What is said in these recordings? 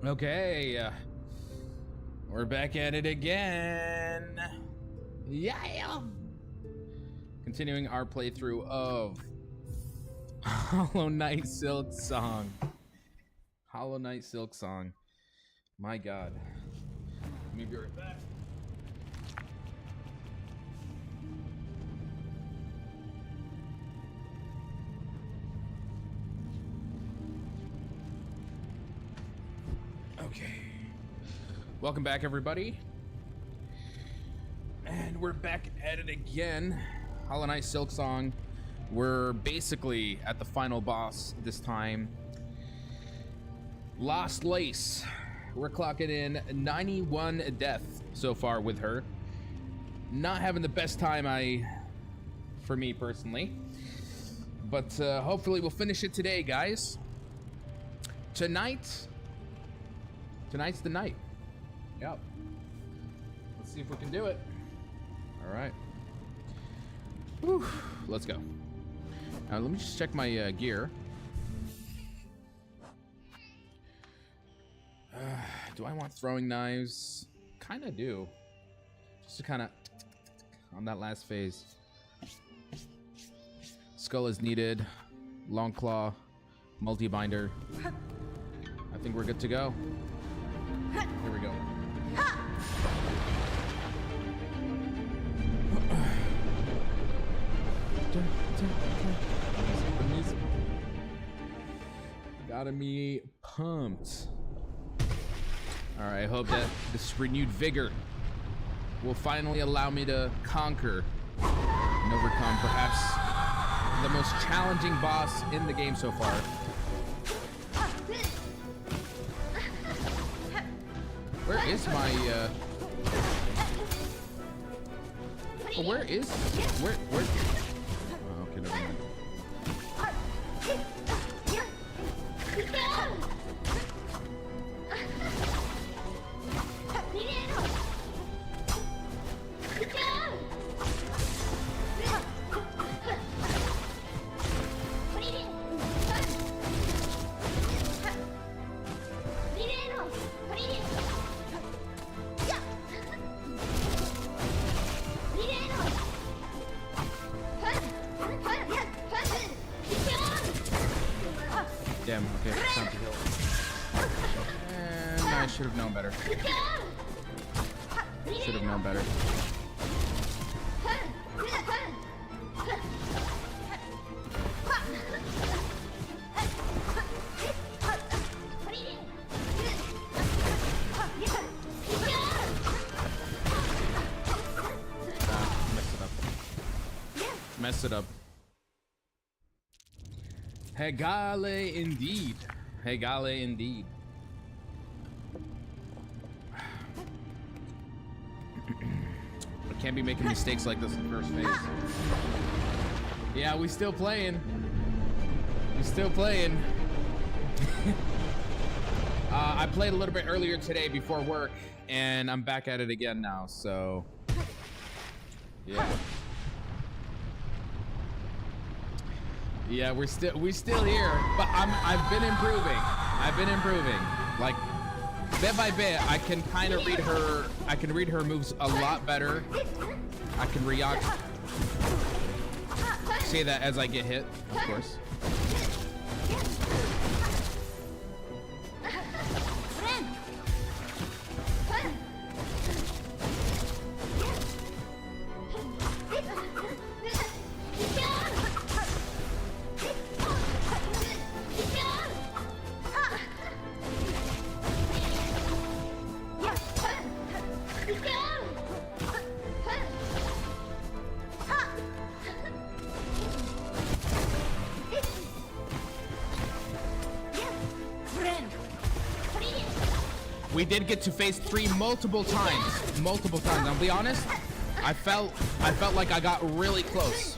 Okay, we're back at it again. Yeah. Continuing our playthrough of Hollow Knight Silksong. Hollow Knight Silksong. My God. Let me be right back. Okay. Welcome back, everybody. And we're back at it again. Hollow Knight Silksong. We're basically at the final boss this time. Lost Lace. We're clocking in 91 deaths so far with her. Not having the best time for me personally. But hopefully we'll finish it today, guys. Tonight's the night. Yep. Let's see if we can do it. All right. Whew. Let's go. Now let me just check my gear. Do I want throwing knives? Kind of do. Just to kind of on that last phase. Skull is needed. Long claw. Multi-binder. I think we're good to go. Here we go. Got me pumped. All right, I hope that this renewed vigor will finally allow me to conquer and overcome perhaps the most challenging boss in the game so far. Where is my, where? Oh, okay, never mind. Damn, okay, it's time to heal. And I should have known better. Should have known better. Mess it up. Hegale indeed. Hegale indeed. I can't be making mistakes like this in the first phase. Yeah, we still playing. We still playing. I played a little bit earlier today before work, and I'm back at it again now, so yeah. Yeah, we're still here, but I've been improving. Like bit by bit, I can kind of read her. I can read her moves a lot better. I can react. Say that as I get hit, of course. We did get to phase 3 multiple times. I'll be honest. I felt like I got really close.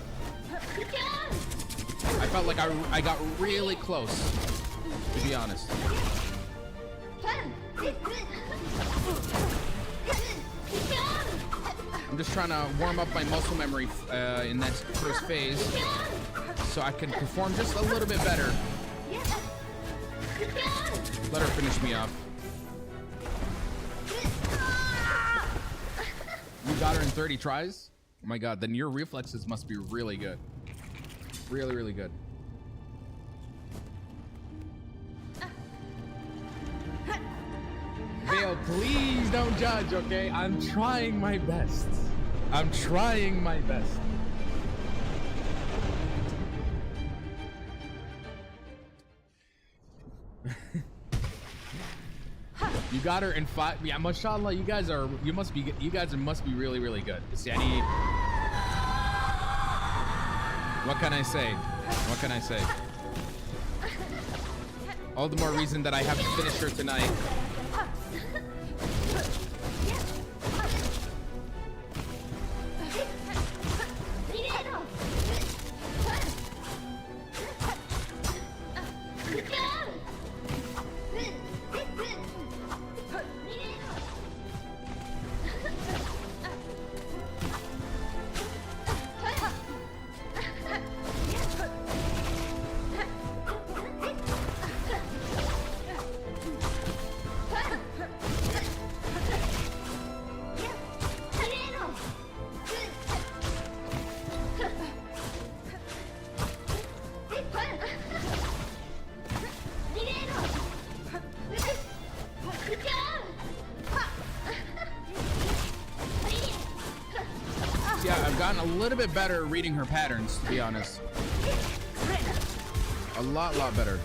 I felt like I got really close, to be honest. I'm just trying to warm up my muscle memory in that first phase, so I can perform just a little bit better. Let her finish me off. You got her in 30 tries? Oh my god, then your reflexes must be really good. Really, really good. Vale, please don't judge, okay? I'm trying my best. I'm trying my best. You got her in 5. Yeah, mashallah, you guys must be really, really good. See, I need. What can I say? What can I say? All the more reason that I have to finish her tonight. A little bit better at reading her patterns, to be honest. A lot better.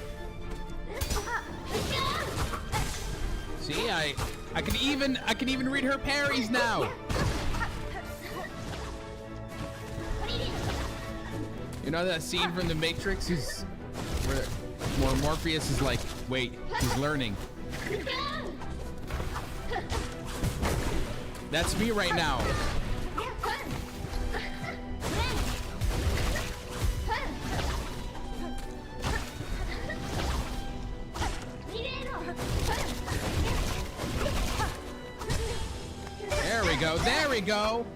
See, I can even read her parries now. You know that scene from The Matrix where Morpheus is like, wait, he's learning. That's me right now. There we go.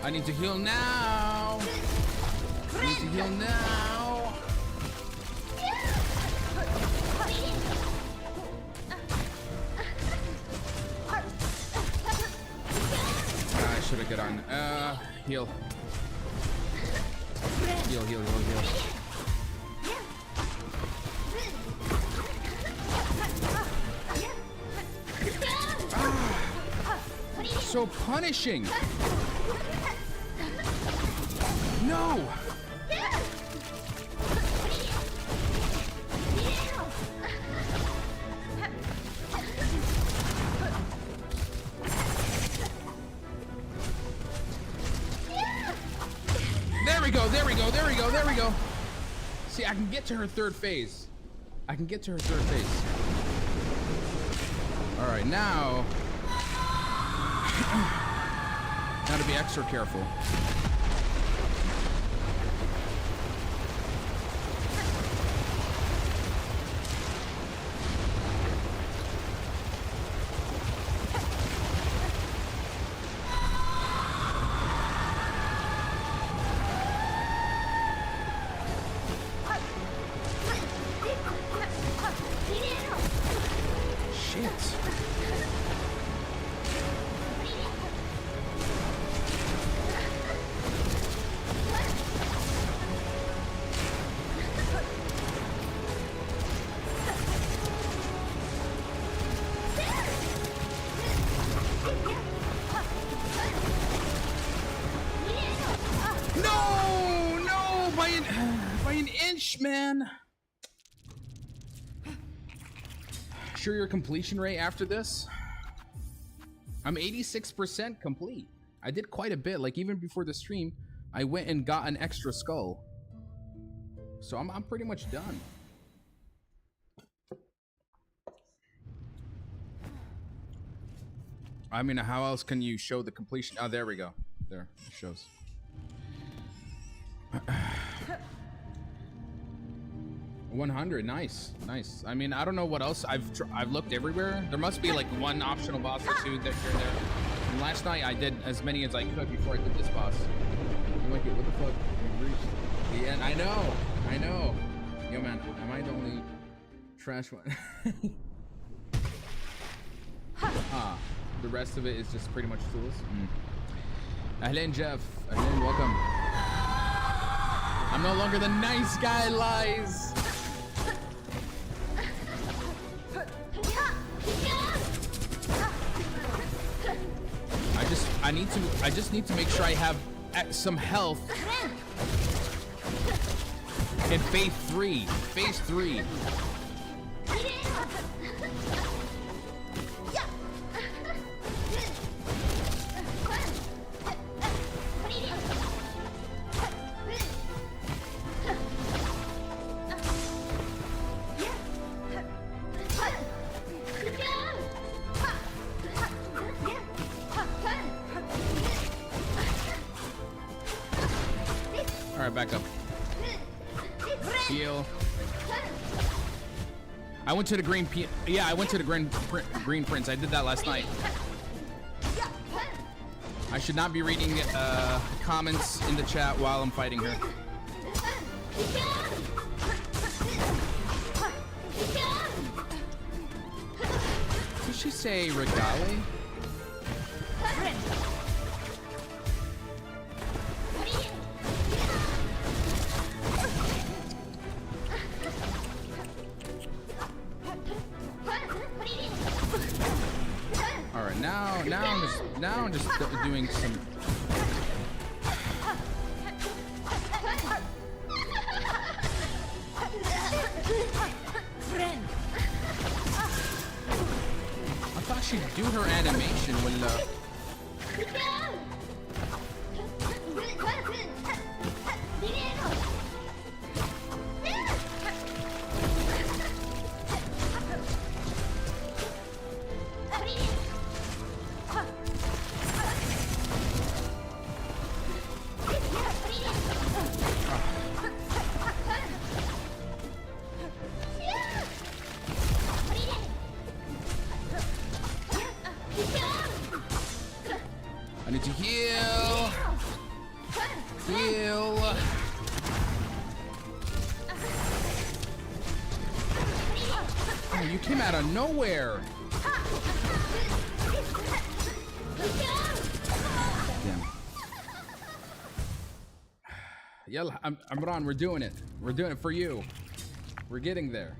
I need to heal now. I need to heal now. I should have got on. Heal. Heal. So punishing. No. There we go. See, I can get to her third phase. All right, now to be extra careful. Man, sure your completion rate after this? I'm 86% complete. I did quite a bit. Like even before the stream, I went and got an extra skull. So I'm pretty much done. I mean, how else can you show the completion? Oh, there we go. There, it shows. 100, nice. I mean, I don't know what else. I've looked everywhere. There must be like one optional boss or two that you're there. And last night I did as many as I could before I did this boss. I'm like, what the fuck? We reached the end. I know. Yo, man, am I the only trash one? The rest of it is just pretty much tools. Ahlan, Jeff. Ahlan, welcome. I'm no longer the nice guy, lies. I just need to make sure I have some health in phase 3. Phase 3. Back up. Heal. I went to the green yeah, I went to the green prince. I did that last night. I should not be reading comments in the chat while I'm fighting her. Did she say regale? Now I'm just doing some. I thought she'd do her animation when nowhere. Damn. Yalla, Amran, we're doing it. We're doing it for you. We're getting there.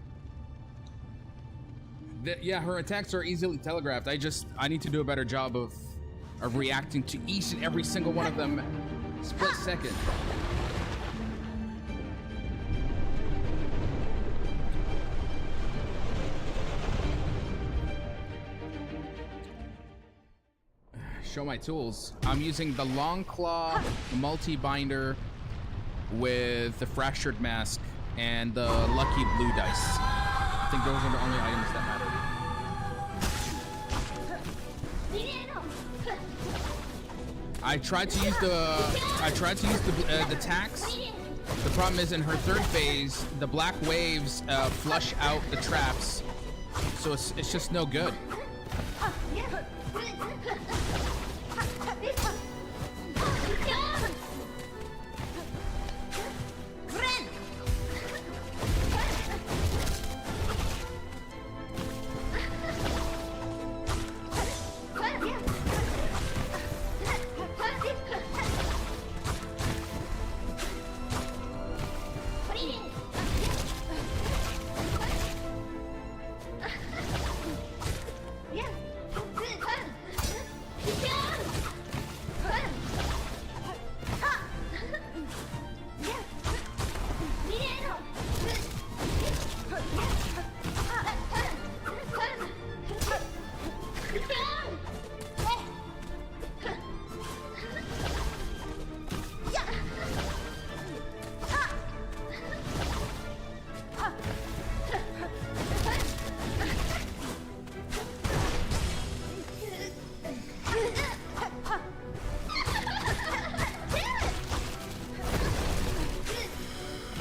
Yeah, her attacks are easily telegraphed. I need to do a better job of reacting to each and every single one of them split second. Show my tools. I'm using the Long Claw multi-binder with the Fractured Mask and the Lucky Blue Dice. I think those are the only items that matter. I tried to use the tax. The problem is in her third phase, the black waves flush out the traps, so it's just no good.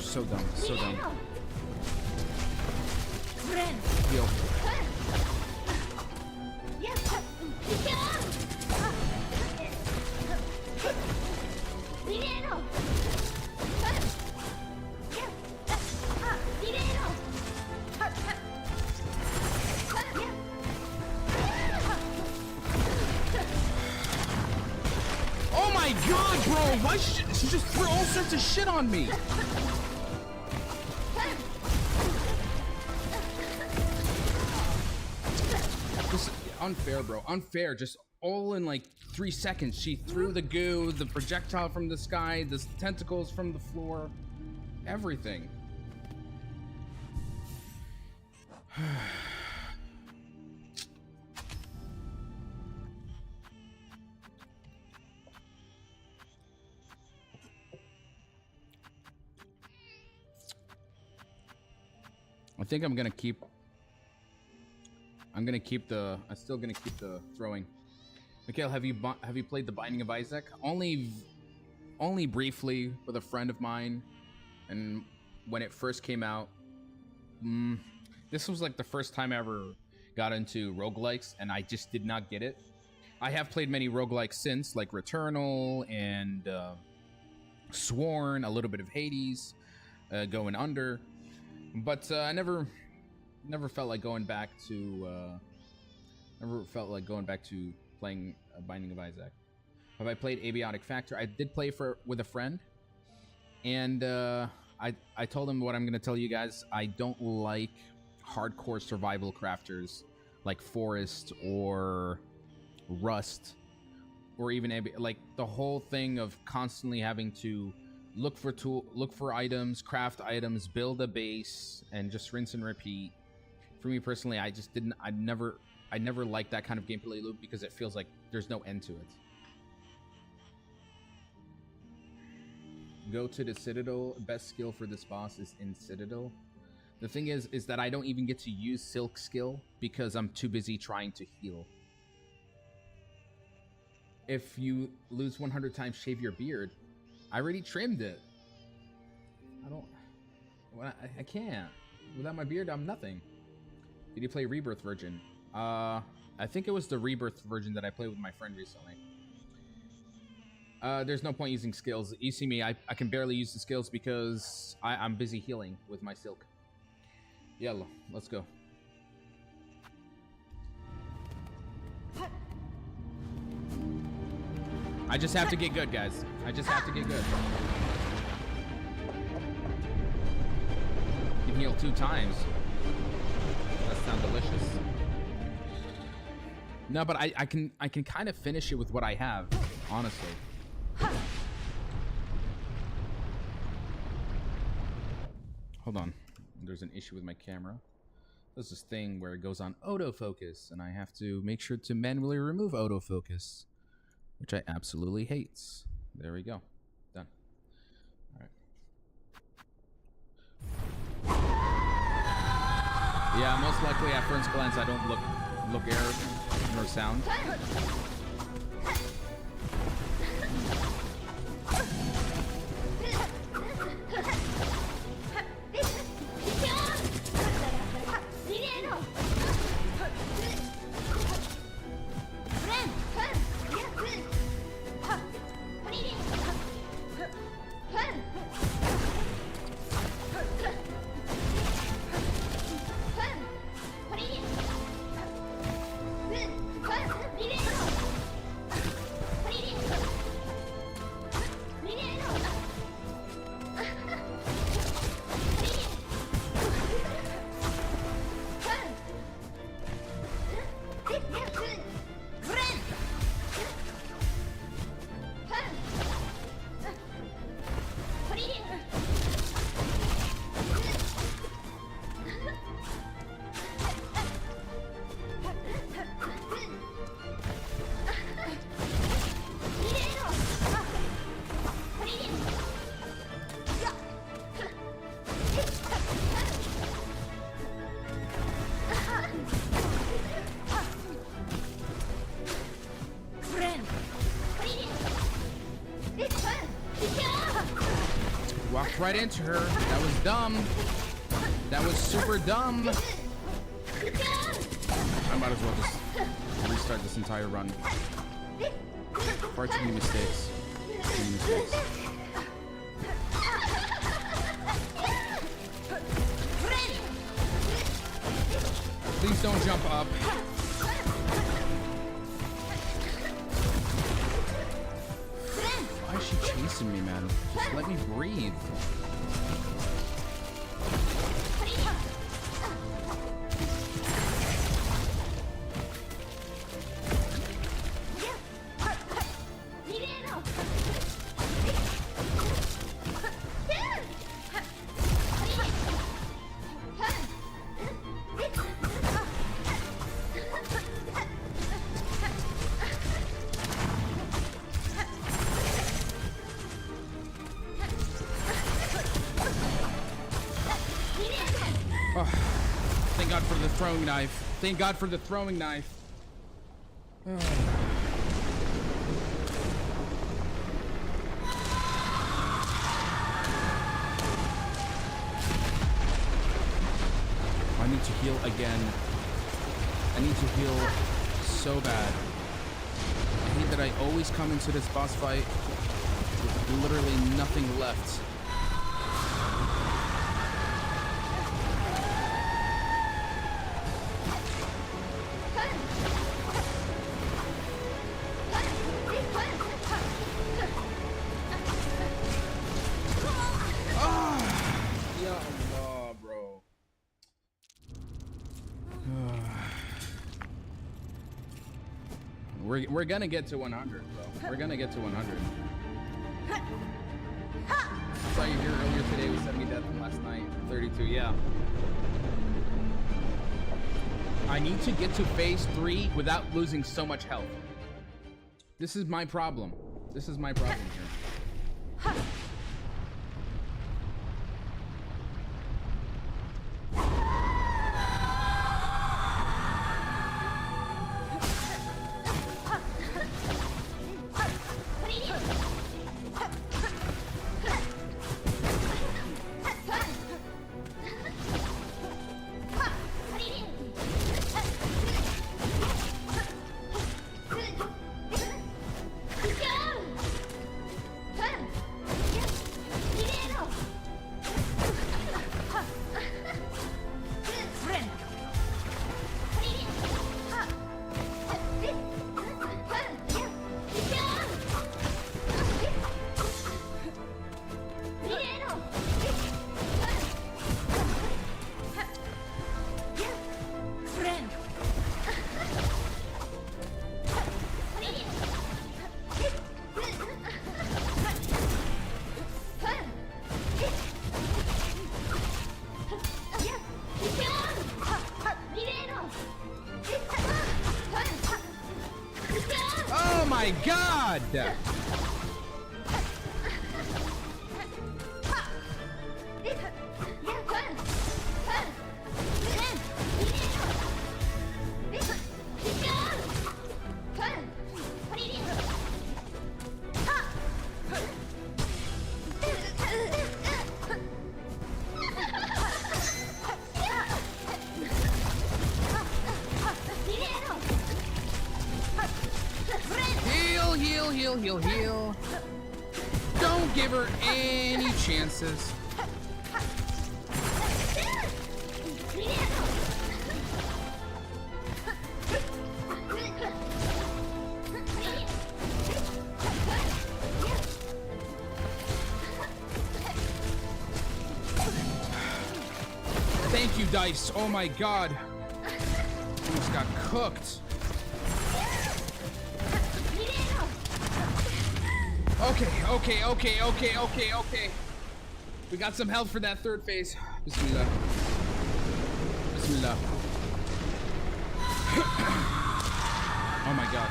So dumb, so dumb. Heal. Oh my god, bro! Why she just threw all sorts of shit on me? This unfair, bro. Unfair. Just all in like 3 seconds. She threw the goo, the projectile from the sky, the tentacles from the floor, everything. I think I'm still gonna keep the throwing. Mikhail, have you played The Binding of Isaac? Only briefly with a friend of mine, and when it first came out, this was like the first time I ever got into roguelikes, and I just did not get it. I have played many roguelikes since, like Returnal and Sworn, a little bit of Hades, Going Under. But I never felt like going back to playing Binding of Isaac. Have I played Abiotic Factor? I did play with a friend, and I told him what I'm going to tell you guys. I don't like hardcore survival crafters like Forest or Rust, or even like the whole thing of constantly having to look for items, craft items, build a base, and just rinse and repeat. For me personally, I never liked that kind of gameplay loop because it feels like there's no end to it. Go to the Citadel. Best skill for this boss is in Citadel. The thing is that I don't even get to use Silk skill because I'm too busy trying to heal. If you lose 100 times, shave your beard. I already trimmed it. I can't. Without my beard, I'm nothing. Did you play Rebirth Virgin? I think it was the Rebirth Virgin that I played with my friend recently. There's no point using skills. You see me, I can barely use the skills because I'm busy healing with my Silk. Yellow, let's go. I just have to get good, guys. I just have to get good. You can heal 2 times. That sounds delicious. No, but I can kind of finish it with what I have, honestly. Hold on. There's an issue with my camera. There's this thing where it goes on autofocus, and I have to make sure to manually remove autofocus, which I absolutely hate. There we go. Done. All right. Yeah, most likely at first glance I don't look air nor sound. Walked right into her. That was dumb. That was super dumb. I might as well just restart this entire run. Far too many mistakes. Too many mistakes. jump up. Why is she chasing me, man? Just let me breathe. Throwing knife. Thank God for the throwing knife. I need to heal again. I need to heal so bad. I hate that I always come into this boss fight with literally nothing left. We're gonna get to 100, bro. We're gonna get to 100. I saw you here earlier today with 70 death from last night. 32, yeah. I need to get to phase 3 without losing so much health. This is my problem. This is my problem here. My God! Heal. Don't give her any chances. Thank you, Dice. Oh my God. Almost got cooked. Okay. We got some health for that third phase. Bismillah. Oh my God.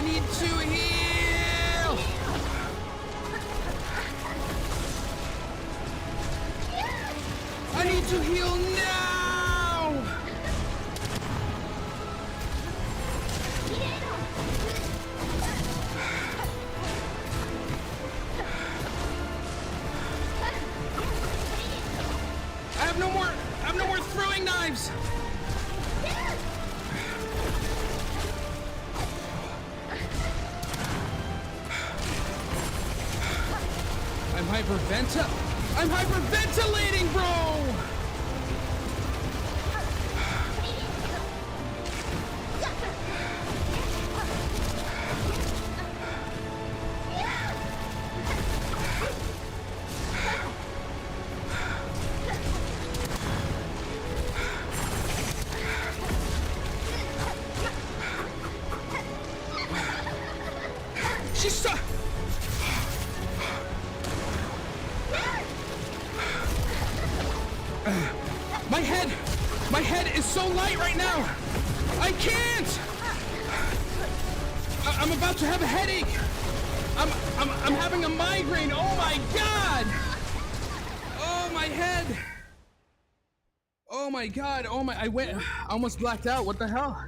I need to heal! I need to heal now! I have no more throwing knives! I'm hyperventilating, bro! She's so... My head is so light right now. I can't. I'm about to have a headache. I'm having a migraine. Oh my god. Oh my head. Oh my god. Oh my. I almost blacked out. What the hell?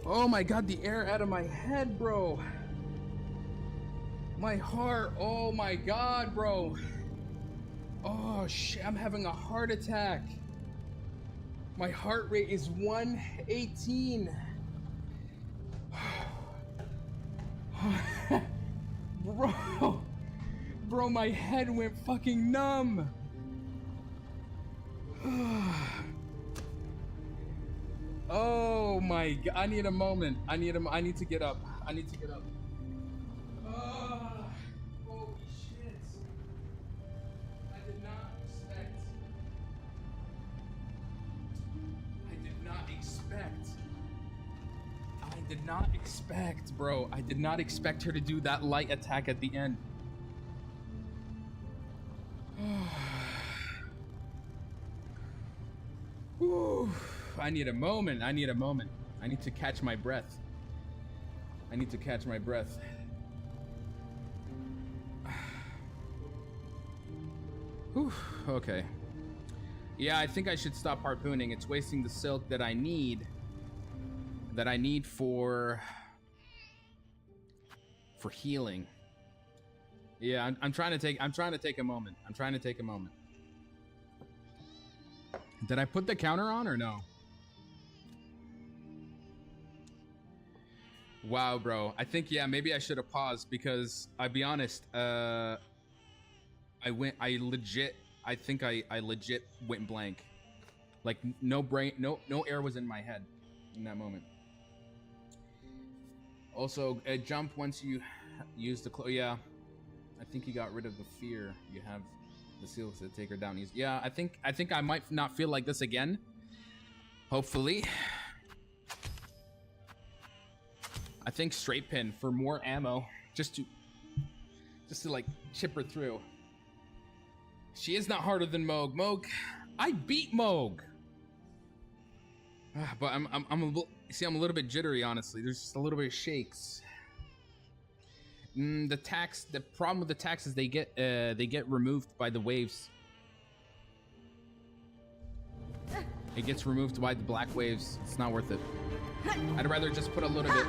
Oh my god, the air out of my head, bro. My heart. Oh my god, bro. Oh shit, I'm having a heart attack. My heart rate is 118. Bro, my head went fucking numb. Oh my god, I need a moment. I need to get up. I need to get up. Holy shit. I did not expect, bro. I did not expect her to do that light attack at the end. Whew. I need a moment. I need to catch my breath. Whew. Okay. Yeah, I think I should stop harpooning. It's wasting the silk that I need for healing. Yeah, I'm trying to take a moment. Did I put the counter on or no? Wow, bro. I think, yeah, maybe I should have paused because I'll be honest, I legit went blank. Like no air was in my head in that moment. Also, jump once you use the yeah. I think you got rid of the fear. You have the seals to take her down easy. Yeah, I think I might not feel like this again. Hopefully. I think straight pin for more ammo, just to like chip her through. She is not harder than Moog. Moog, I beat Moog. But I'm a little bit jittery, honestly. There's just a little bit of shakes. The problem with the tax is they get removed by the waves. It gets removed by the black waves. It's not worth it. I'd rather just put a little bit.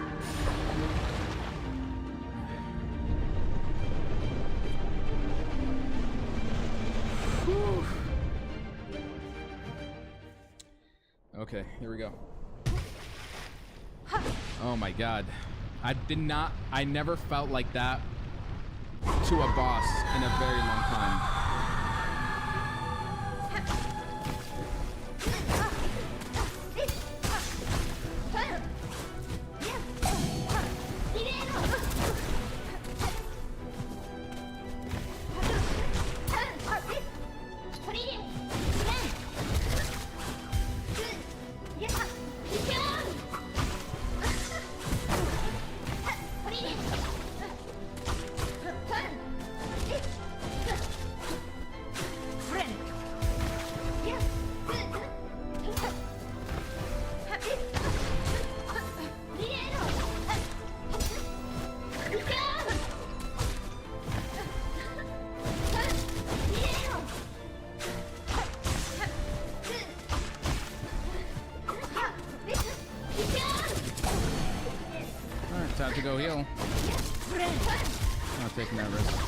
Whew. Okay, here we go. Oh my god. I never felt like that to a boss in a very long time. to go heal. I'm not taking that risk.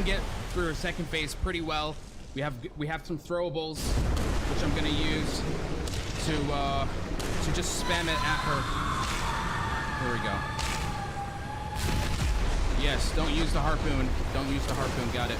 Get through second phase pretty well. We have some throwables, which I'm gonna use to just spam it at her. Here we go. Yes, don't use the harpoon. Don't use the harpoon. Got it.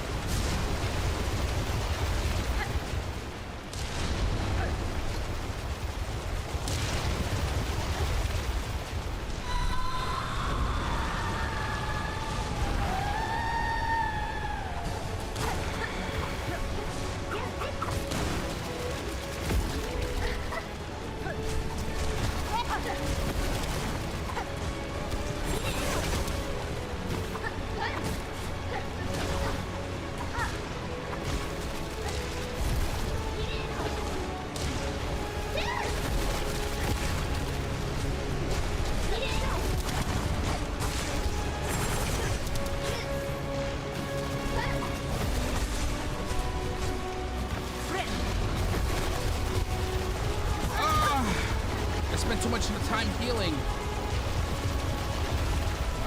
Too much of the time healing.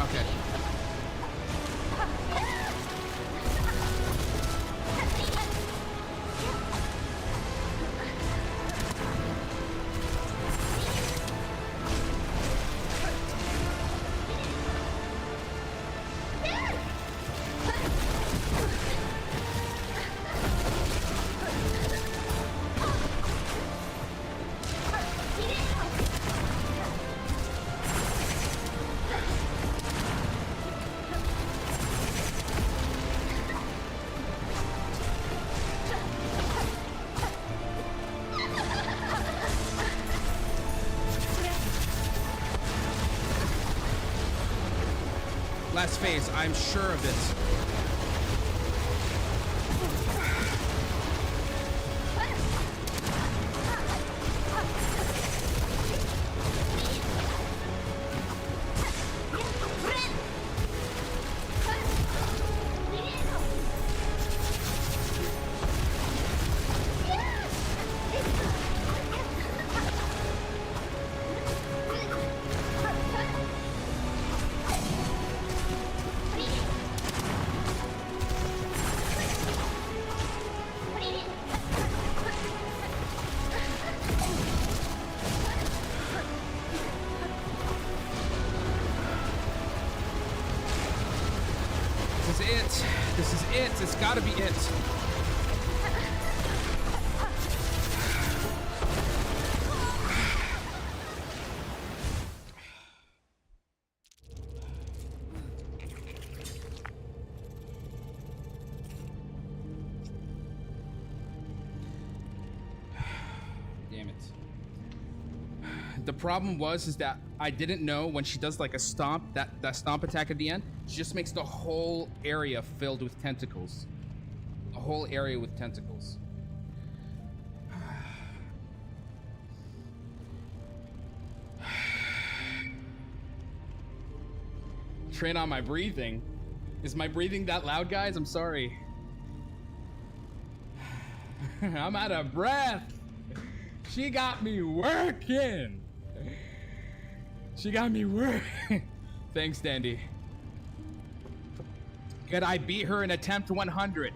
Okay. Last phase, I'm sure of this. This is it. It's gotta be it. Damn it. The problem is that I didn't know when she does like a stomp, that stomp attack at the end, she just makes the whole area filled with tentacles. The whole area with tentacles. Train on my breathing. Is my breathing that loud, guys? I'm sorry. I'm out of breath. She got me working. She got me working. Thanks, Dandy. Could I beat her in attempt 100?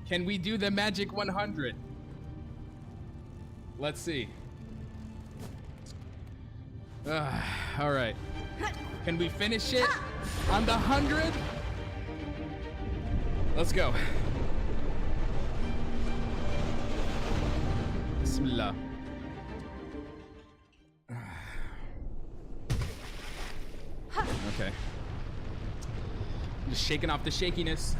Can we do the magic 100? Let's see. All right. Can we finish it on the 100? Let's go. Bismillah. Okay. Just shaking off the shakiness.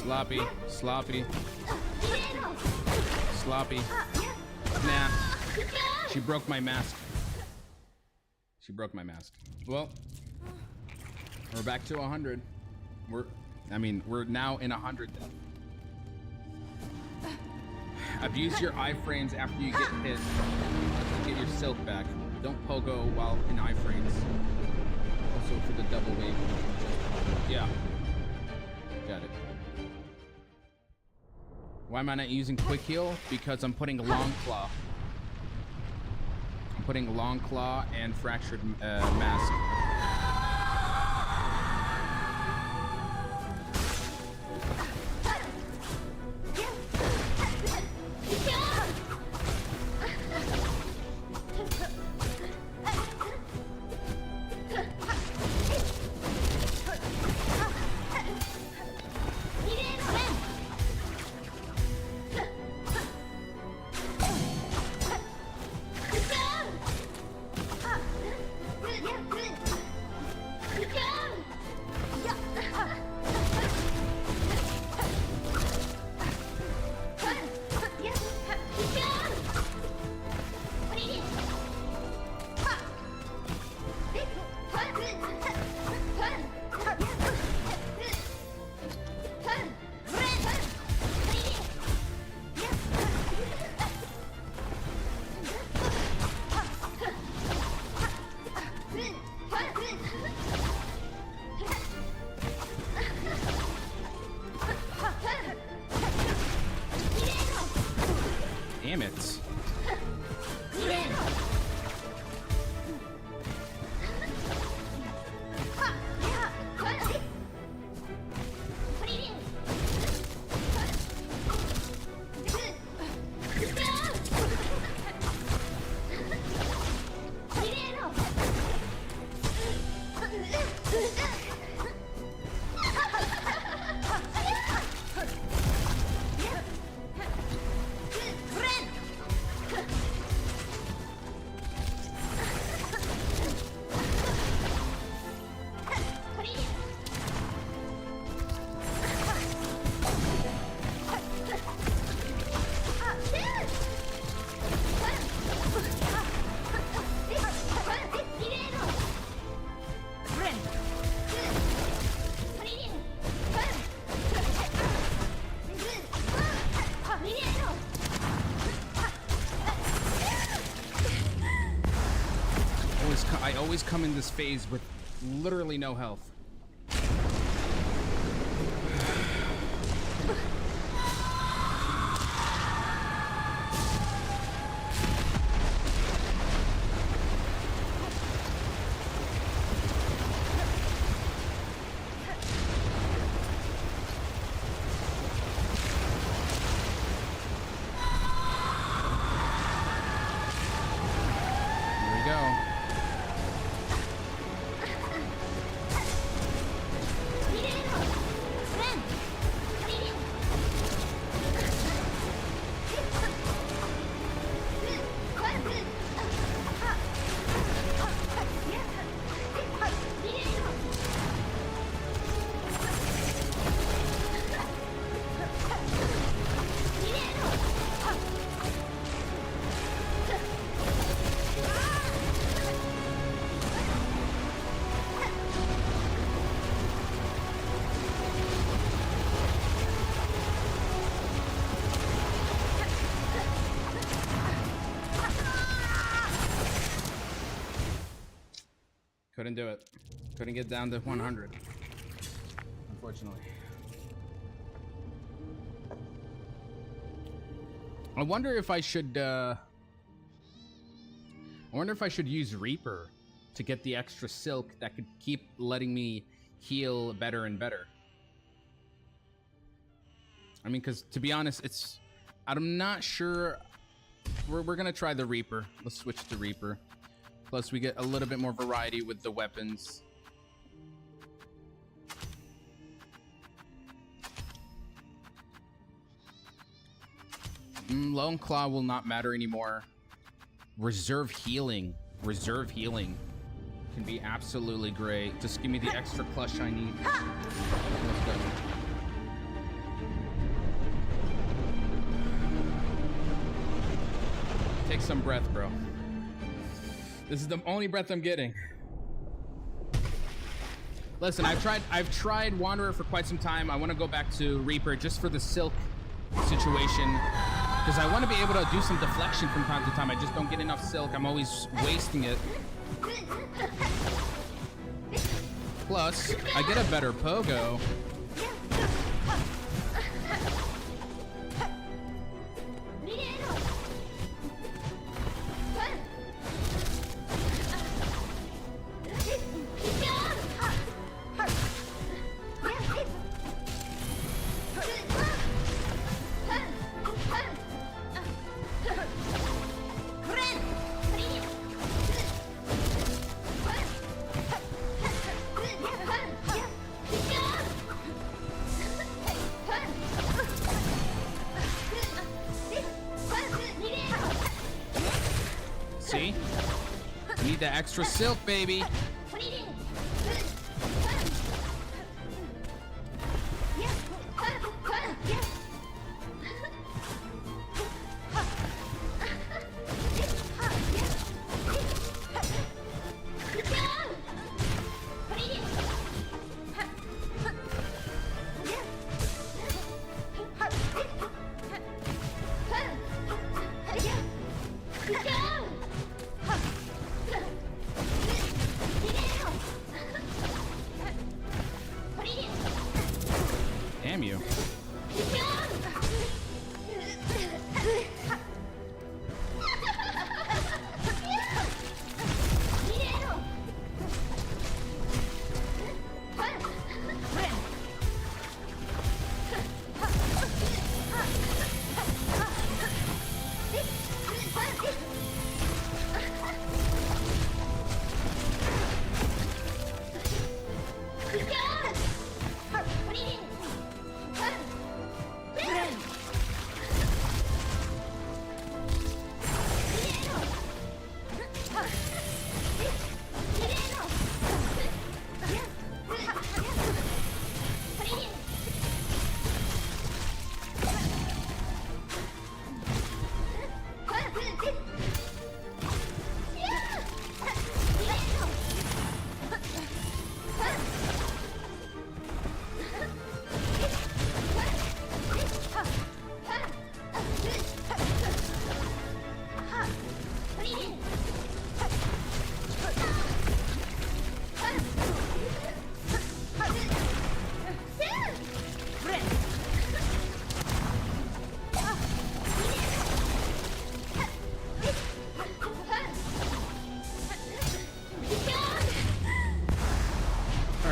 Sloppy, sloppy, sloppy. Nah, she broke my mask. She broke my mask. Well, we're back to 100. We're now in 100. Abuse your iframes after you get hit. Get your silk back. Don't pogo while in iframes. Also for the double wave. Yeah. Got it. Why am I not using quick heal? Because I'm putting long claw. I'm putting long claw and fractured mask. Damn it. I always come in this phase with literally no health. Couldn't do it. Couldn't get down to 100. Unfortunately. I wonder if I should use Reaper to get the extra silk that could keep letting me heal better and better. I mean, because to be honest, I'm not sure. We're gonna try the Reaper. Let's switch to Reaper. Plus, we get a little bit more variety with the weapons. Lone Claw will not matter anymore. Reserve healing. Reserve healing can be absolutely great. Just give me the extra clutch I need. Let's go. Take some breath, bro. This is the only breath I'm getting. Listen, I've tried Wanderer for quite some time. I want to go back to Reaper just for the silk situation. Because I want to be able to do some deflection from time to time. I just don't get enough silk. I'm always wasting it. Plus, I get a better pogo. See? Need the extra silk, baby. Damn you.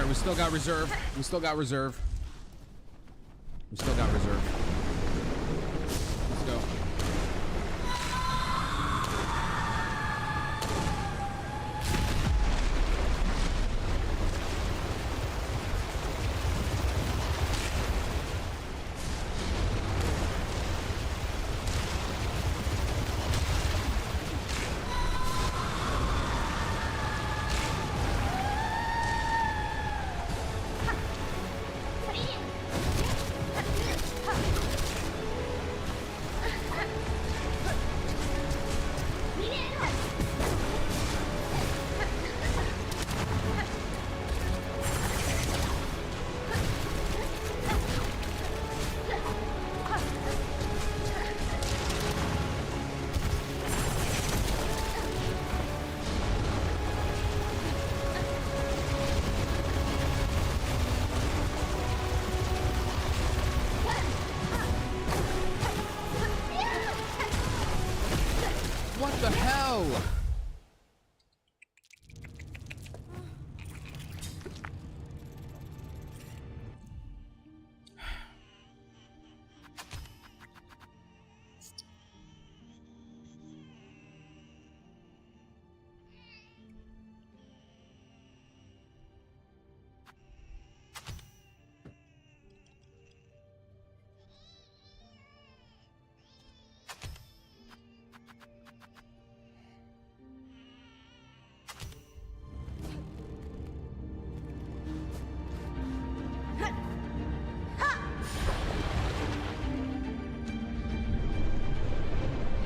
We still got reserve. We still got reserve. We still got reserve. Let's go.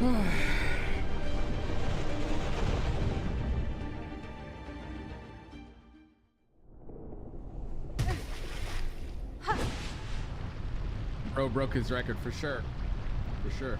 Bro broke his record for sure. For sure.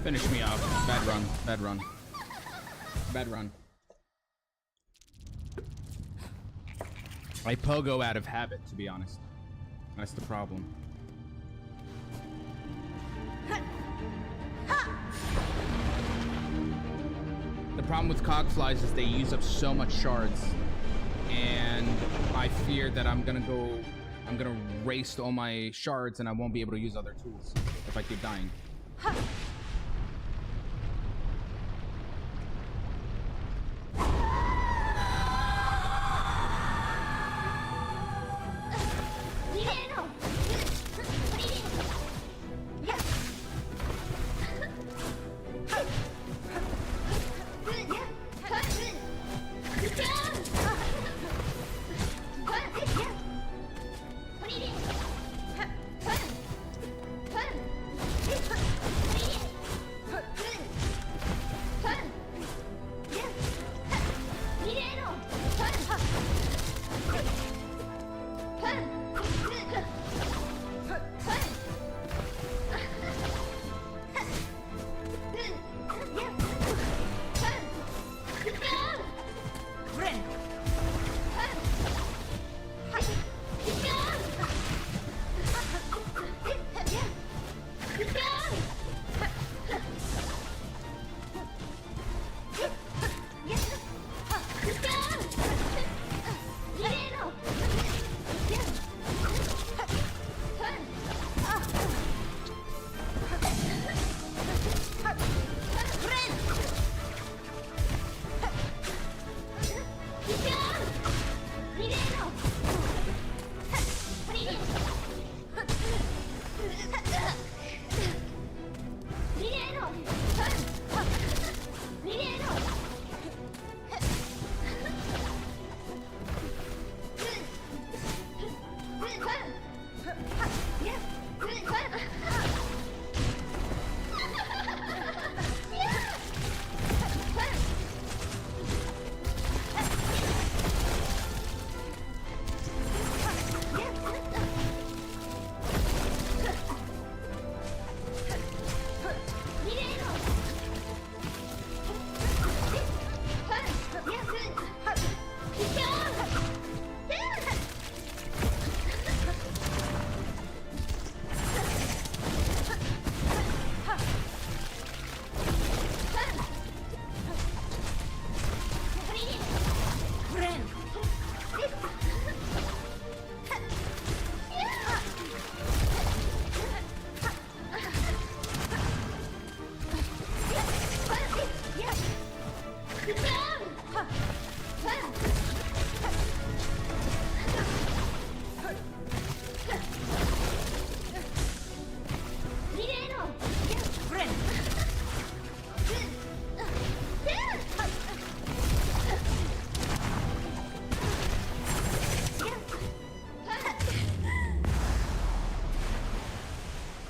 Finish me off. Bad run. Bad run. Bad run. I pogo out of habit, to be honest. That's the problem. The problem with cogflies is they use up so much shards, and I fear that I'm gonna waste all my shards and I won't be able to use other tools if I keep dying.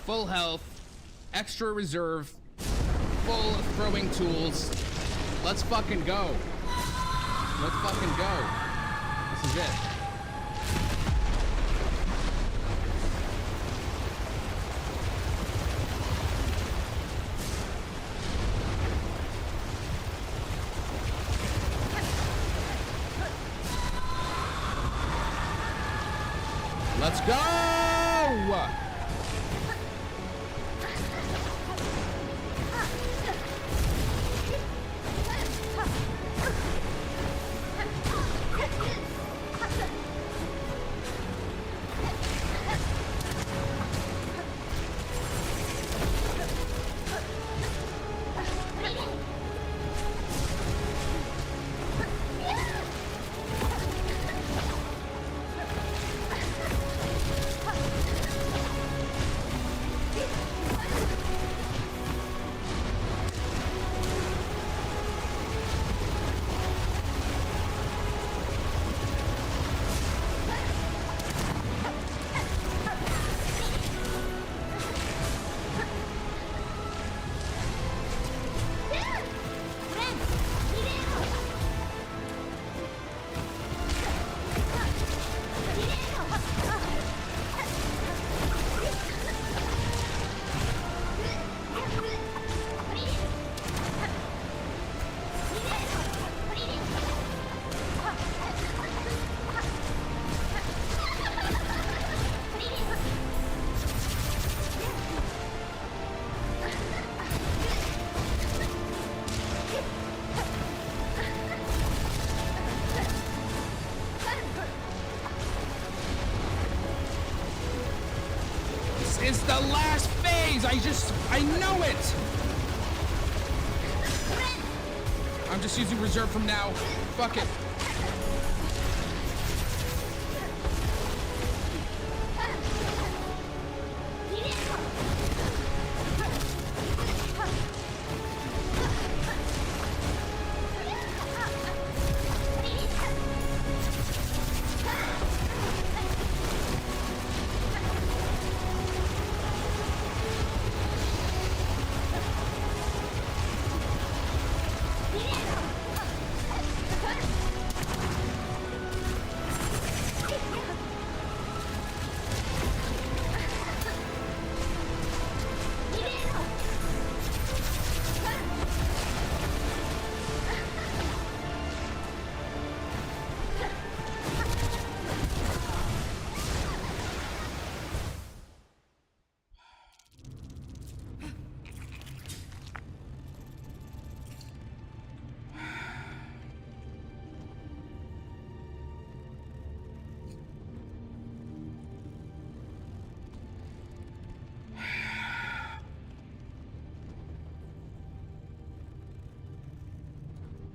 full health, extra reserve, full throwing tools. Let's fucking go. Let's fucking go. This is it. Let's go! It's the last phase. I know it. I'm just using reserve from now. Fuck it.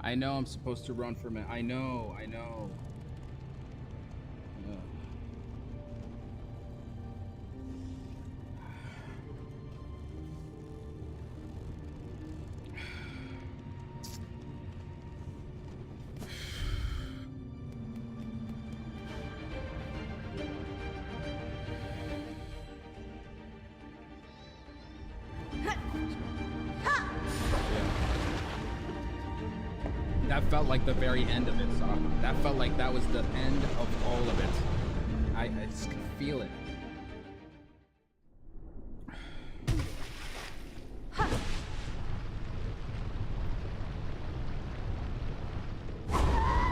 I know I'm supposed to run for a minute. I know. That felt like the very end of it, so that felt like that was the end of all of it. I just can feel it.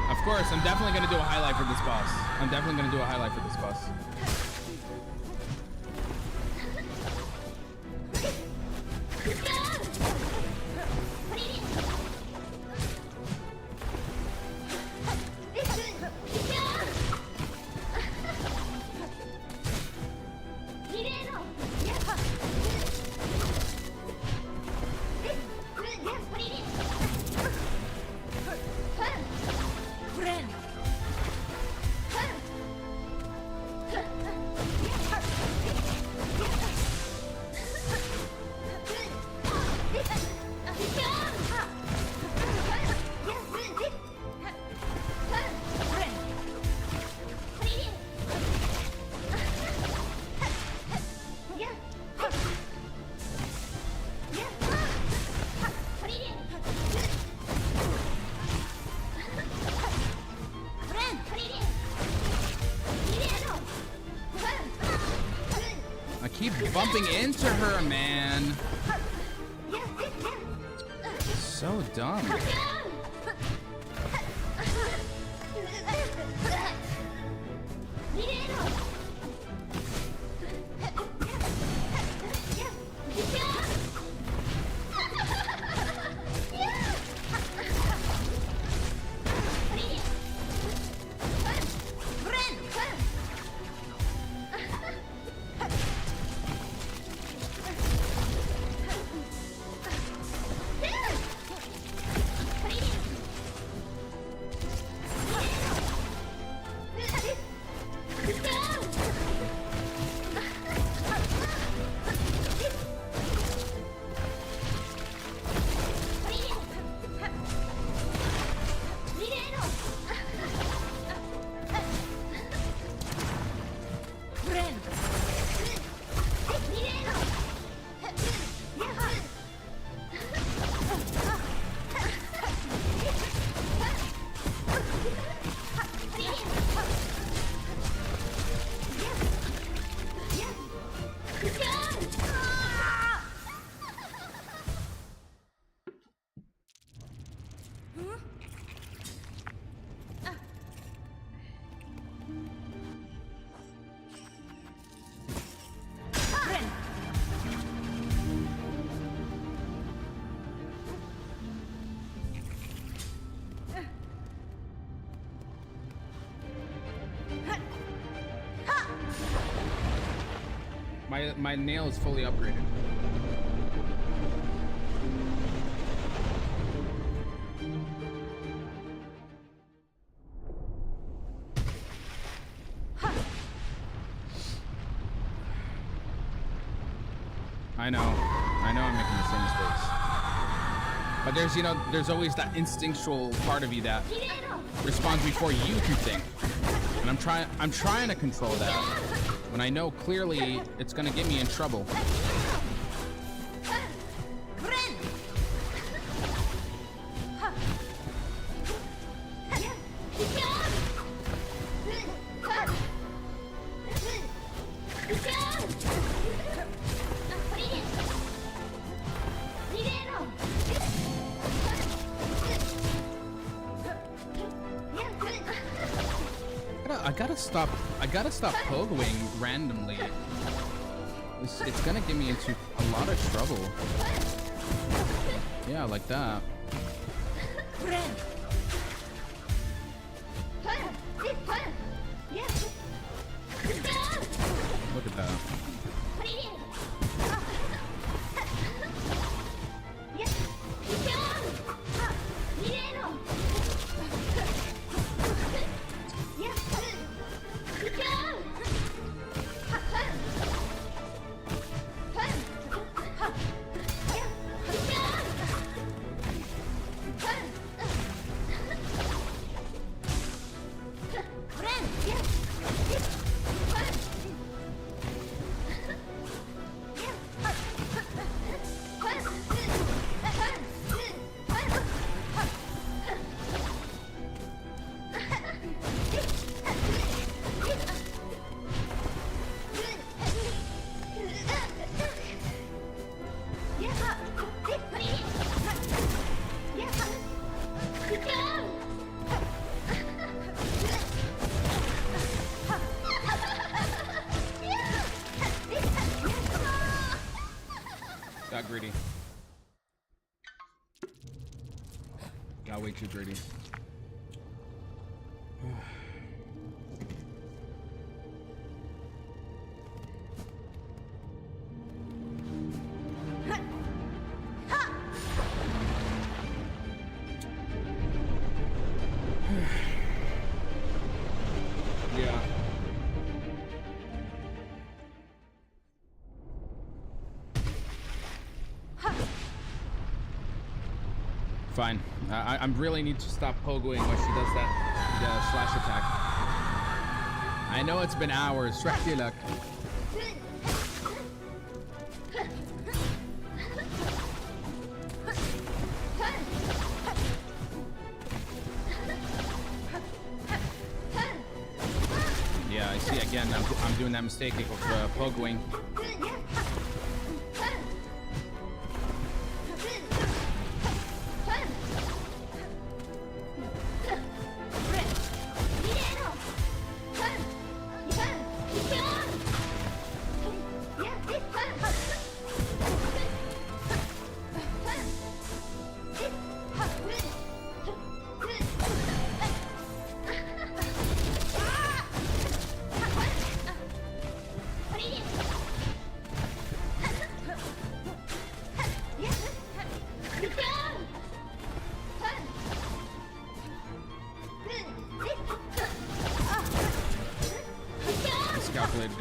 Of course, I'm definitely gonna do a highlight for this boss. I'm definitely gonna do a highlight for this boss. bumping into her, man. So dumb. My nail is fully upgraded. I know I'm making the same mistakes. But there's, you know, there's always that instinctual part of you that responds before you can think. And I'm trying to control that. When I know clearly it's gonna get me in trouble. I gotta stop pogoing randomly. It's gonna get me into a lot of trouble. Yeah, like that. Look at that. Got greedy. Got way too greedy. Yeah. Fine. I really need to stop pogoing when she does that slash attack. I know it's been hours. Shrek luck. Yeah, I see again. I'm doing that mistake of pogoing.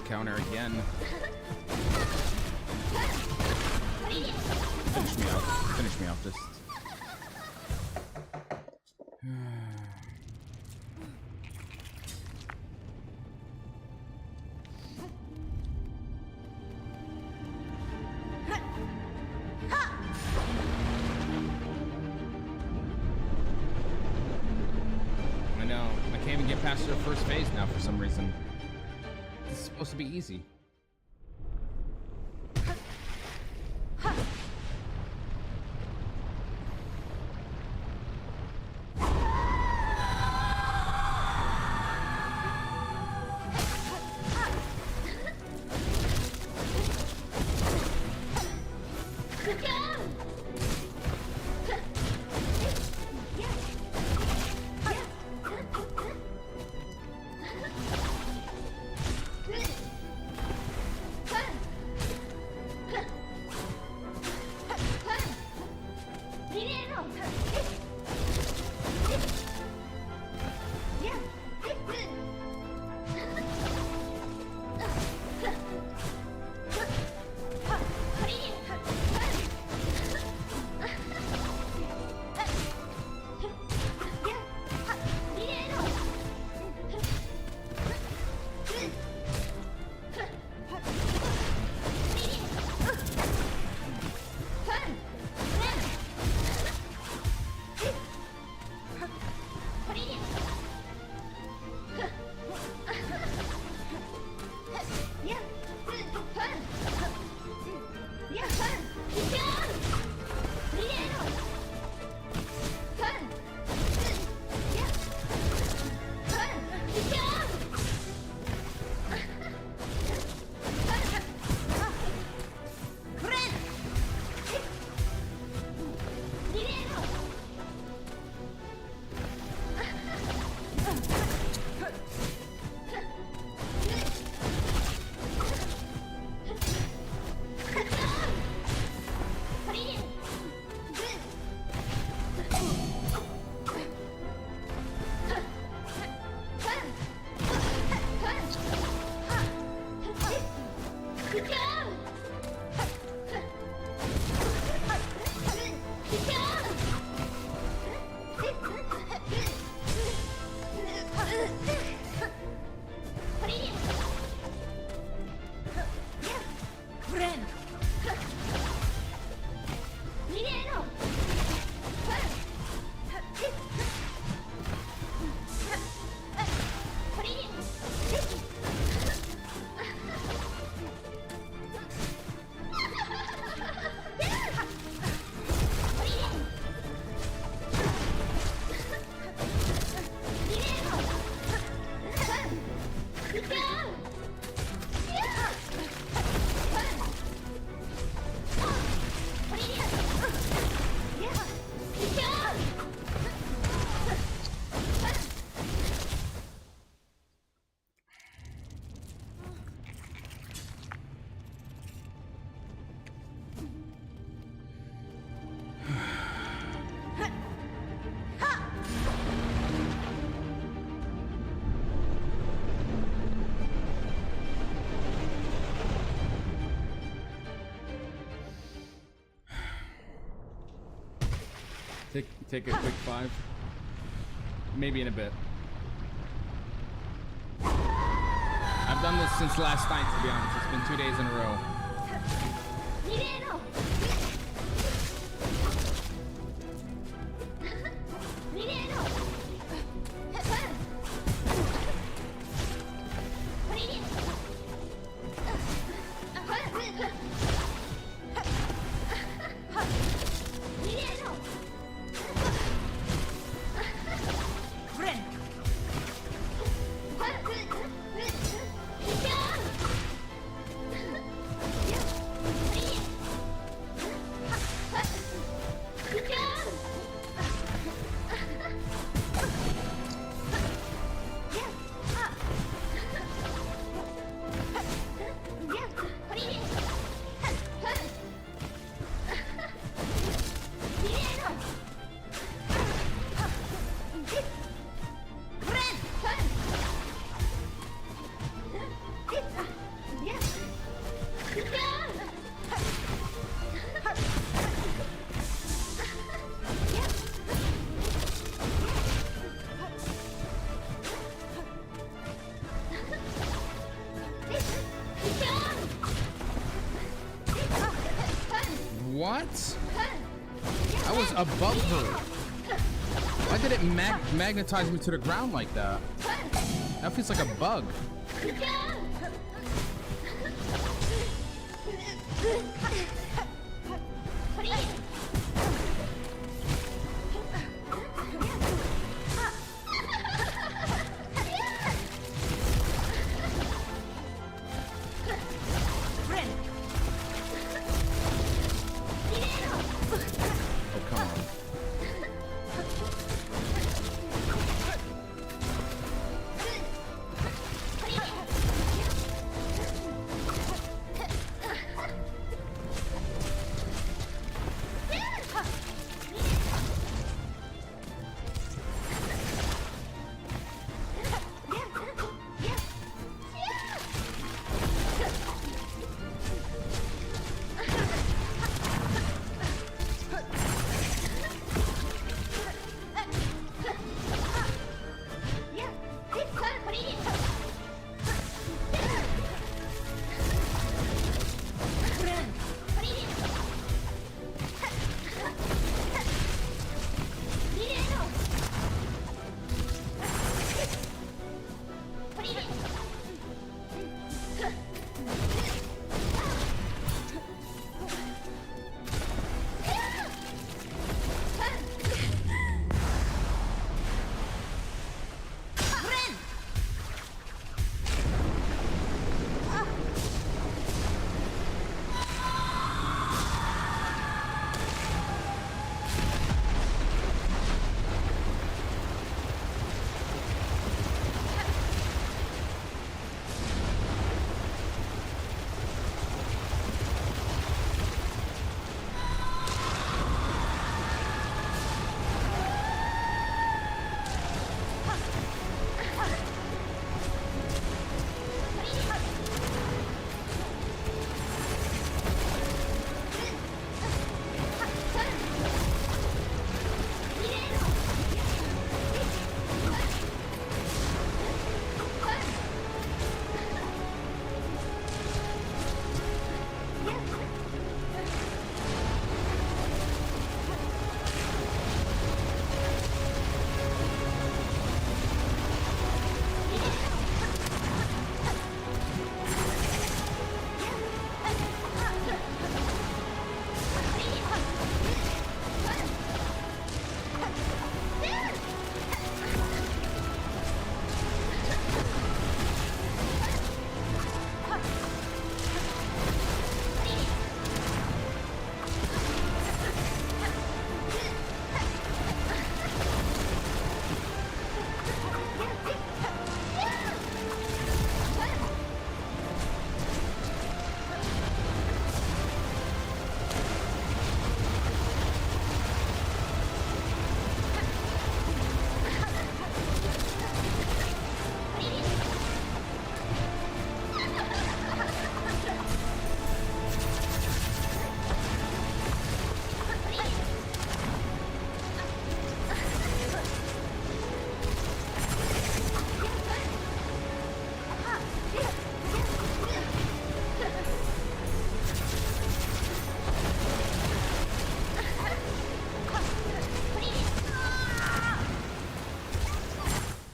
counter again. Finish me off this. I know, I can't even get past the first phase now for some reason. This is supposed to be easy. Take a quick 5. Maybe in a bit. I've done this since last night, to be honest. It's been 2 days in a row. What? I was above her. Why did it magnetize me to the ground like that? That feels like a bug.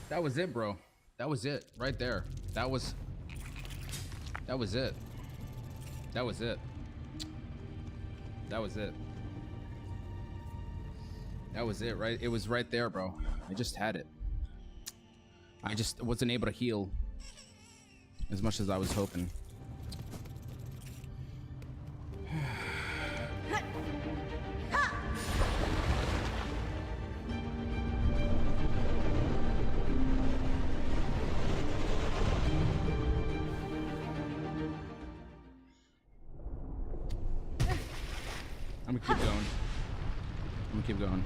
That was it, bro. That was it right there. That was it. That was it. That was it. That was it, right? It was right there, bro. I just had it. I just wasn't able to heal as much as I was hoping. I'm gonna keep going. I'm gonna keep going.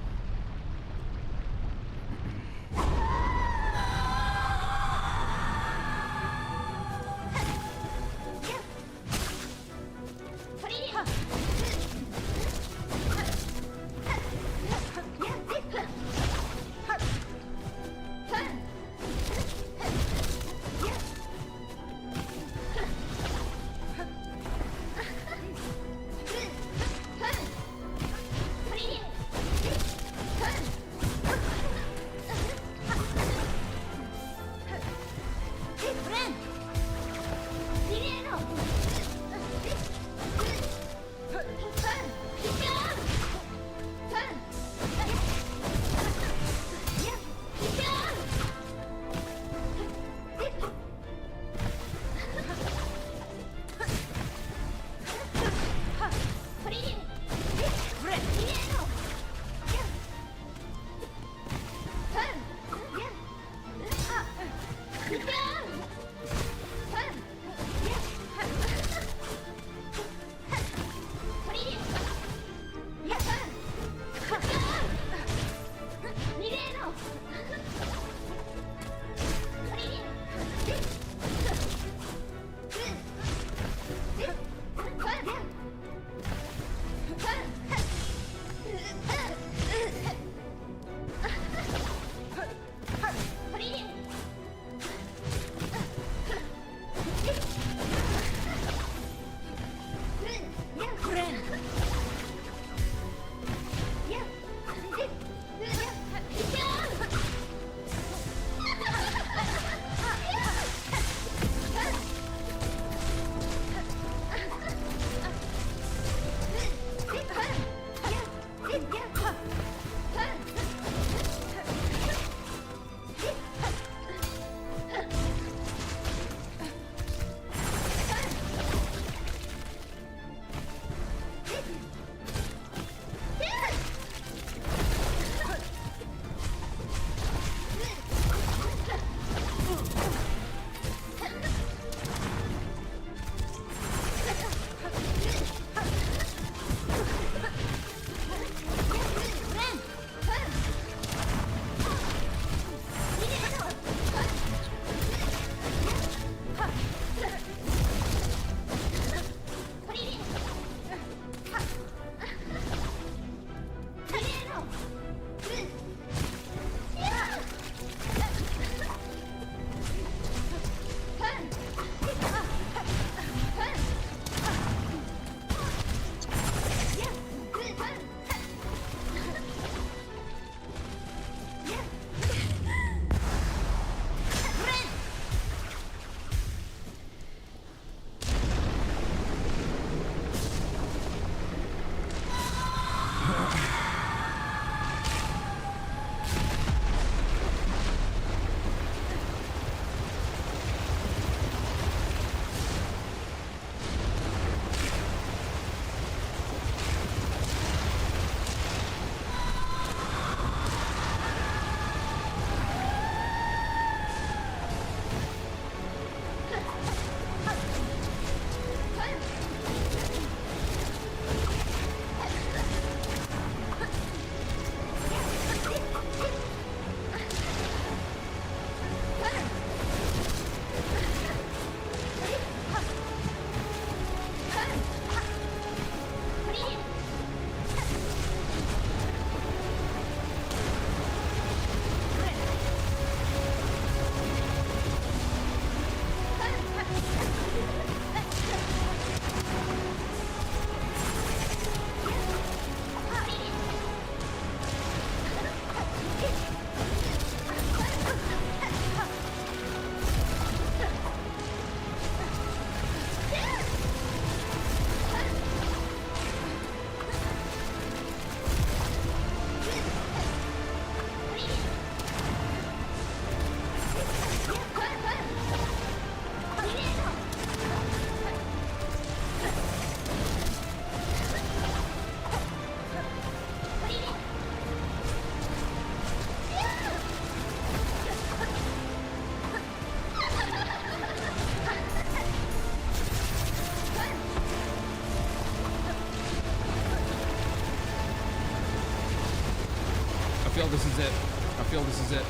feel this is it. I feel this is it.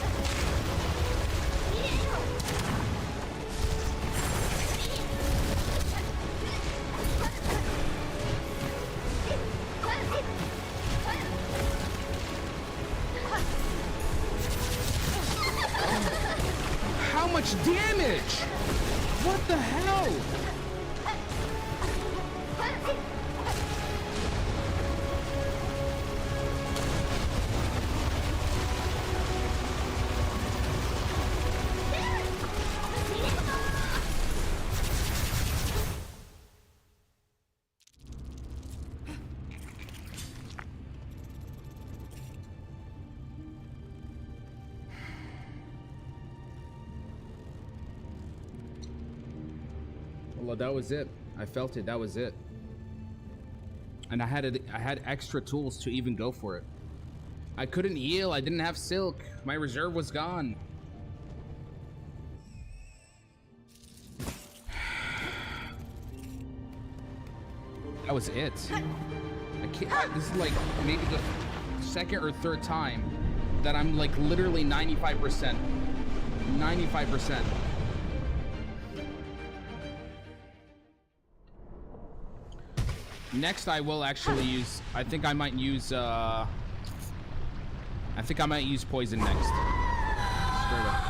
How much damage? What the hell? Well, that was it. I felt it. That was it. And I had extra tools to even go for it. I couldn't heal. I didn't have silk. My reserve was gone. That was it. I can't. This is like maybe the second or third time that I'm like literally 95%. 95%. Next, I will actually use. I think I might use. I think I might use poison next. Straight up.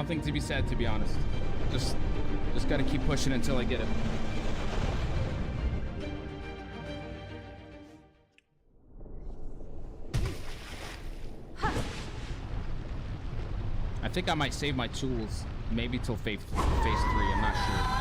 Nothing to be said, to be honest. Just gotta keep pushing until I get it. I think I might save my tools, maybe till phase 3. I'm not sure.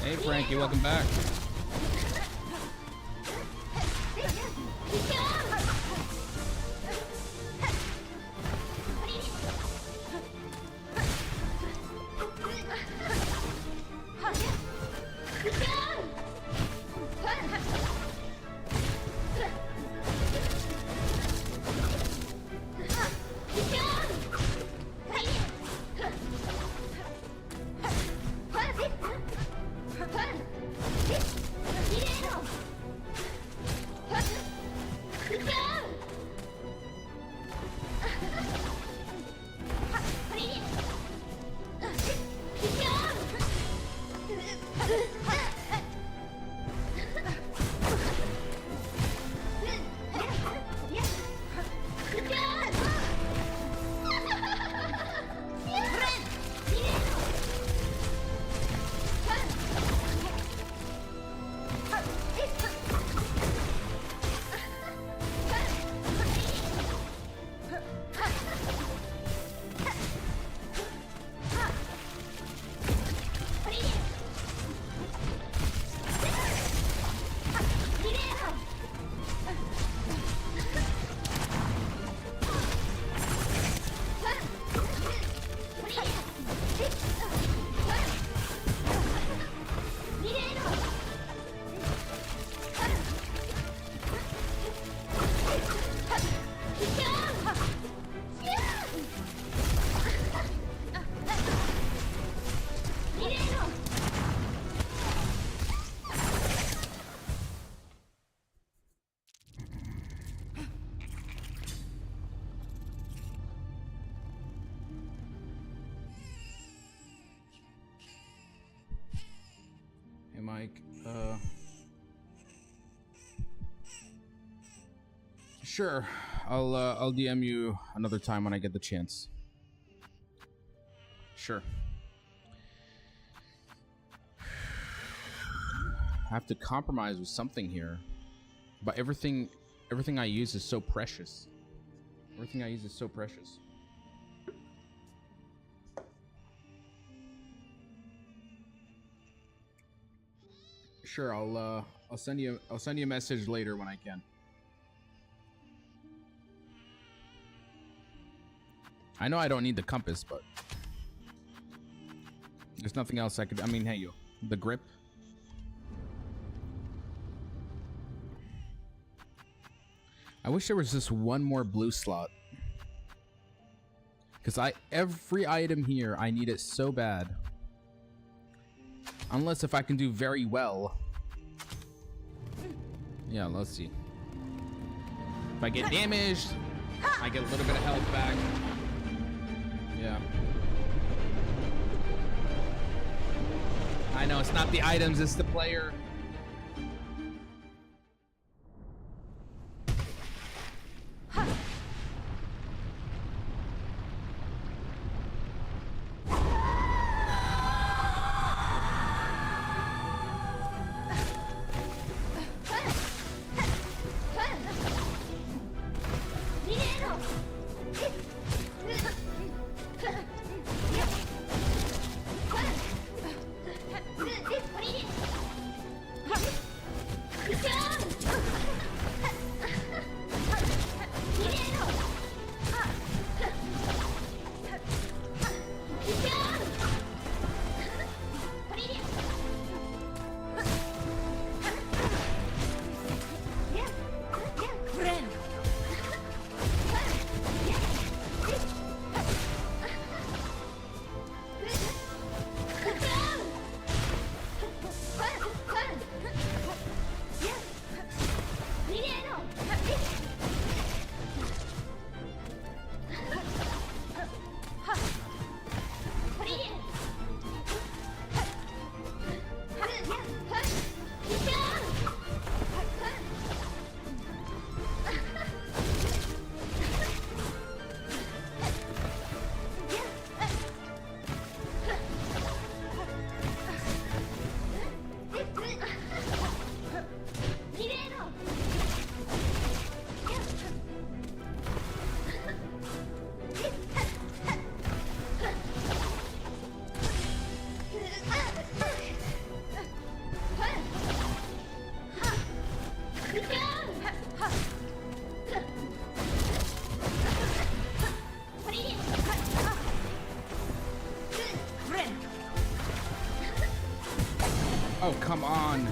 Hey Frankie, welcome back. Mike, sure, I'll DM you another time when I get the chance. Sure. I have to compromise with something here, but everything I use is so precious. Everything I use is so precious. Sure, I'll send you a message later when I can. I know I don't need the compass, but there's nothing else I could. I mean, hey, the grip. I wish there was just one more blue slot, because every item here I need it so bad. Unless if I can do very well. Yeah, let's see. If I get damaged, I get a little bit of health back. Yeah. I know, it's not the items, it's the player. Oh, come on.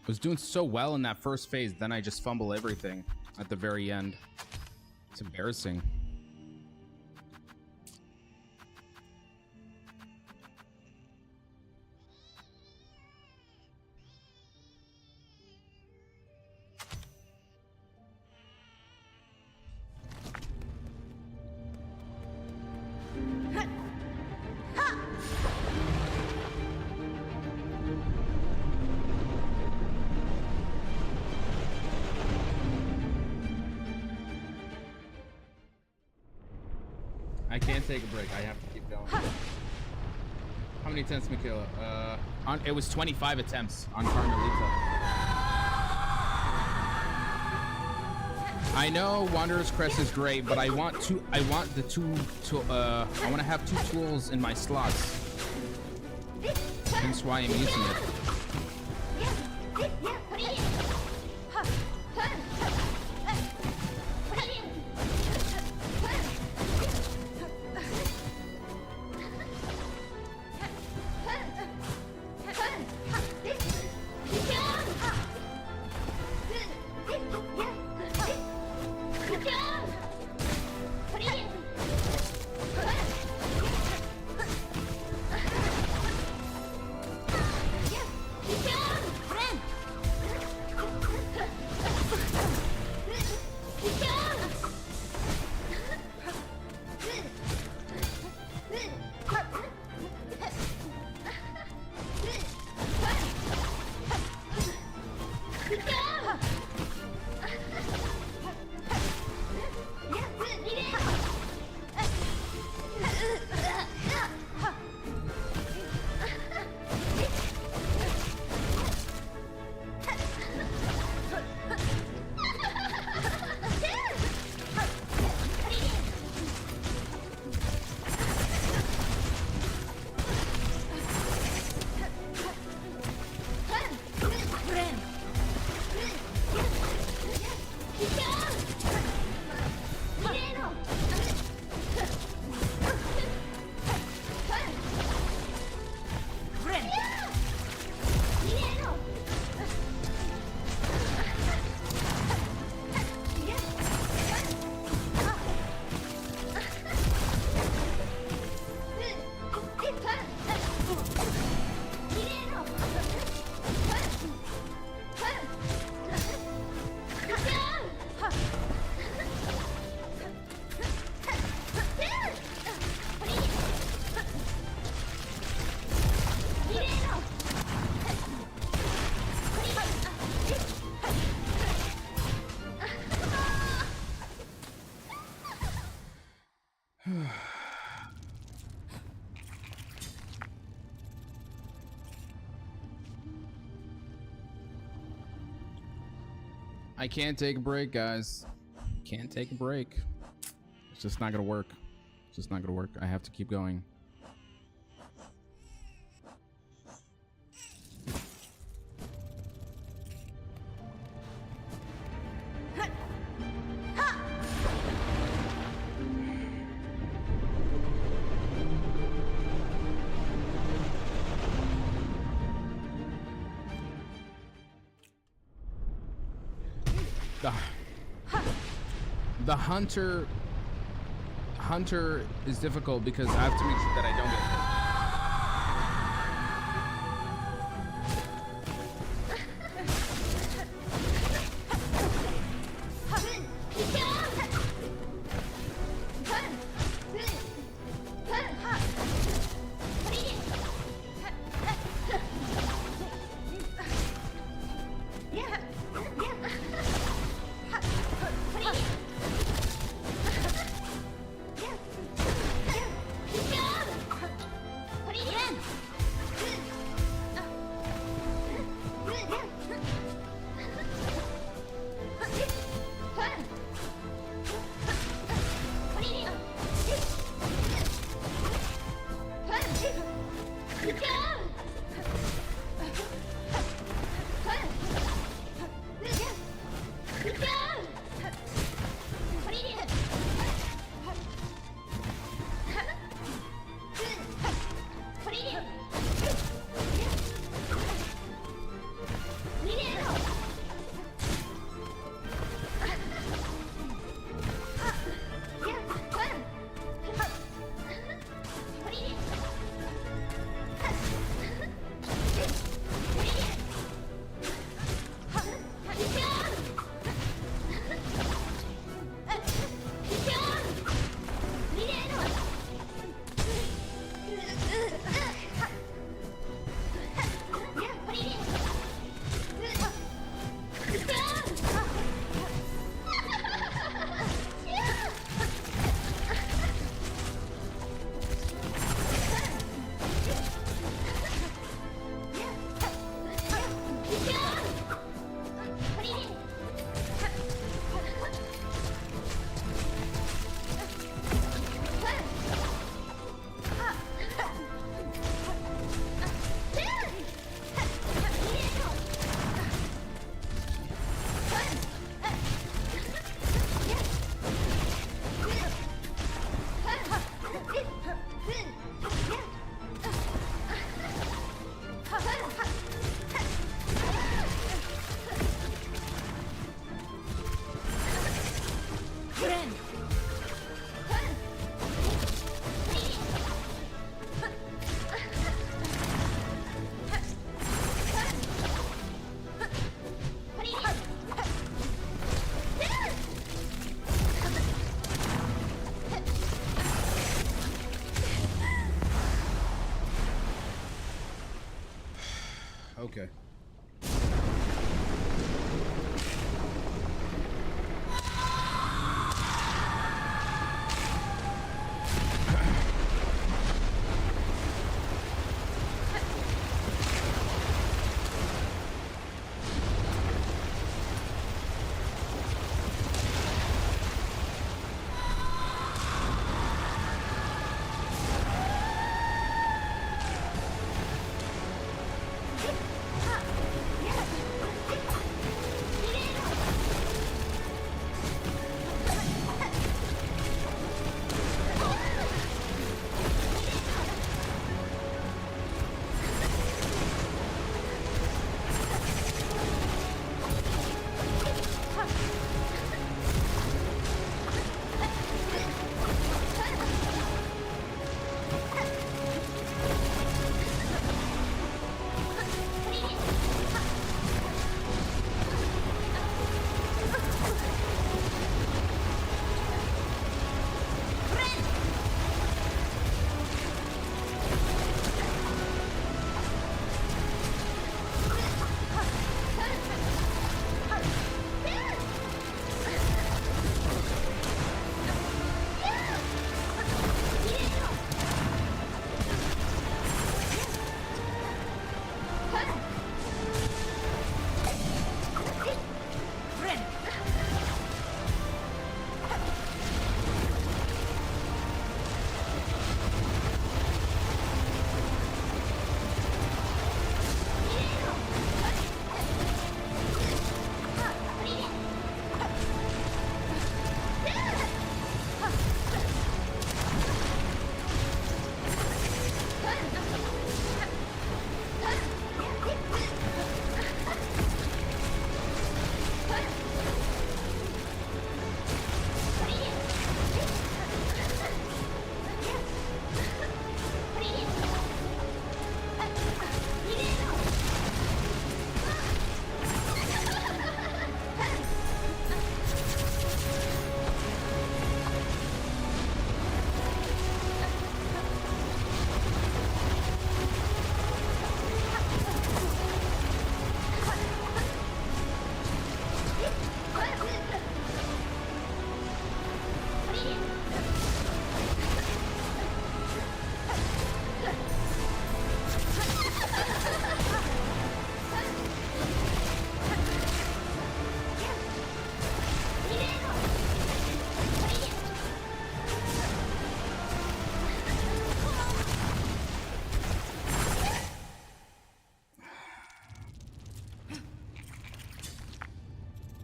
I was doing so well in that first phase, then I just fumble everything at the very end. It's embarrassing. I can't take a break. I have to keep going. How many attempts, Michaela? It was 25 attempts on Carmelita. I know Wanderer's Crest is great, but I want to have 2 tools in my slots. That's why I'm using it. I can't take a break, guys. Can't take a break. It's just not gonna work. It's just not gonna work. I have to keep going. The hunter is difficult because I have to make sure that I don't get Okay.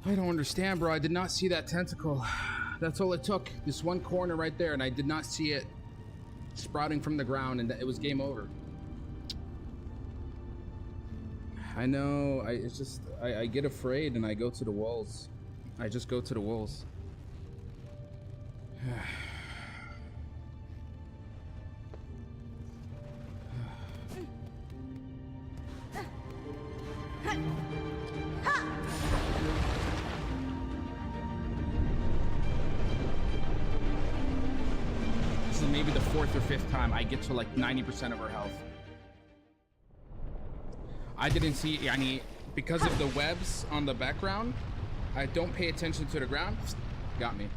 I don't understand, bro. I did not see that tentacle. That's all it took. This one corner right there, and I did not see it sprouting from the ground, and it was game over. I know. It's just I get afraid and I go to the walls. I just go to the walls. This is maybe the 4th or 5th time I get to like 90% of her health. I didn't see any, because of the webs on the background, I don't pay attention to the ground. Got me.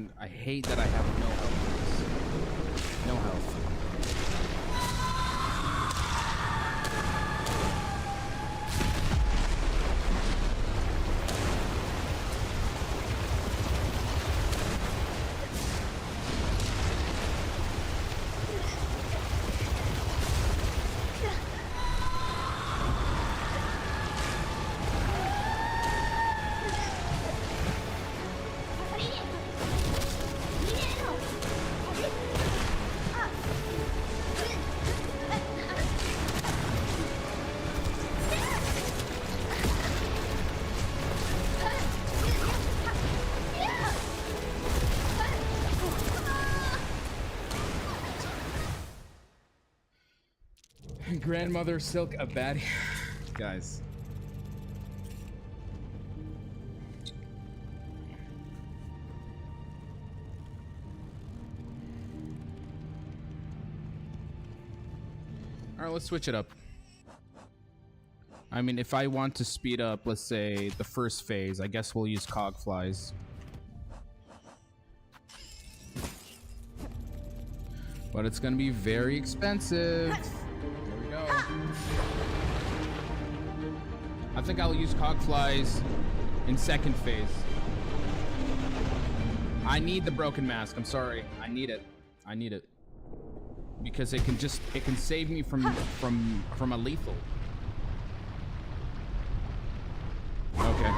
and I hate that I have no health. No health. Grandmother Silk a baddie. Guys. Alright, let's switch it up. I mean, if I want to speed up, let's say, the first phase, I guess we'll use cog flies. But it's gonna be very expensive. I think I'll use cog flies in second phase. I need the broken mask. I'm sorry. I need it. I need it. Because it can save me from a lethal. Okay.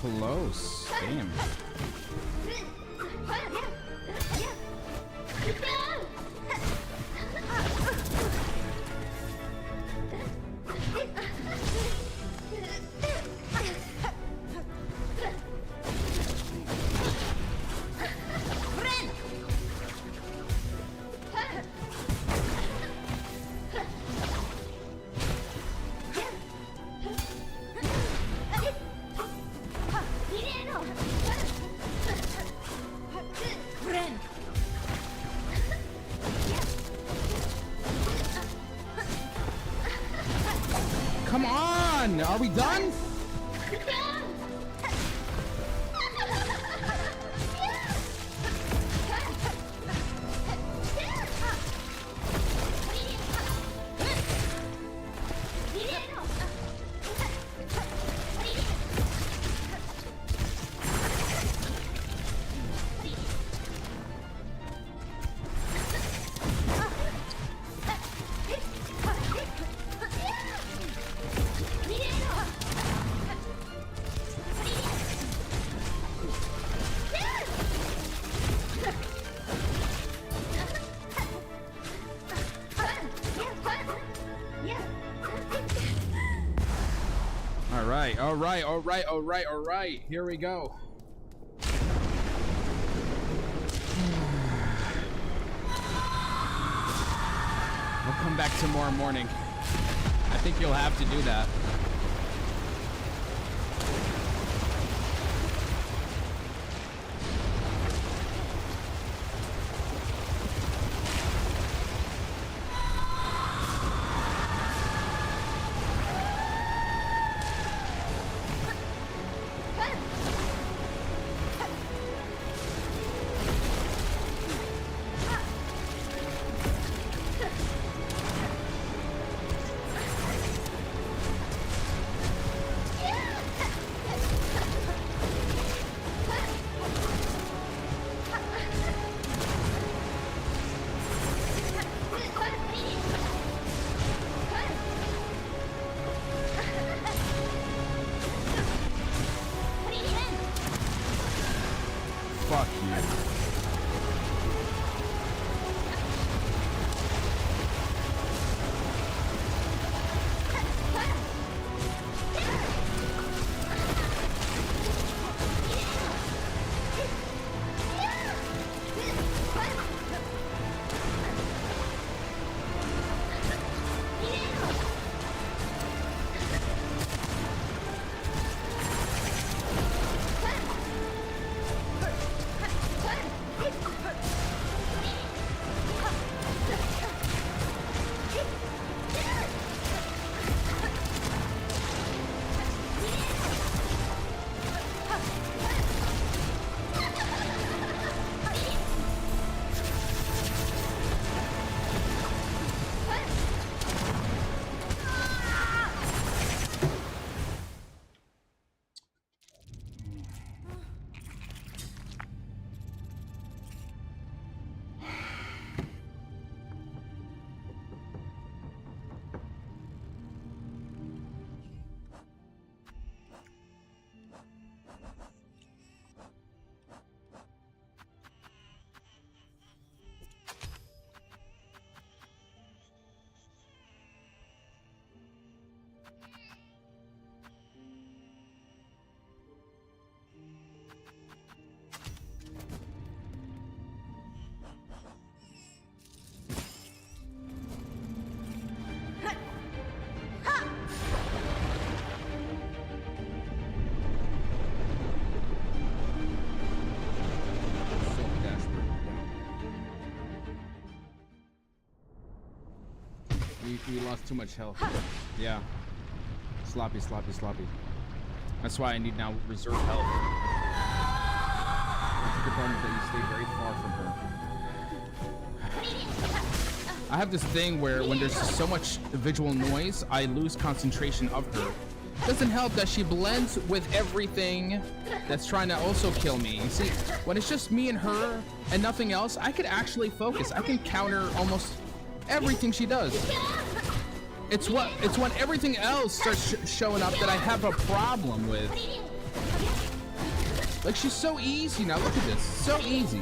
Close. Damn. Come on! Are we done? All right. Here we go. We'll come back tomorrow morning. I think you'll have to do that. Fuck you. We lost too much health. Yeah. Sloppy. That's why I need now reserve health. That's the problem, that you stay very far from her. I have this thing where when there's so much visual noise, I lose concentration of her. Doesn't help that she blends with everything that's trying to also kill me. You see, when it's just me and her and nothing else, I could actually focus. I can counter almost everything she does. It's when everything else starts showing up that I have a problem with. Like, she's so easy now. Look at this. So easy.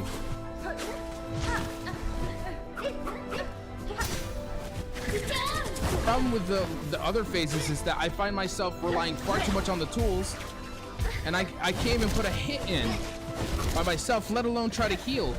The problem with the other phases is that I find myself relying far too much on the tools, and I can't even put a hit in by myself, let alone try to heal.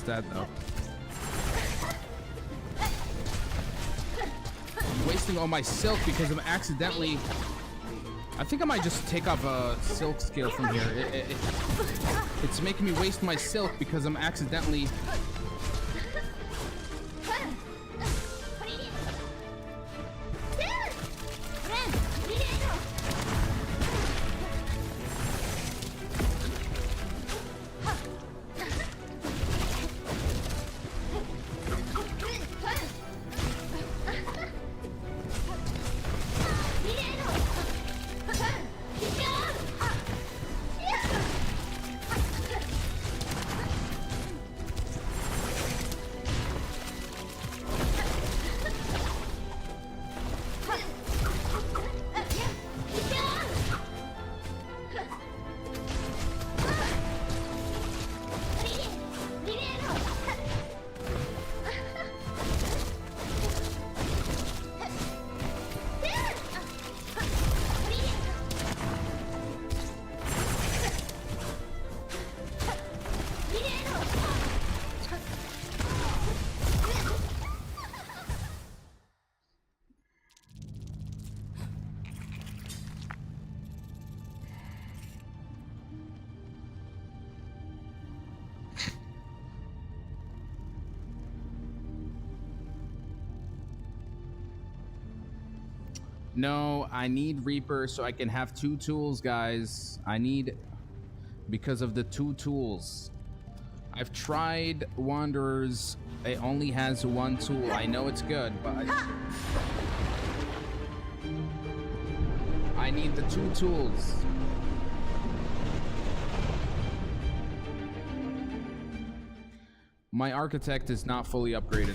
That up. I'm wasting all my silk because I'm accidentally. I think I might just take off a silk scale from here. It's making me waste my silk because I'm accidentally. No, I need Reaper so I can have 2 tools, guys. I need... because of the 2 tools. I've tried Wanderers. It only has 1 tool. I know it's good, but I need the 2 tools. My architect is not fully upgraded.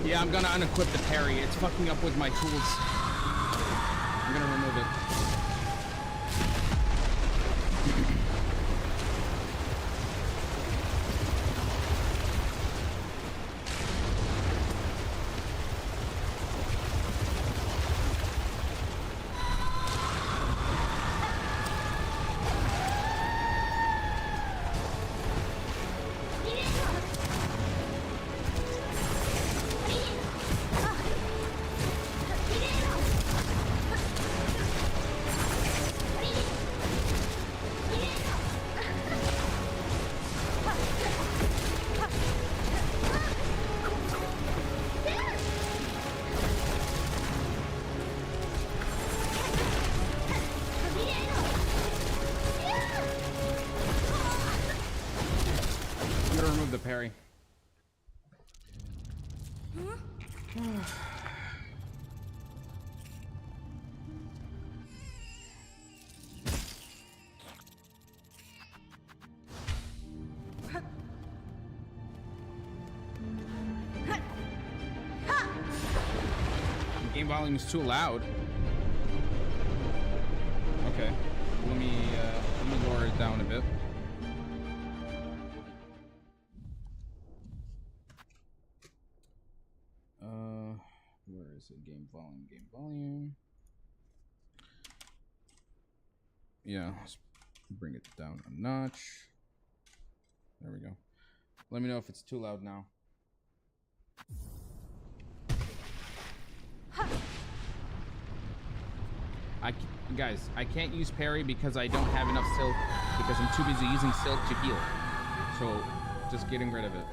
Yeah, I'm gonna unequip the parry. It's fucking up with my tools. I'm gonna remove it. Parry. The game volume is too loud. Okay, let me lower it down a bit. Where is it? Game volume. Yeah, let's bring it down a notch. There we go. Let me know if it's too loud now. Guys, I can't use parry because I don't have enough silk, because I'm too busy using silk to heal. So, just getting rid of it.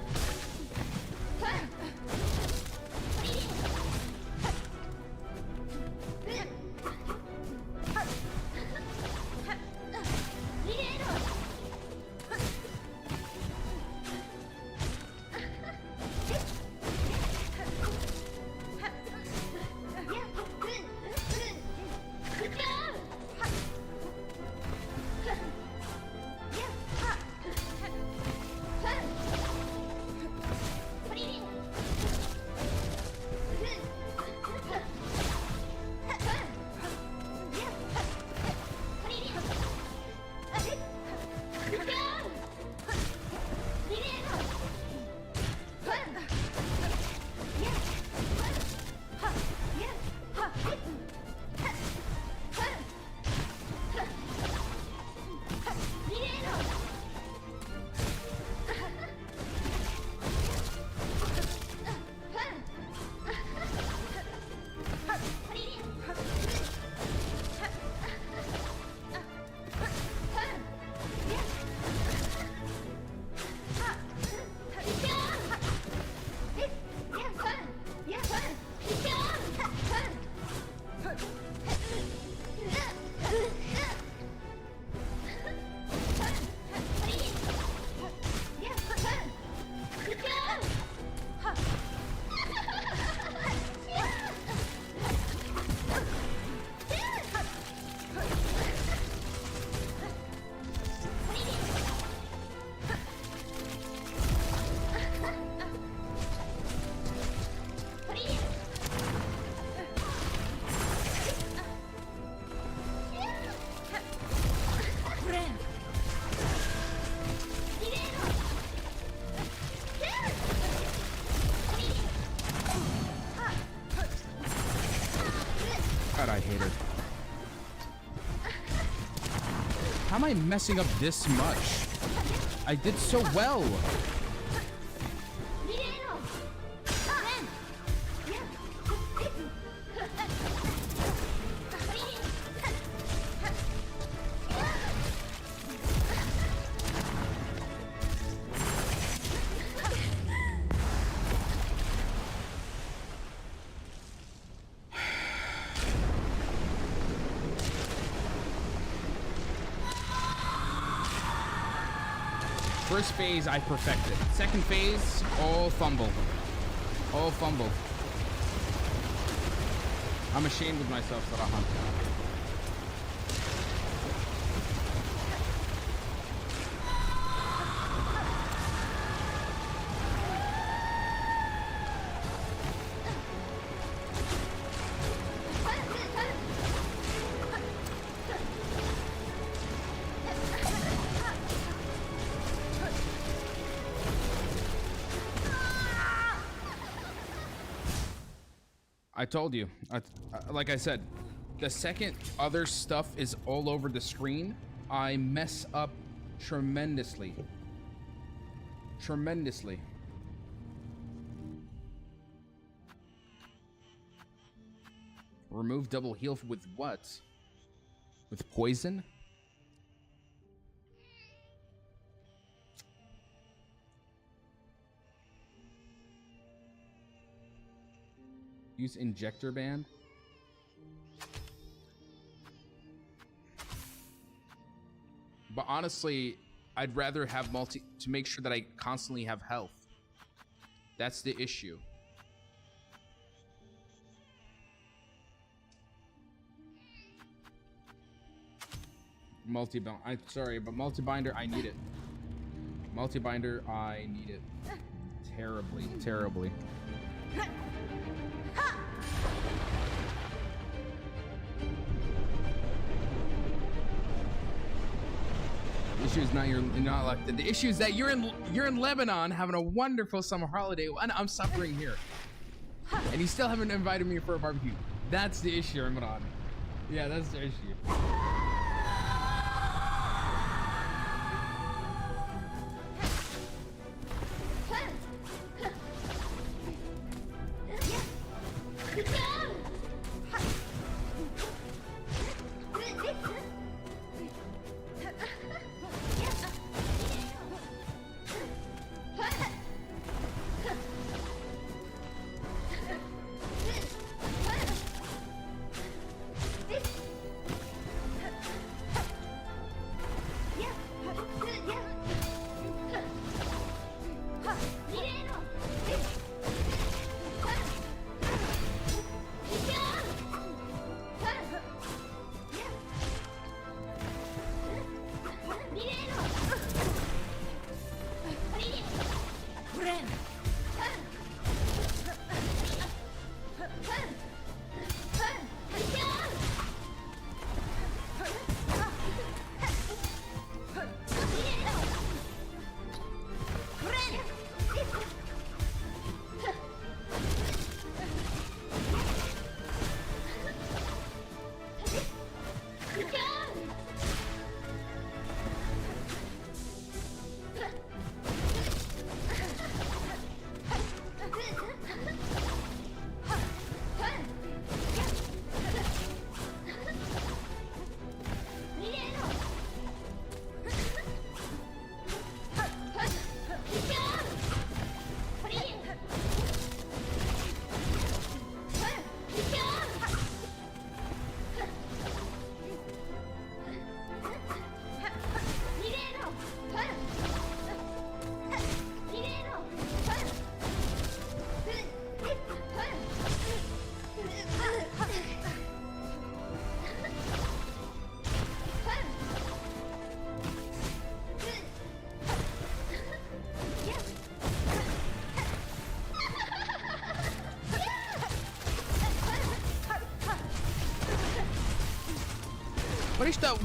How am I messing up this much? I did so well. First phase, I perfected. Second phase, all fumble. All fumble. I'm ashamed of myself, Sarahan. I told you, like I said, the second other stuff is all over the screen, I mess up tremendously. Tremendously. Remove double heal with what? With poison? Use injector band. But honestly, I'd rather have multi to make sure that I constantly have health. That's the issue. Multi-binder. I'm sorry, but multi-binder, I need it. Multi-binder, I need it. Terribly, terribly. The issue is not you're not elected. The issue is that you're in Lebanon having a wonderful summer holiday, and I'm suffering here. And you still haven't invited me for a barbecue. That's the issue, Ramadan. Yeah, that's the issue.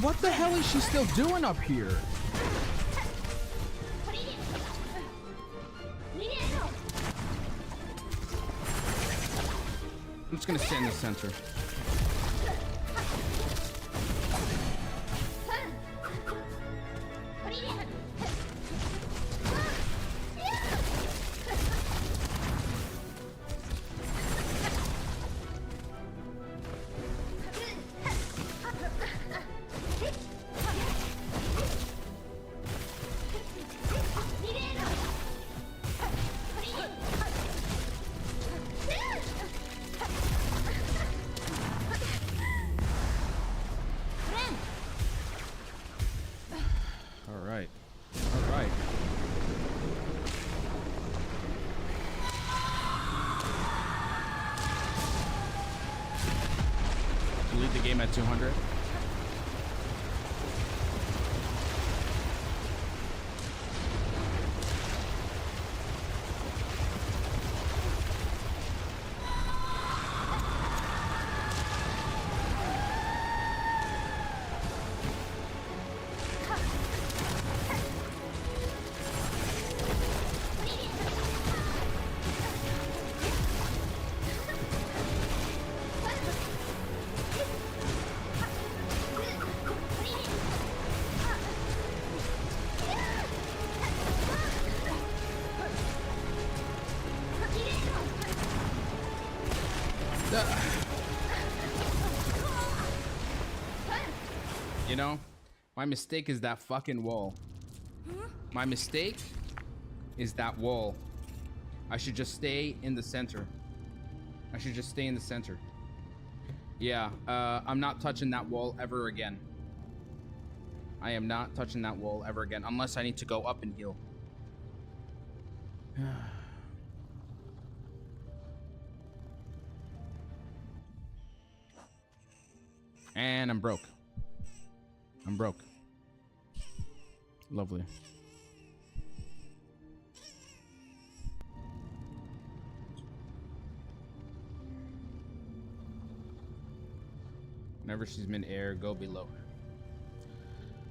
What the hell is she still doing up here? I'm just gonna stay in the center. I'm at 200. You know, my mistake is that fucking wall. My mistake is that wall. I should just stay in the center. I should just stay in the center. Yeah, I'm not touching that wall ever again. I am not touching that wall ever again, unless I need to go up and heal. And I'm broke. I'm broke. Lovely. Whenever she's mid-air, go below her.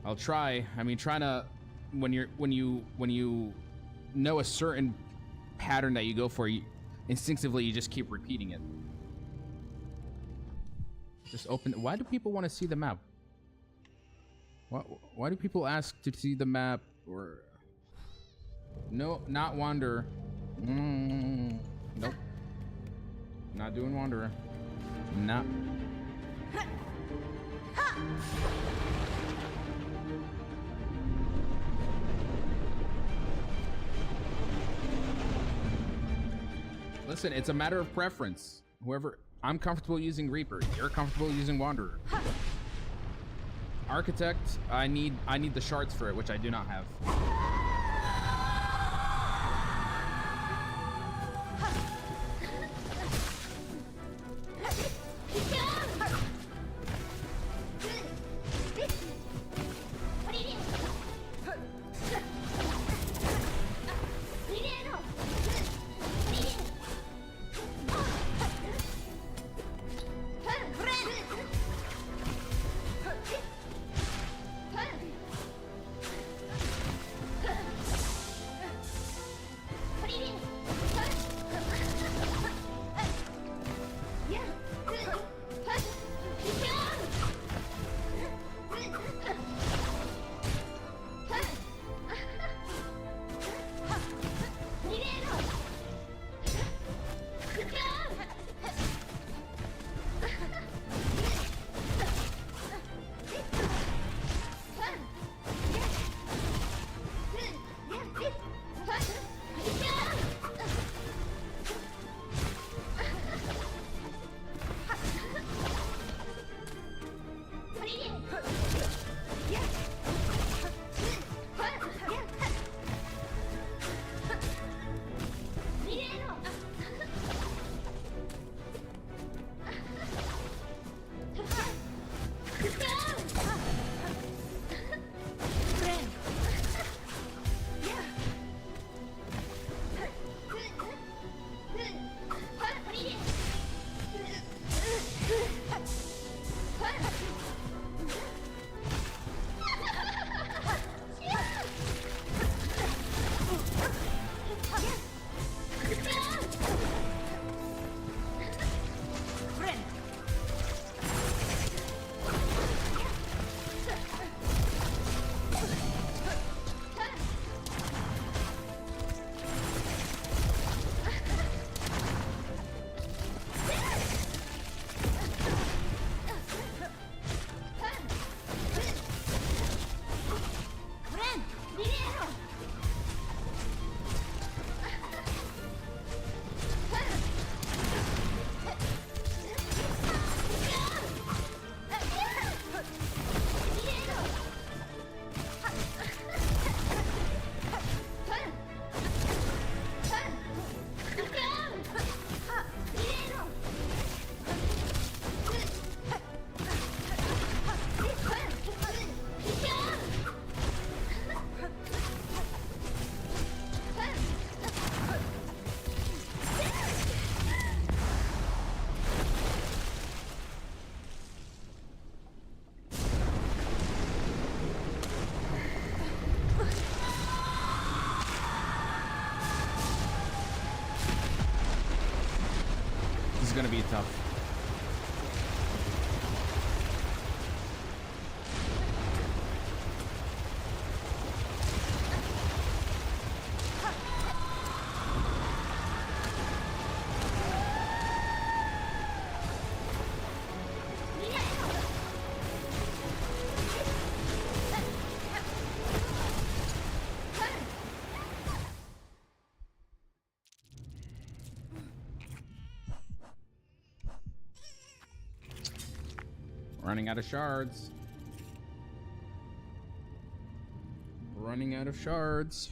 I'll try. I mean, trying to when you know a certain pattern that you go for, instinctively you just keep repeating it. Just open. Why do people want to see the map? Why do people ask to see the map? Or no, not Wanderer. Nope. Not doing Wanderer. Not. Listen, it's a matter of preference. Whoever, I'm comfortable using Reaper. You're comfortable using Wanderer. Architect, I need the shards for it, which I do not have. gonna be tough. Running out of shards. Running out of shards.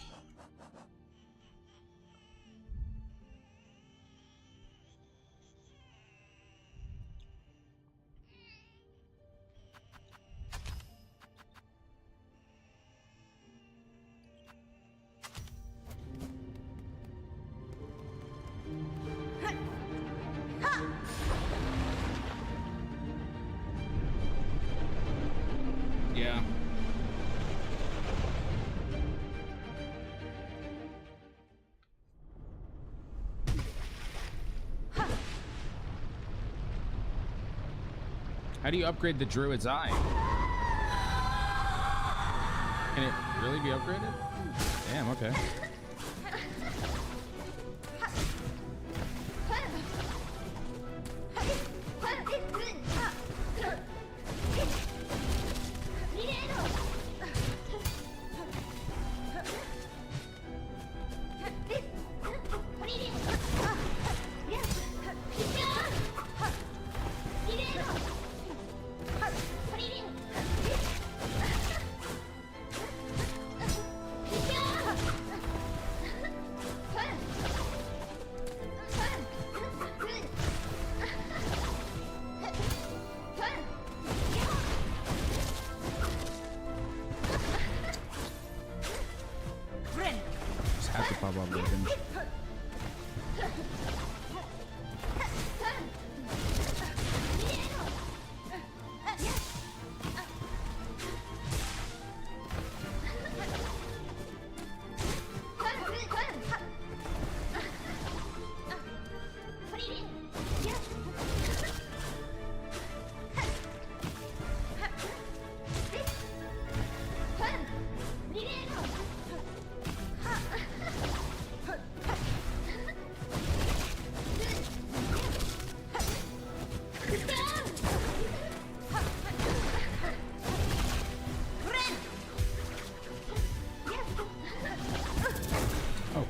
Yeah. How do you upgrade the Druid's Eye? Can it really be upgraded? Damn, okay.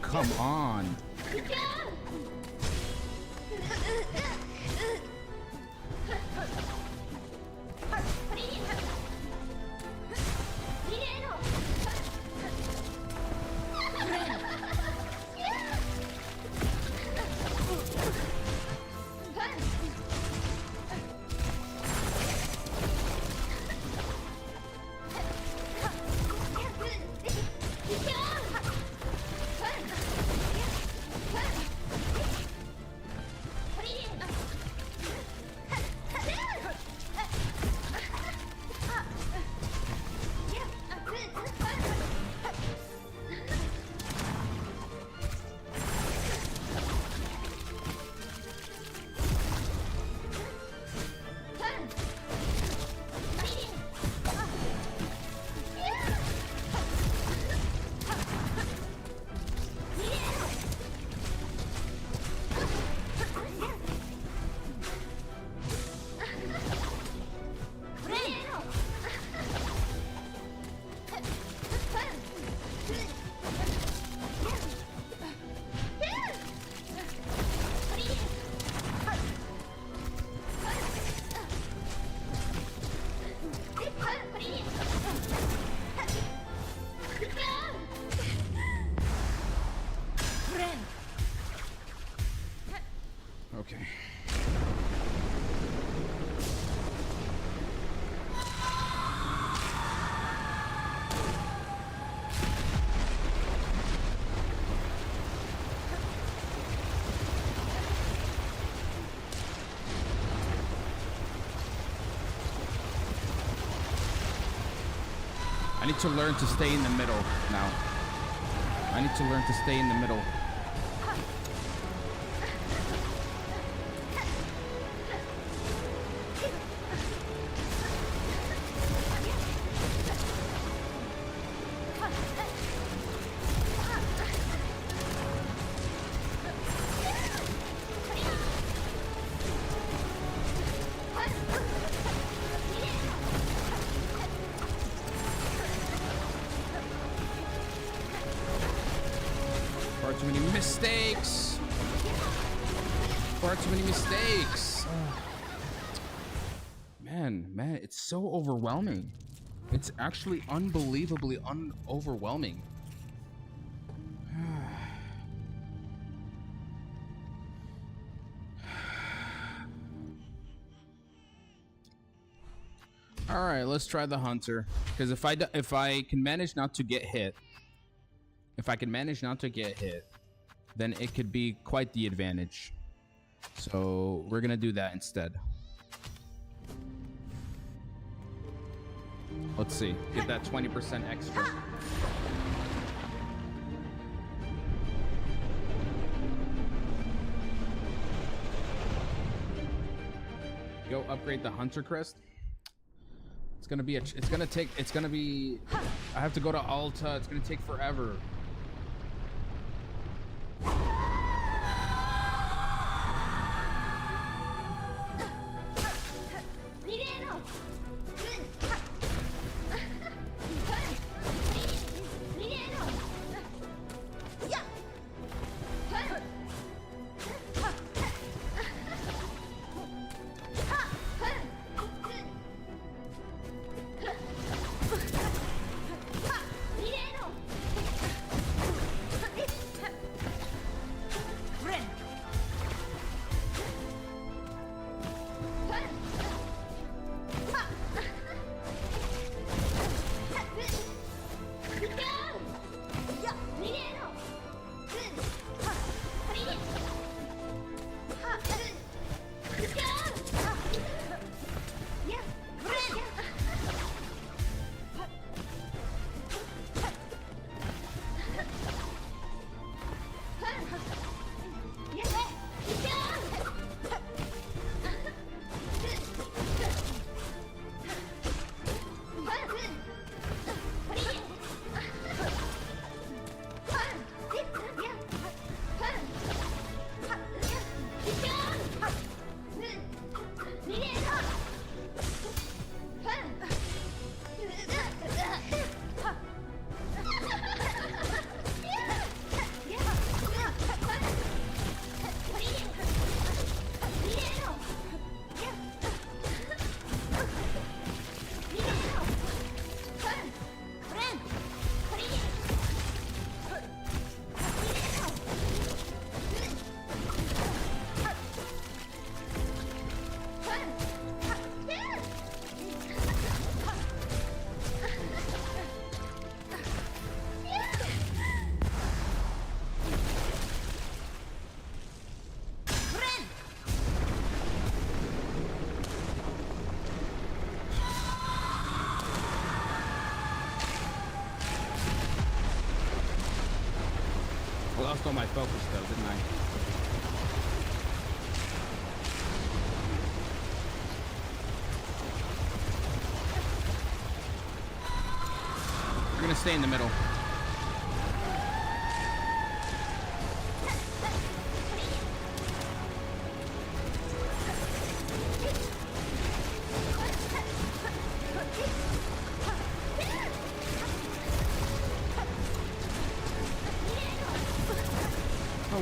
Come on. Okay. I need to learn to stay in the middle now. I need to learn to stay in the middle. Far too many mistakes. Far too many mistakes. Man, it's so overwhelming. It's actually unbelievably overwhelming. All right, let's try the hunter. Because if I can manage not to get hit, then it could be quite the advantage. So we're gonna do that instead. Let's see. Get that 20% extra. Go upgrade the hunter crest. It's gonna be I have to go to Alta. It's gonna take forever. I lost all my focus though, didn't I? We're gonna stay in the middle.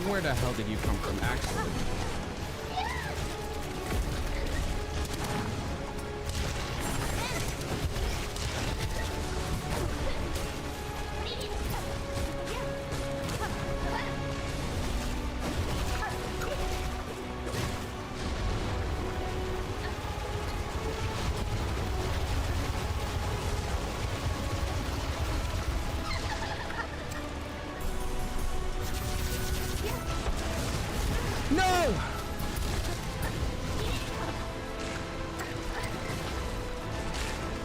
Where the hell did you come from, actually? No!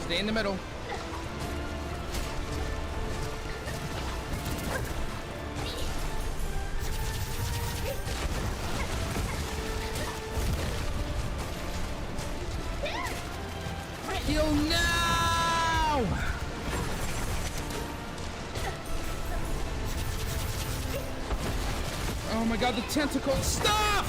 Stay in the middle. Heal now! Oh my god, the tentacle! Stop!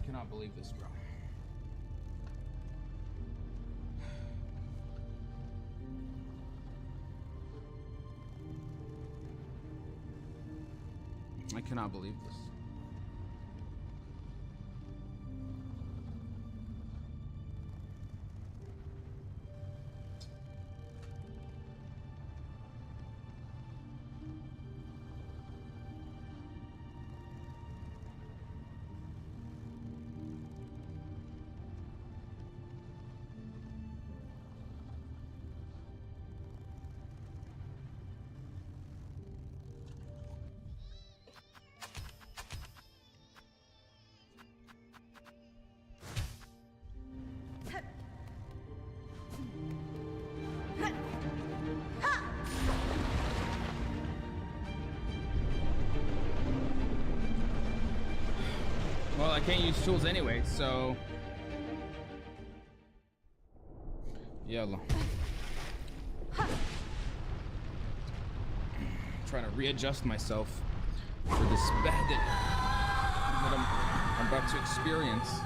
cannot believe this, bro. I cannot believe this. Well, I can't use tools anyway, so yellow. Trying to readjust myself for this bad that I'm about to experience.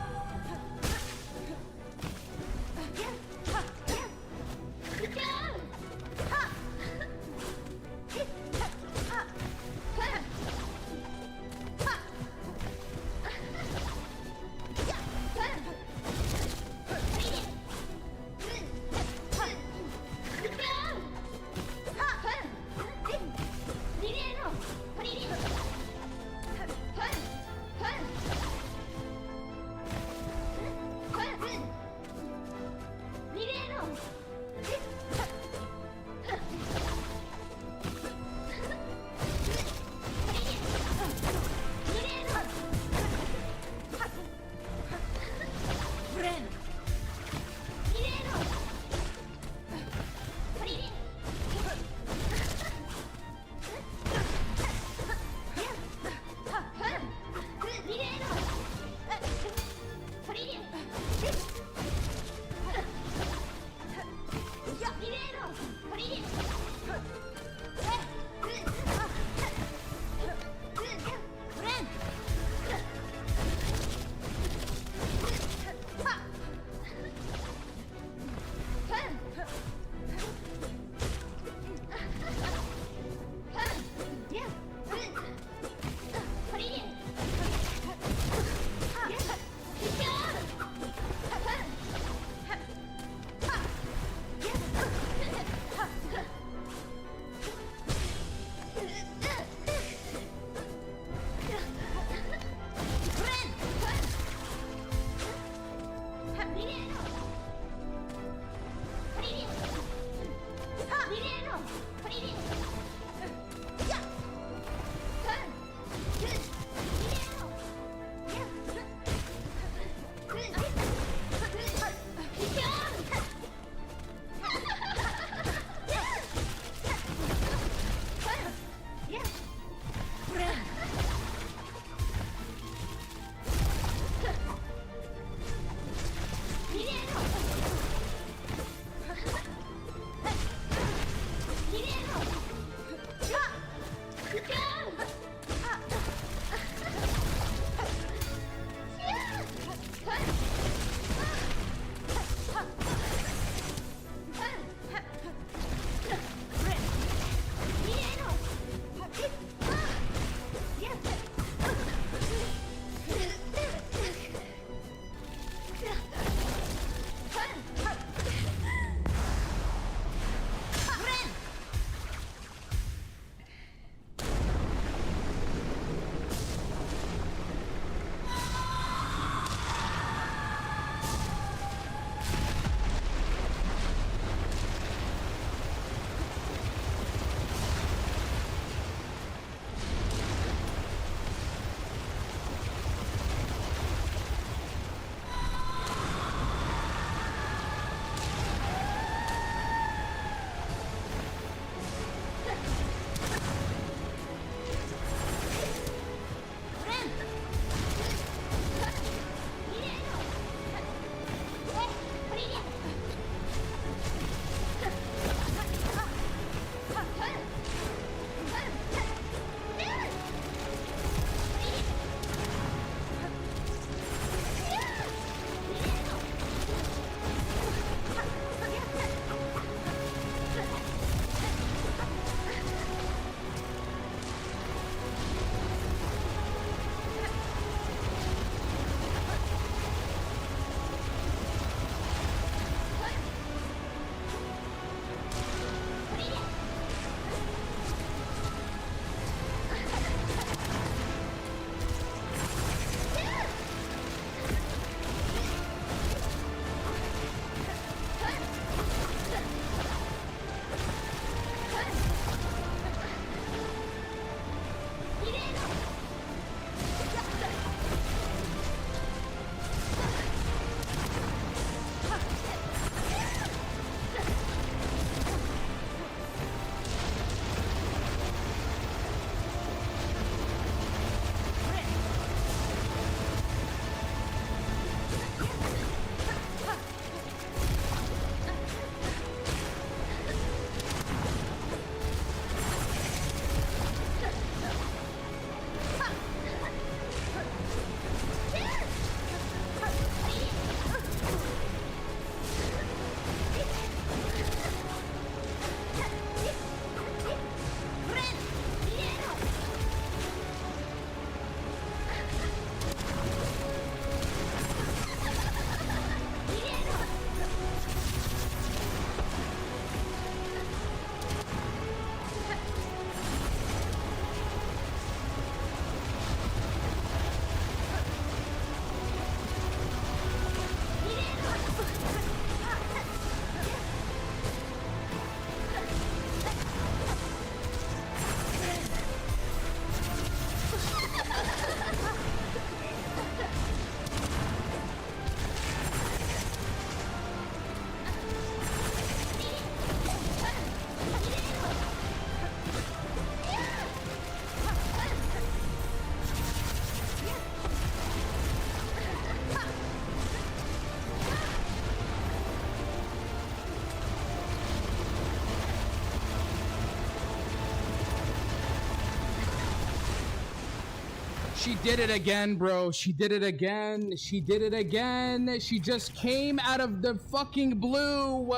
She did it again, bro. She did it again. She did it again. She just came out of the fucking blue.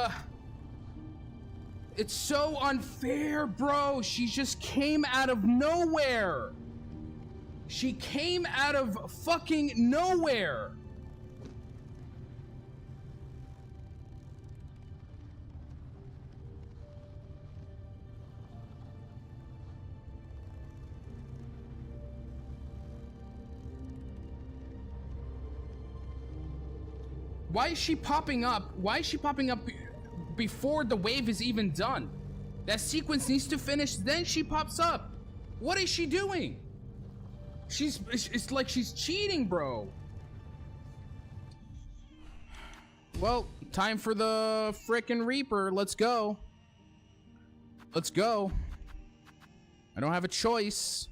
It's so unfair, bro. She just came out of nowhere. She came out of fucking nowhere. Why is she popping up? Why is she popping up before the wave is even done? That sequence needs to finish, then she pops up. What is she doing? It's like she's cheating, bro. Well, time for the frickin' Reaper. Let's go. Let's go. I don't have a choice.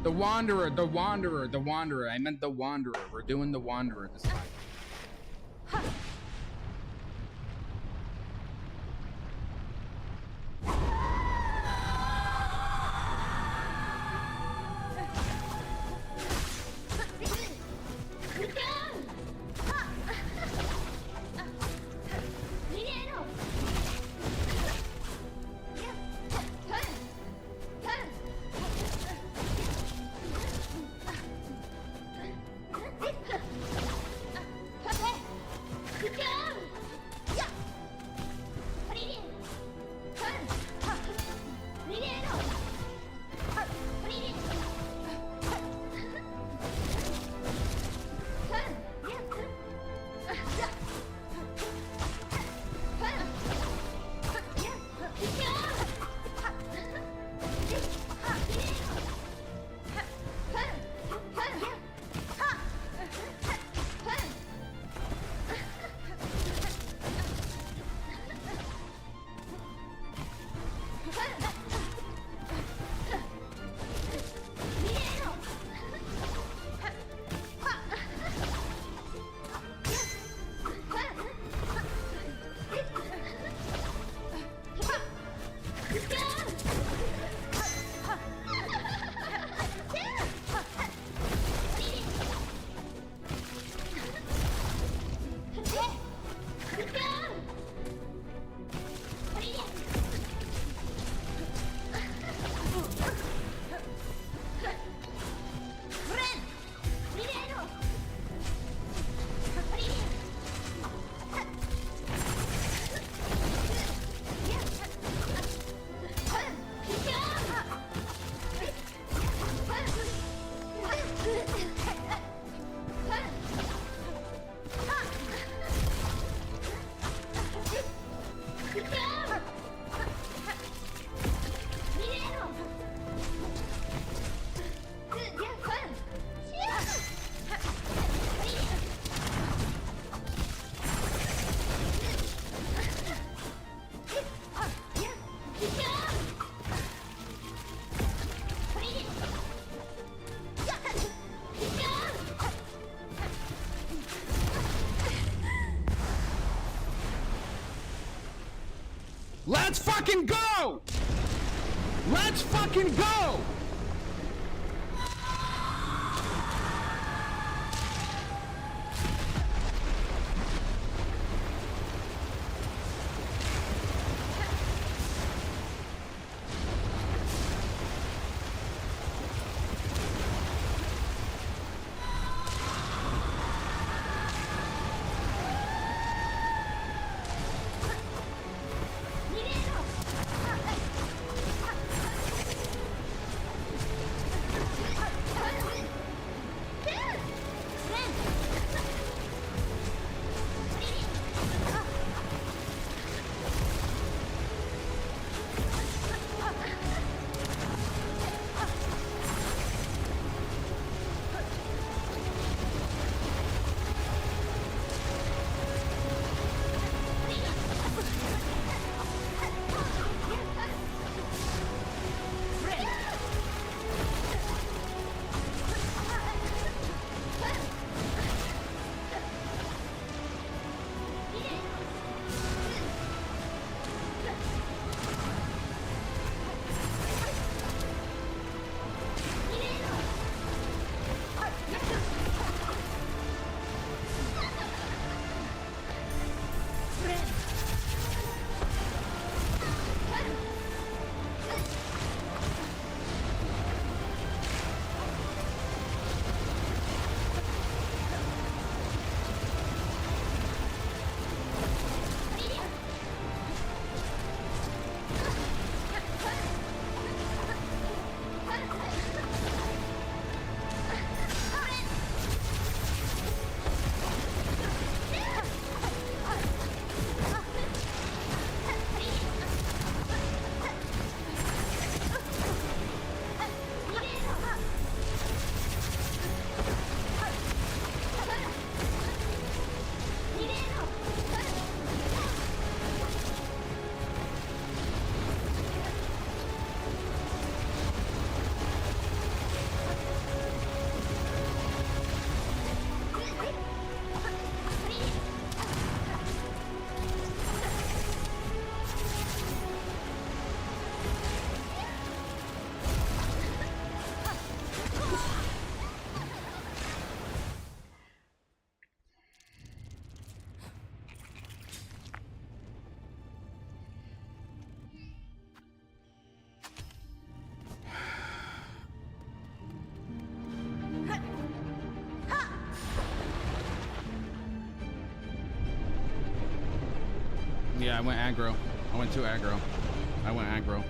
The Wanderer, the Wanderer, the Wanderer. I meant the Wanderer. We're doing the Wanderer this time. Let's fucking go! Let's fucking go! I went aggro. I went too aggro. I went aggro.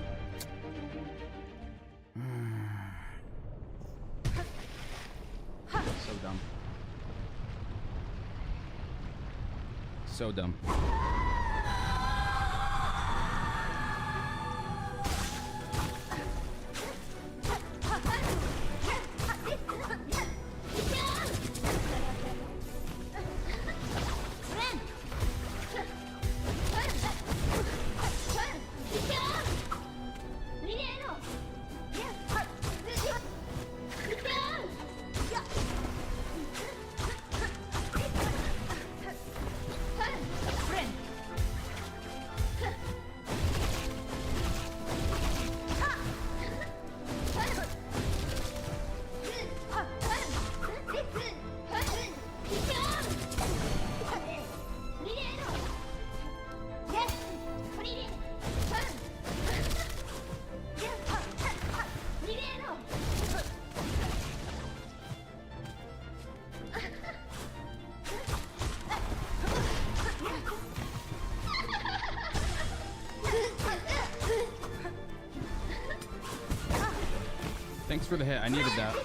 So dumb. So dumb. Thanks for the hit. I needed that.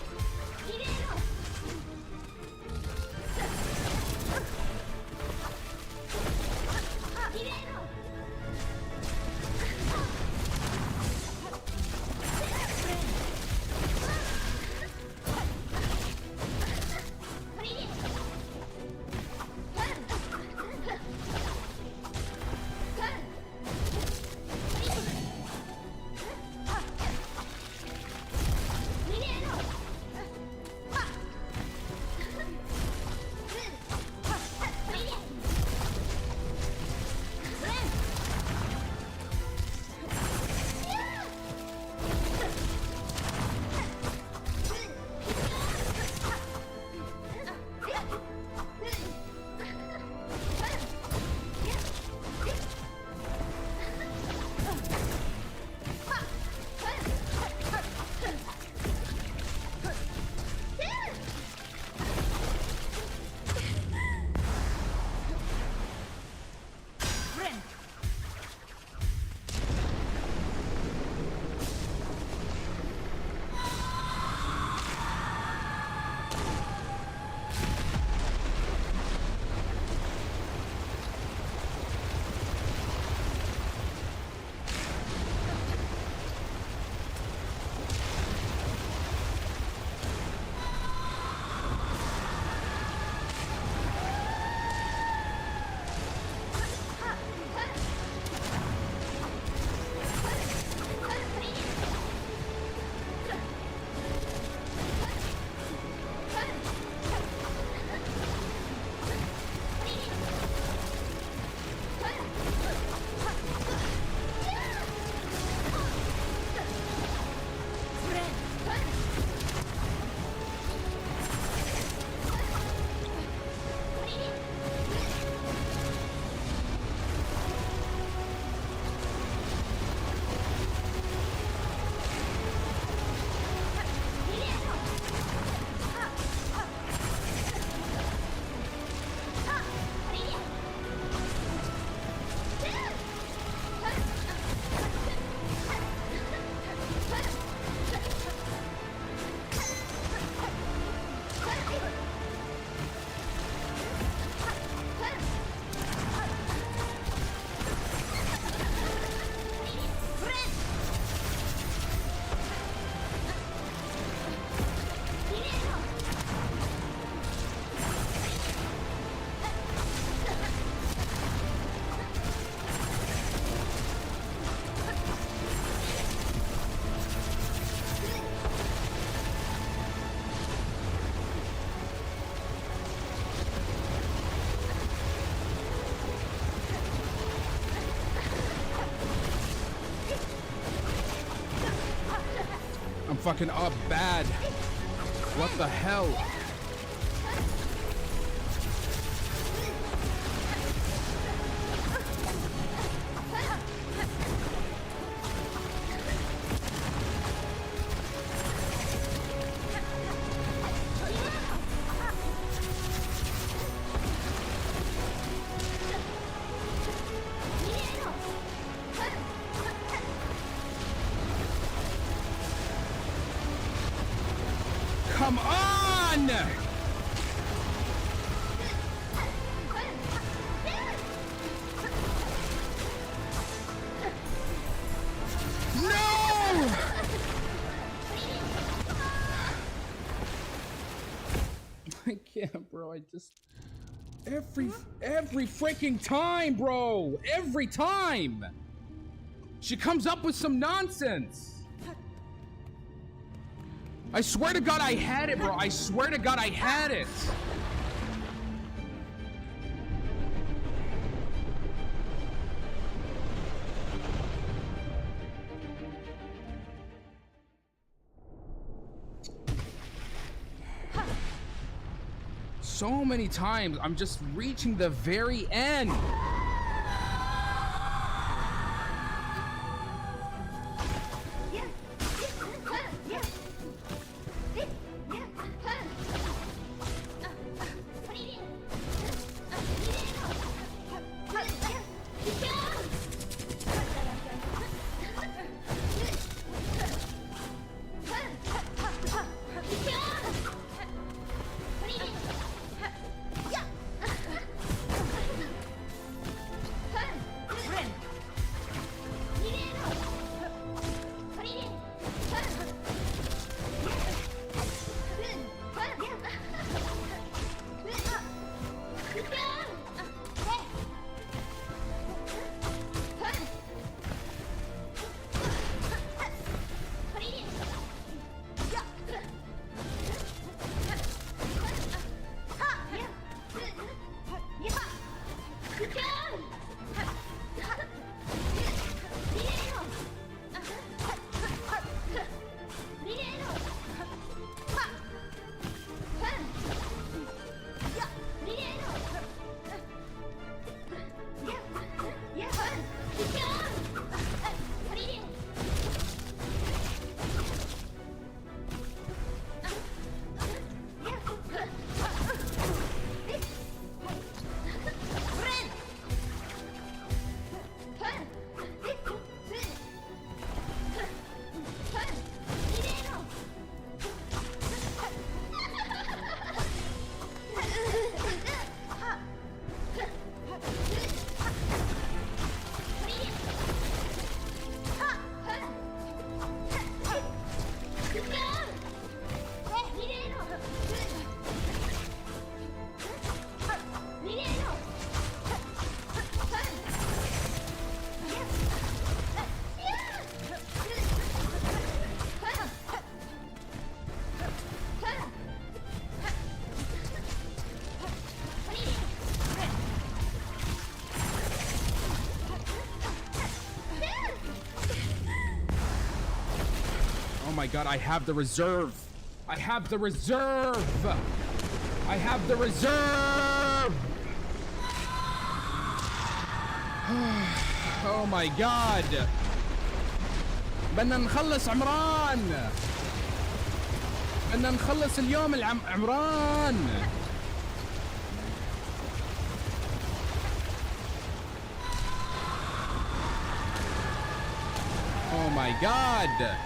Fucking up bad. What the hell? come on! No! I can't, bro. I just every freaking time, bro. Every time. She comes up with some nonsense. I swear to God I had it, bro. I swear to God I had it. So many times I'm just reaching the very end. Oh my God, I have the reserve. I have the reserve. I have the reserve. Oh my God. بدنا نخلص عمران. بدنا نخلص اليوم عمران. Oh my God.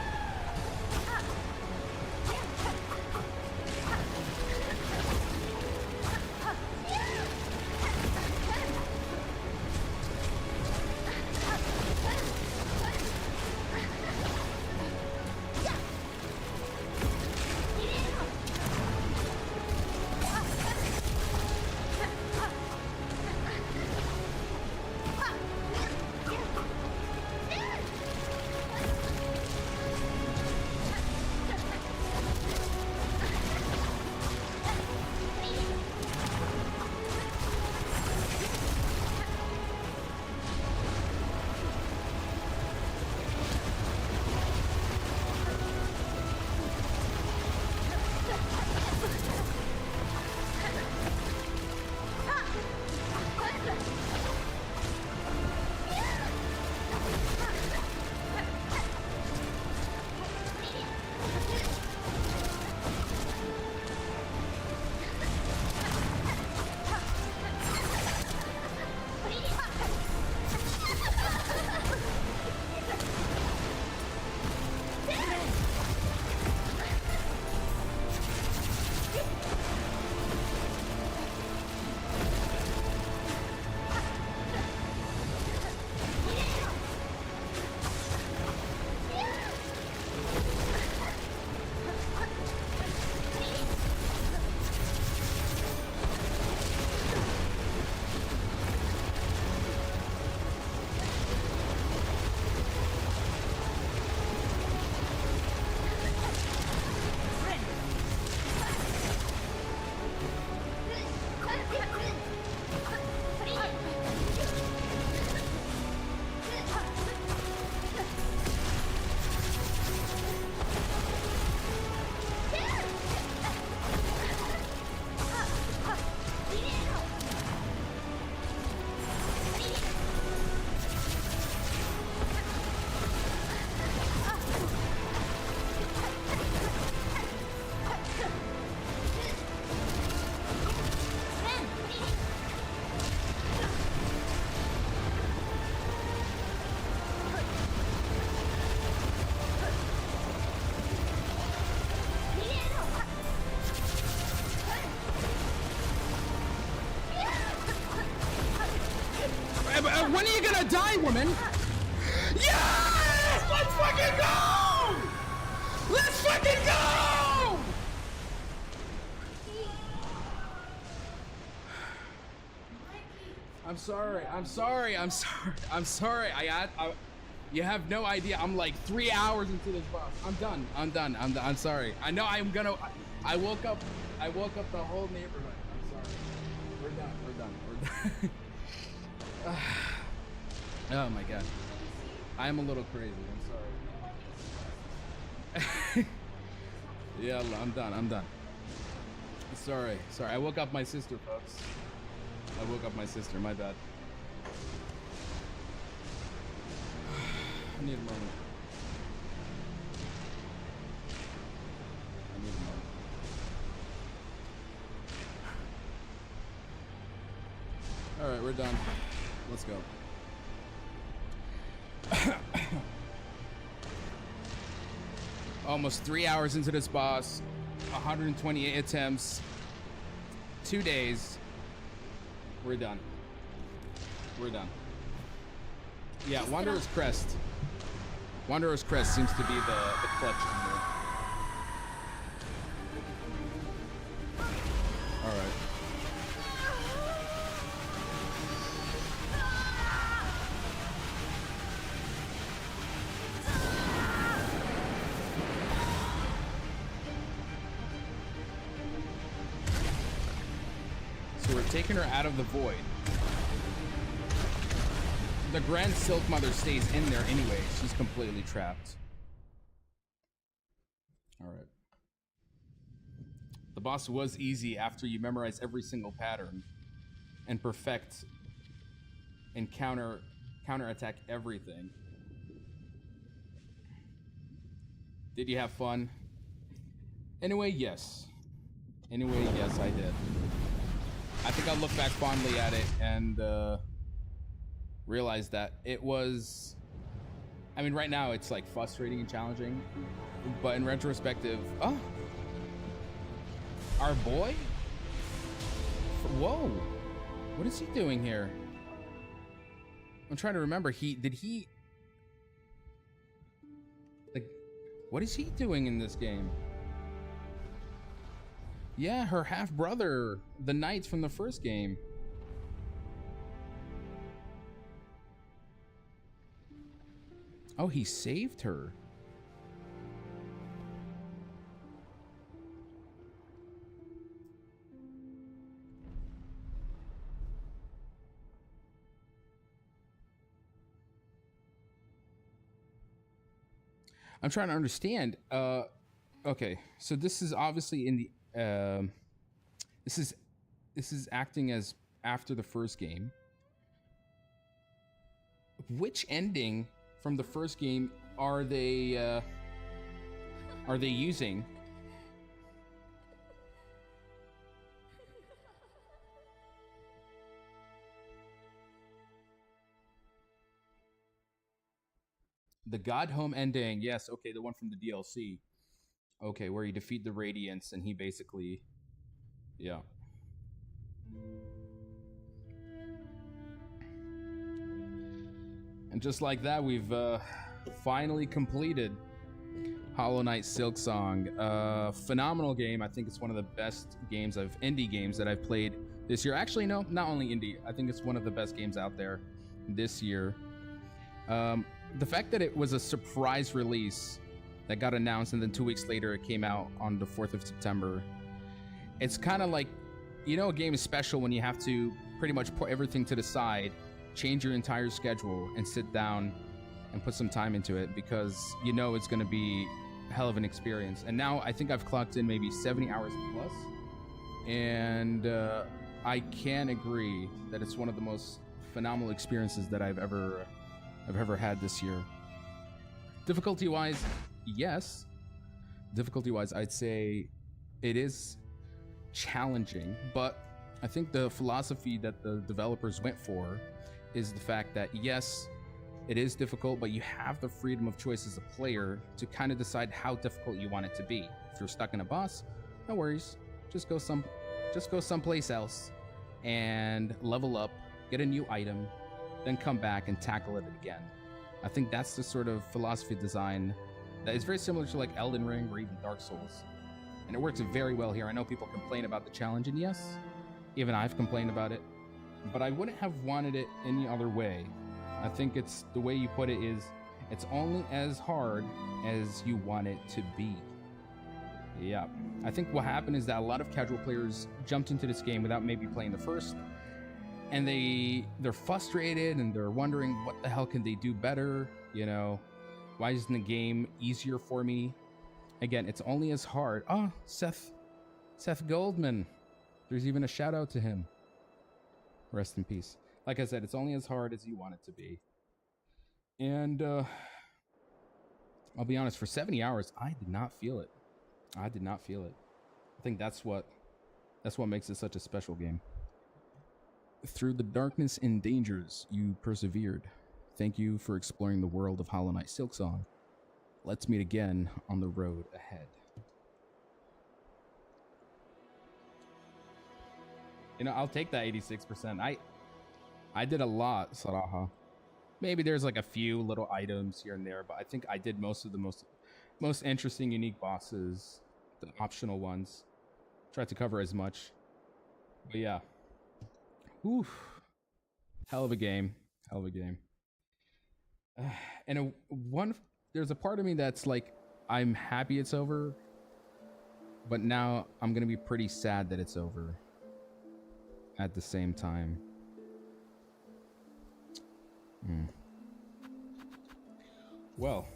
gonna die, woman! Yes! Let's fucking go! Let's fucking go! I'm sorry. You have no idea. I'm like 3 hours into this boss. I'm done. I'm sorry. I know I woke up the whole neighborhood. I'm sorry. We're done. Oh my god. I am a little crazy. I'm sorry. Yeah, I'm done. Sorry. I woke up my sister, folks. My bad. I need a moment. All right, we're done. Let's go. Almost 3 hours into this boss, 128 attempts, 2 days. We're done. Yeah, Wanderer's Crest. Wanderer's Crest seems to be the clutch in here. All right. So we're taking her out of the void. The Grand Silk Mother stays in there anyway. She's completely trapped. All right. The boss was easy after you memorize every single pattern and perfect and counterattack everything. Did you have fun? Anyway, yes. I did. I think I'll look back fondly at it and realize that it was, I mean, right now it's like frustrating and challenging, but in retrospective, oh, our boy? Whoa, what is he doing here? I'm trying to remember. What is he doing in this game? Yeah, her half brother, the knight from the first game. Oh, he saved her. I'm trying to understand. Okay, so this is obviously in the this is acting as after the first game. Which ending from the first game are they using? The God Home ending, yes, okay, the one from the DLC. Okay, where you defeat the Radiance and he basically, yeah. And just like that, we've finally completed Hollow Knight Silksong. Phenomenal game. I think it's one of the best indie games that I've played this year. Actually, no, not only indie. I think it's one of the best games out there this year. The fact that it was a surprise release that got announced and then 2 weeks later it came out on the 4th of September. It's kind of like, you know, a game is special when you have to pretty much put everything to the side, change your entire schedule, and sit down and put some time into it because you know it's going to be a hell of an experience. And now I think I've clocked in maybe 70 hours plus, and I can agree that it's one of the most phenomenal experiences that I've ever had this year. Difficulty-wise, yes. Difficulty-wise, I'd say it is challenging, but I think the philosophy that the developers went for is the fact that yes, it is difficult, but you have the freedom of choice as a player to kind of decide how difficult you want it to be. If you're stuck in a boss, no worries. Just go someplace else and level up, get a new item, then come back and tackle it again. I think that's the sort of philosophy of design that is very similar to like Elden Ring or even Dark Souls. And it works very well here. I know people complain about the challenge, and yes, even I've complained about it, but I wouldn't have wanted it any other way. I think it's the way you put it is it's only as hard as you want it to be. Yeah, I think what happened is that a lot of casual players jumped into this game without maybe playing the first, and they're frustrated and they're wondering what the hell can they do better, you know, why isn't the game easier for me? Again, it's only as hard. Oh, Seth Goldman, there's even a shout out to him, rest in peace. Like I said, it's only as hard as you want it to be. And I'll be honest, for 70 hours I did not feel it. I think that's what makes it such a special game. Through the darkness and dangers, you persevered. Thank you for exploring the world of Hollow Knight Silksong. Let's meet again on the road ahead. You know, I'll take that 86%. I did a lot, Saraha. Maybe there's like a few little items here and there, but I think I did most of the most interesting, unique bosses, the optional ones. Tried to cover as much. But yeah. Oof. Hell of a game. And there's a part of me that's like, I'm happy it's over, but now I'm gonna be pretty sad that it's over at the same time. Well,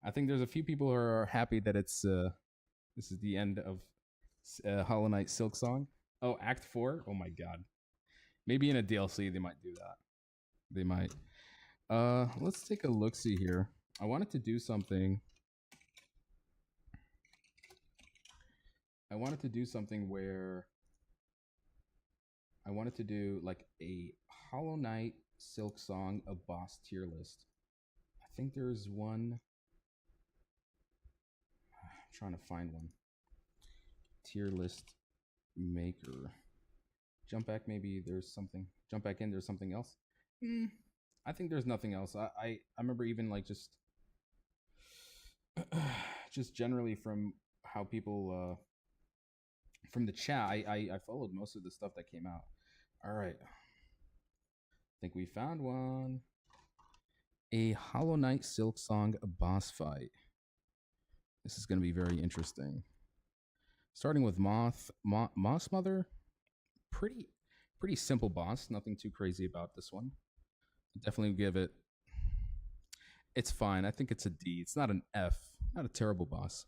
I think there's a few people who are happy that it's this is the end of Hollow Knight Silksong. Oh, Act 4? Oh my god. Maybe in a DLC they might do that. They might. Let's take a look-see here. I wanted to do something. Where I wanted to do like a Hollow Knight Silksong a boss tier list. I think there's one. I'm trying to find one. Tier list maker. Jump back, maybe there's something. Jump back in, there's something else. I think there's nothing else. I remember even like just generally from how people from the chat, I followed most of the stuff that came out. All right. I think we found one. A Hollow Knight Silksong boss fight. This is going to be very interesting. Starting with Moss Mother. Pretty simple boss. Nothing too crazy about this one. Definitely give it. It's fine. I think it's a D. It's not an F. Not a terrible boss.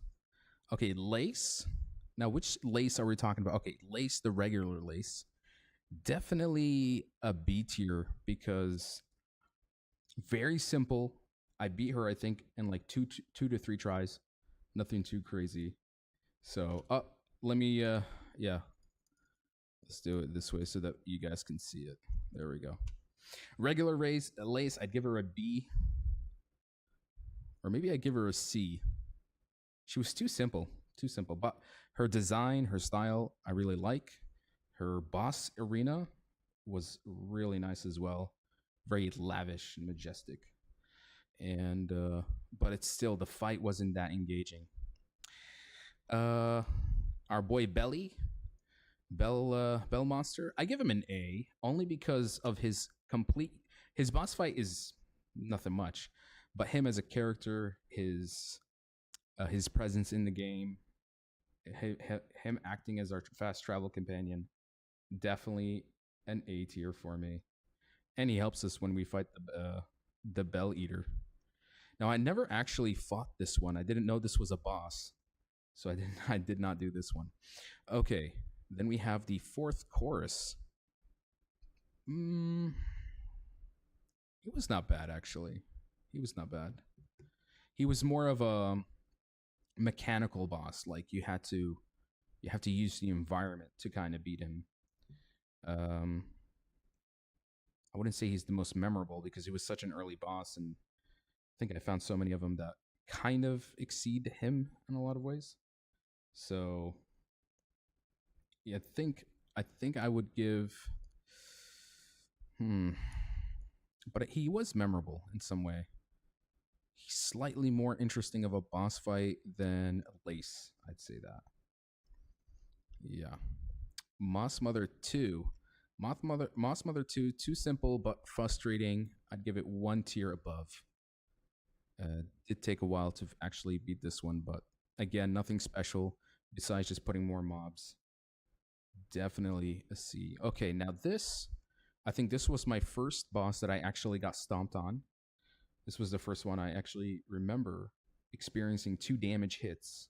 Okay, Lace. Now, which Lace are we talking about? Okay, Lace, the regular Lace. Definitely a B tier because very simple. I beat her, I think, in like two to three tries. Nothing too crazy. So, let me, yeah. Let's do it this way so that you guys can see it. There we go. Regular Lace, I'd give her a B. Or maybe I'd give her a C. She was too simple. But her design, her style, I really like. Her boss arena was really nice as well. Very lavish and majestic. And, but it's still, the fight wasn't that engaging. Our boy Bell Monster, I give him an A only because of his boss fight is nothing much, but him as a character, his presence in the game, him acting as our fast travel companion, definitely an A tier for me. And he helps us when we fight the Bell Eater. Now, I never actually fought this one. I didn't know this was a boss, so I did not do this one. Okay, then we have the fourth chorus. He was not bad, actually. He was not bad. He was more of a mechanical boss. Like you have to use the environment to kind of beat him. I wouldn't say he's the most memorable because he was such an early boss, and I think I found so many of them that kind of exceed him in a lot of ways. So yeah, I think I would give Hmm. But he was memorable in some way. He's slightly more interesting of a boss fight than Lace. I'd say that. Yeah. Moss Mother 2. Moss Mother 2, too simple but frustrating. I'd give it one tier above. Did take a while to actually beat this one, but again, nothing special besides just putting more mobs. Definitely a C. Okay, now this, I think this was my first boss that I actually got stomped on. This was the first one I actually remember experiencing 2 damage hits,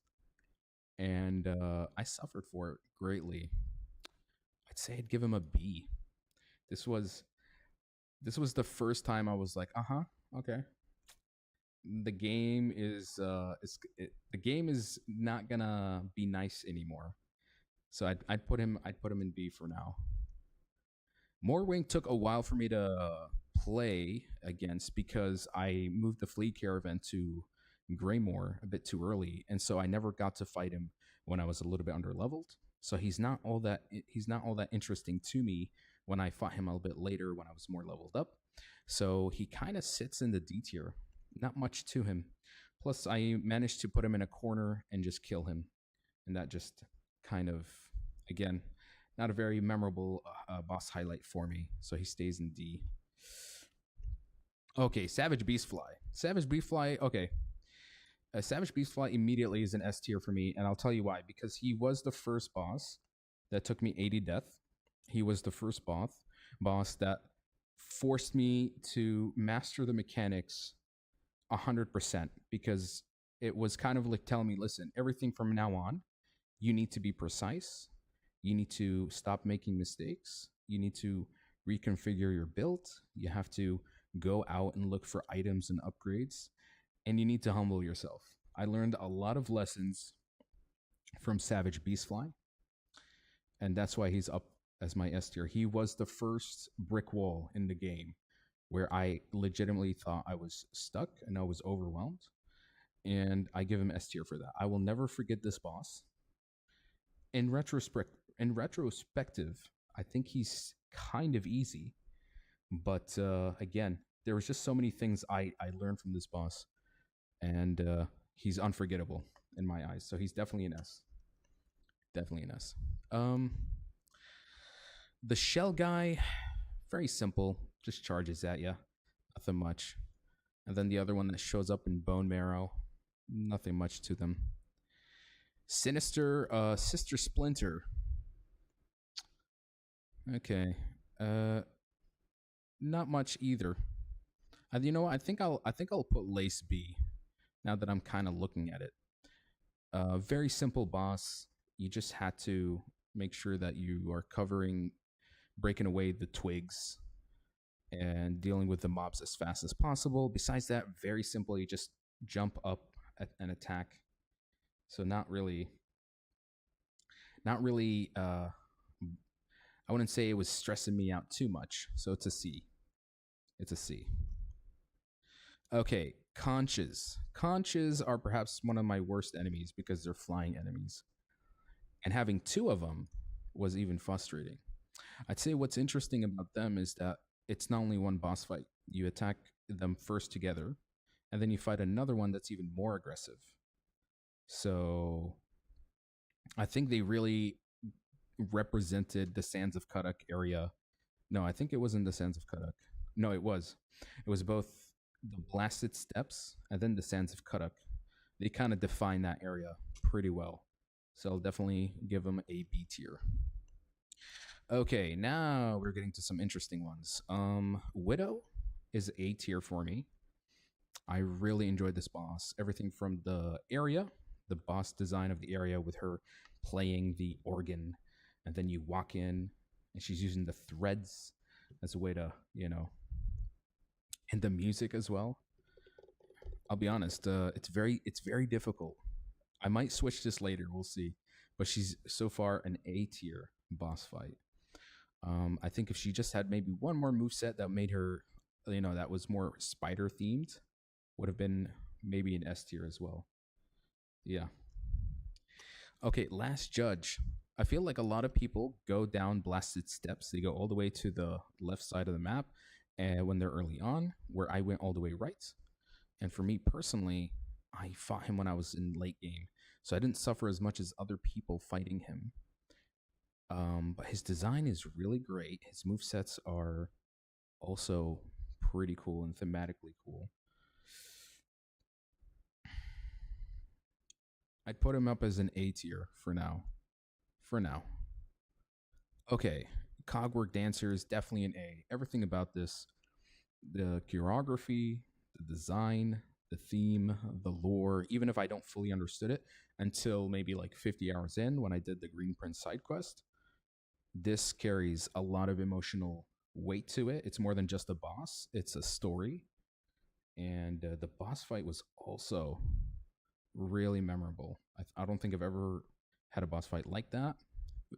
and I suffered for it greatly. I'd say I'd give him a B. This was this was the first time I was like, okay. The game is not gonna be nice anymore. So I'd put him in B for now. Morwing took a while for me to play against because I moved the Fleet Caravan to Greymore a bit too early, and so I never got to fight him when I was a little bit under leveled. So he's not all that interesting to me when I fought him a little bit later when I was more leveled up. So he kind of sits in the D tier. Not much to him. Plus, I managed to put him in a corner and just kill him, and that just kind of again not a very memorable boss highlight for me. So he stays in D. Okay, Savage Beastfly. Savage Beastfly. Okay, Savage Beastfly immediately is an S tier for me, and I'll tell you why. Because he was the first boss that took me 80 death. He was the first boss that forced me to master the mechanics 100% because it was kind of like telling me, listen, everything from now on, you need to be precise. You need to stop making mistakes. You need to reconfigure your build. You have to go out and look for items and upgrades, and you need to humble yourself. I learned a lot of lessons from Savage Beastfly, and that's why he's up as my S tier. He was the first brick wall in the game where I legitimately thought I was stuck and I was overwhelmed, and I give him S tier for that. I will never forget this boss. In retrospective, I think he's kind of easy, but again, there was just so many things I learned from this boss, and he's unforgettable in my eyes. So he's definitely an S. Definitely an S. The shell guy, very simple, just charges at you, nothing much. And then the other one that shows up in Bone Marrow, nothing much to them. Sinister, Sister Splinter. Okay, not much either. You know what? I think I'll put Lace B. Now that I'm kind of looking at it, very simple boss. You just had to make sure that you are breaking away the twigs, and dealing with the mobs as fast as possible. Besides that, very simple. You just jump up and attack. So not really. I wouldn't say it was stressing me out too much. So it's a C. It's a C. Okay, conches. Conches are perhaps one of my worst enemies because they're flying enemies. And having 2 of them was even frustrating. I'd say what's interesting about them is that it's not only one boss fight. You attack them first together, and then you fight another one that's even more aggressive. So I think they really represented the Sands of Kadak area. No, I think it wasn't the Sands of Kadak. No, it was. It was both the Blasted Steppes and then the Sands of Kadak. They kind of define that area pretty well. So I'll definitely give them a B tier. Okay, now we're getting to some interesting ones. Widow is A tier for me. I really enjoyed this boss. Everything from the area, the boss design of the area with her playing the organ, and then you walk in and she's using the threads as a way to, and the music as well. I'll be honest, it's very difficult. I might switch this later, we'll see. But she's so far an A tier boss fight. I think if she just had maybe one more moveset that made her, that was more spider themed, would have been maybe an S tier as well. Yeah. Okay, Last Judge. I feel like a lot of people go down blasted steps. They go all the way to the left side of the map, and when they're early on, where I went all the way right. And for me personally, I fought him when I was in late game, so I didn't suffer as much as other people fighting him. But his design is really great. His move sets are also pretty cool and thematically cool. I'd put him up as an A tier for now. For now. Okay, Cogwork Dancer is definitely an A. Everything about this, the choreography, the design, the theme, the lore, even if I don't fully understood it until maybe like 50 hours in when I did the Green Prince side quest, this carries a lot of emotional weight to it. It's more than just a boss, it's a story. And the boss fight was also really memorable. I don't think I've ever had a boss fight like that.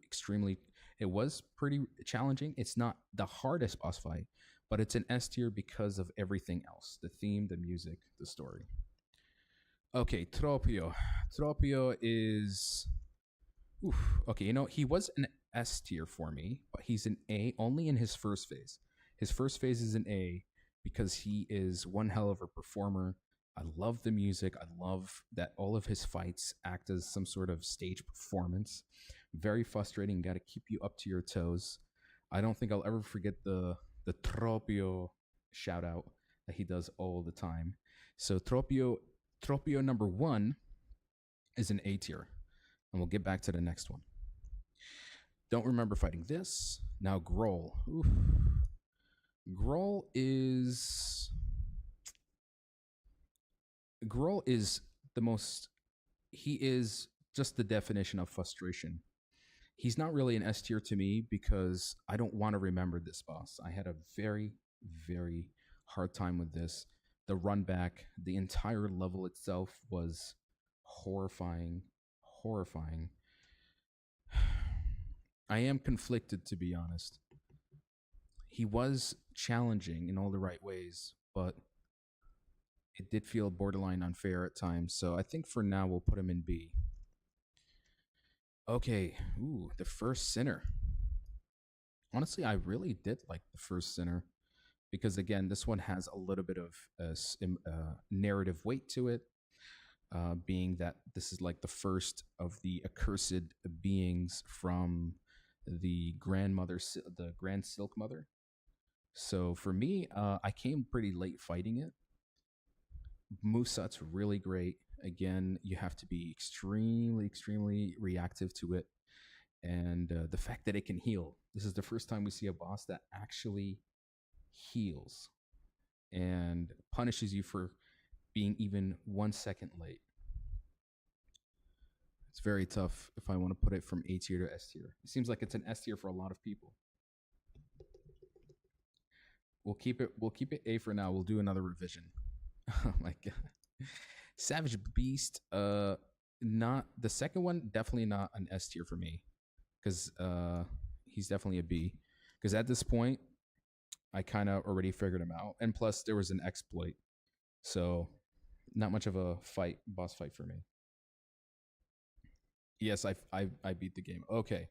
Extremely, it was pretty challenging. It's not the hardest boss fight, but it's an S tier because of everything else: the theme, the music, the story. Okay, Tropio. Tropio is oof. Okay, he was an S tier for me, but he's an A only in his first phase. His first phase is an A because he is one hell of a performer. I love the music. I love that all of his fights act as some sort of stage performance. Very frustrating. Got to keep you up to your toes. I don't think I'll ever forget the Tropio shout out that he does all the time. So Tropio number 1 is an A tier, and we'll get back to the next one. Don't remember fighting this. Now Groll. Oof. Groll is the most. He is just the definition of frustration. He's not really an S tier to me because I don't want to remember this boss. I had a very, very hard time with this. The run back, the entire level itself was horrifying. Horrifying. I am conflicted, to be honest. He was challenging in all the right ways, but it did feel borderline unfair at times. So I think for now we'll put him in B. Okay, ooh, the first sinner. Honestly, I really did like the first sinner because again, this one has a little bit of narrative weight to it, being that this is like the first of the accursed beings from the grandmother, the Grand Silk Mother. So for me, I came pretty late fighting it. Moveset's really great. Again, you have to be extremely, extremely reactive to it. And the fact that it can heal. This is the first time we see a boss that actually heals and punishes you for being even 1 second late. It's very tough if I want to put it from A tier to S tier. It seems like it's an S tier for a lot of people. We'll keep it A for now. We'll do another revision. Oh my god. Savage Beast, not the second one, definitely not an S tier for me. Because he's definitely a B. Because at this point, I kind of already figured him out. And plus there was an exploit. So not much of a boss fight for me. Yes, I beat the game. Okay.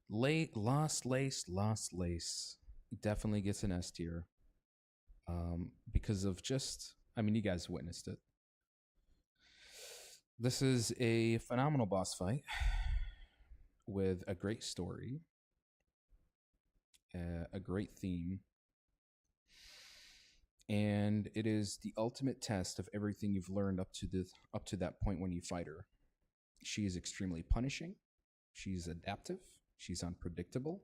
Lost Lace. Definitely gets an S tier. Because of just, I mean, you guys witnessed it. This is a phenomenal boss fight with a great story, a great theme, and it is the ultimate test of everything you've learned up to that point when you fight her. She is extremely punishing. She's adaptive. She's unpredictable.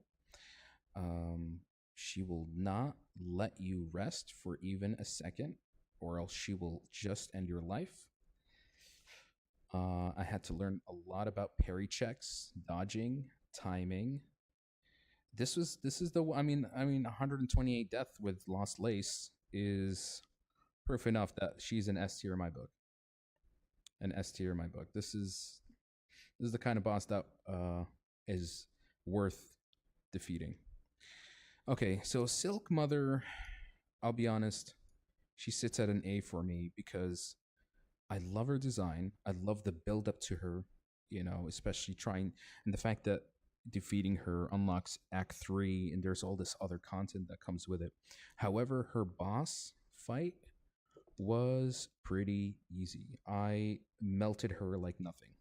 She will not let you rest for even a second, or else she will just end your life. I had to learn a lot about parry checks, dodging, timing. This is the I mean 128 death with Lost Lace is proof enough that she's an S tier in my book. An S tier in my book. This is the kind of boss that is worth defeating. Okay, so Silk Mother, I'll be honest, she sits at an A for me because I love her design. I love the build up to her. you know, especially trying, and the fact that defeating her unlocks Act 3, and there's all this other content that comes with it. However, her boss fight was pretty easy. I melted her like nothing,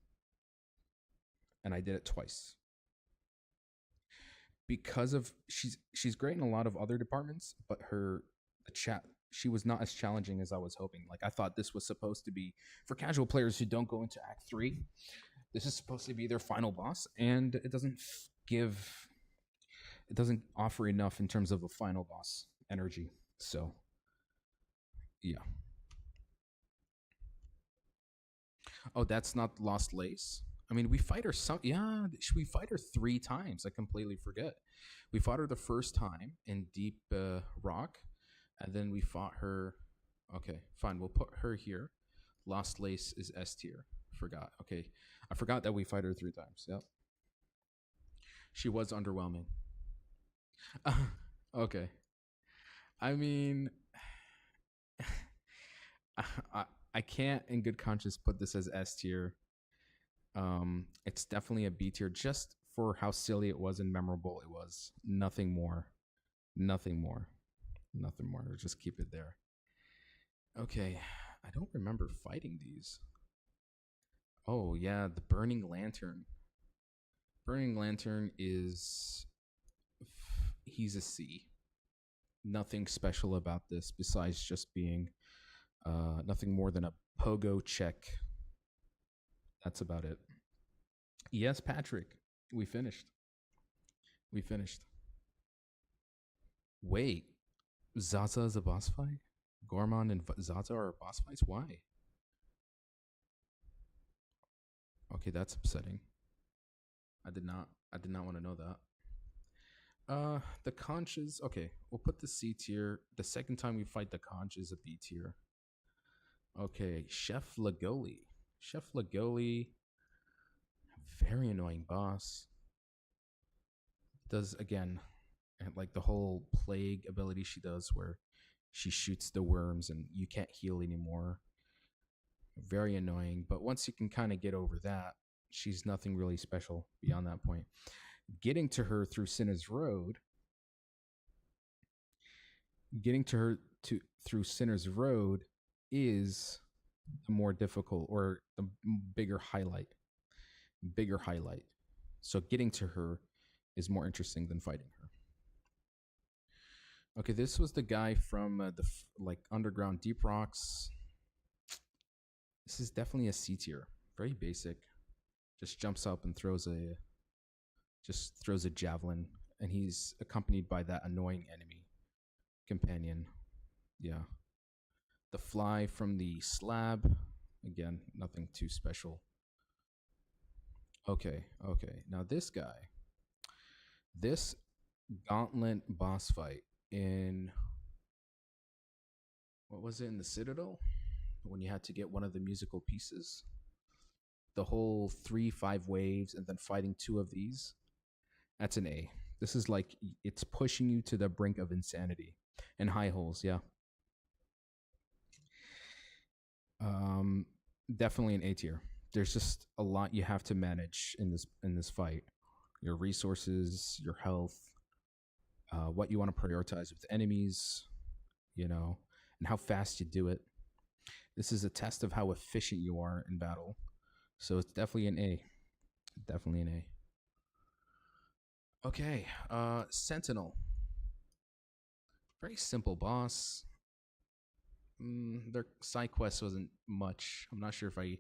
and I did it twice. Because of she's great in a lot of other departments, but her the chat she was not as challenging as I was hoping. Like I thought this was supposed to be for casual players who don't go into Act 3. This is supposed to be their final boss, and give it doesn't offer enough in terms of a final boss energy. So, yeah. Oh, that's not Lost Lace. I mean, we fight her some. Yeah, we fight her 3 times. I completely forget. We fought her the first time in Deep Rock, and then we fought her. Okay, fine. We'll put her here. Lost Lace is S tier. Forgot. Okay, I forgot that we fight her 3 times. Yep. She was underwhelming. Okay. I mean, I, I can't in good conscience put this as S tier. It's definitely a B tier just for how silly it was and memorable it was. Nothing more. Nothing more. Nothing more. Just keep it there. Okay. I don't remember fighting these. Oh, yeah. The Burning Lantern. Burning Lantern is. He's a C. Nothing special about this besides just being nothing more than a pogo check. That's about it. Yes, Patrick. We finished. We finished. Wait, Zaza is a boss fight? Gorman and Zaza are boss fights? Why? Okay, that's upsetting. I did not want to know that. The conches. Okay, we'll put the C tier. The second time we fight the conch is a B tier. Okay, Chef Lagoli. Chef Lagoli, very annoying boss. Does again, like the whole plague ability she does, where she shoots the worms and you can't heal anymore. Very annoying. But once you can kind of get over that, she's nothing really special beyond that point. Getting to her through Sinner's Road, getting to her through Sinner's Road is the more difficult or the bigger highlight. Bigger highlight. So getting to her is more interesting than fighting her. Okay, this was the guy from the like underground Deep Rocks. This is definitely a C tier. Very basic. Just jumps up and throws a javelin, and he's accompanied by that annoying enemy companion. Yeah. The fly from the slab. Again, nothing too special. Okay. Now this guy. This gauntlet boss fight in what was it, in the Citadel, when you had to get one of the musical pieces, the whole 3-5 waves and then fighting 2 of these, that's an A. This is like it's pushing you to the brink of insanity and high holes. Yeah. Definitely an A tier. There's just a lot you have to manage in this fight. Your resources, your health, what you want to prioritize with enemies, you know, and how fast you do it. This is a test of how efficient you are in battle. So it's definitely an A. Definitely an A. Okay, Sentinel. Very simple boss. Their side quest wasn't much. I'm not sure if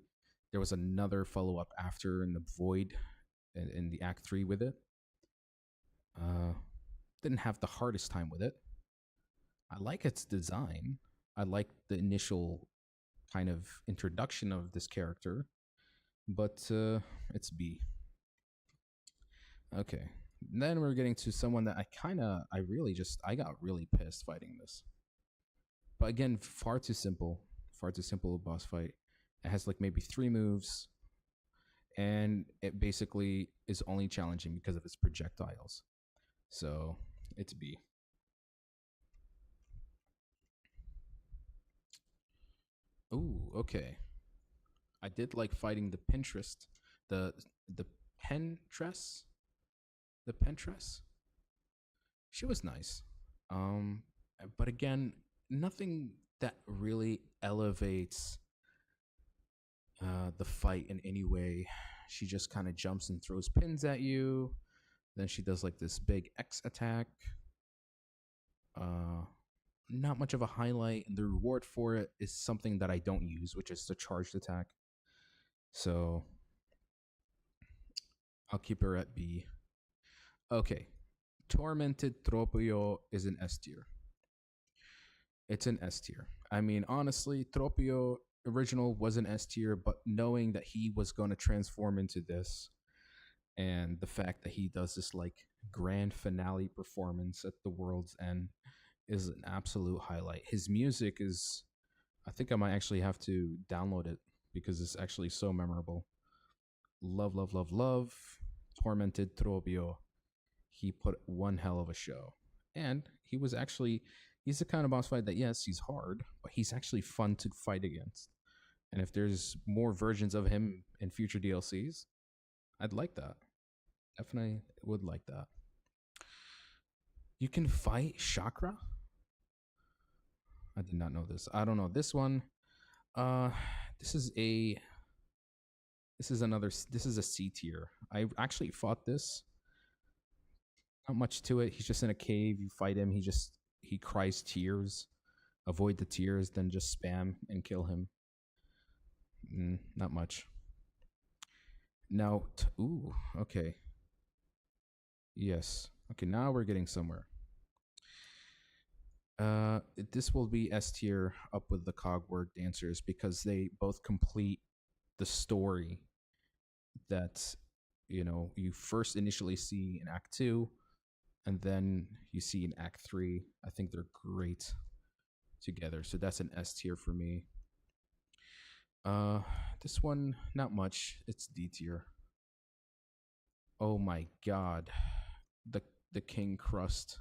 there was another follow up after in the Void in the Act 3 with it. Didn't have the hardest time with it. I like its design. I like the initial kind of introduction of this character, but it's B. Okay. Then we're getting to someone that I got really pissed fighting this. But again, far too simple a boss fight. It has like maybe 3 moves, and it basically is only challenging because of its projectiles. So it's B. Ooh, okay. I did like fighting the the the Pentress, the Pentress. She was nice. Um, but again, nothing that really elevates the fight in any way. She just kind of jumps and throws pins at you. Then she does like this big X attack. Uh, Not much of a highlight, and the reward for it is something that I don't use, which is the charged attack. So I'll keep her at B. Okay, Tormented Tropio is an S tier. It's an S tier. I mean, honestly, Tropio original was an S tier, but knowing that he was going to transform into this, and the fact that he does this like grand finale performance at the world's end is an absolute highlight. His music is, I think I might actually have to download it because it's actually so memorable. Love, love, love, love. Tormented Tropio. He put one hell of a show. And he was actually, he's the kind of boss fight that, yes, he's hard, but he's actually fun to fight against. And if there's more versions of him in future DLCs, I'd like that. Definitely would like that. You can fight Chakra? I did not know this. I don't know. This one, uh, this is a, this is a C tier. I actually fought this. Not much to it. He's just in a cave. You fight him. He cries tears. Avoid the tears, then just spam and kill him. Not much. Now, ooh, okay. Yes. Okay, now we're getting somewhere. This will be S tier up with the Cogword dancers because they both complete the story that you first initially see in Act 2, and then you see in Act 3. I think they're great together, so that's an S tier for me. This one not much. It's D tier. Oh my god, the King Crust.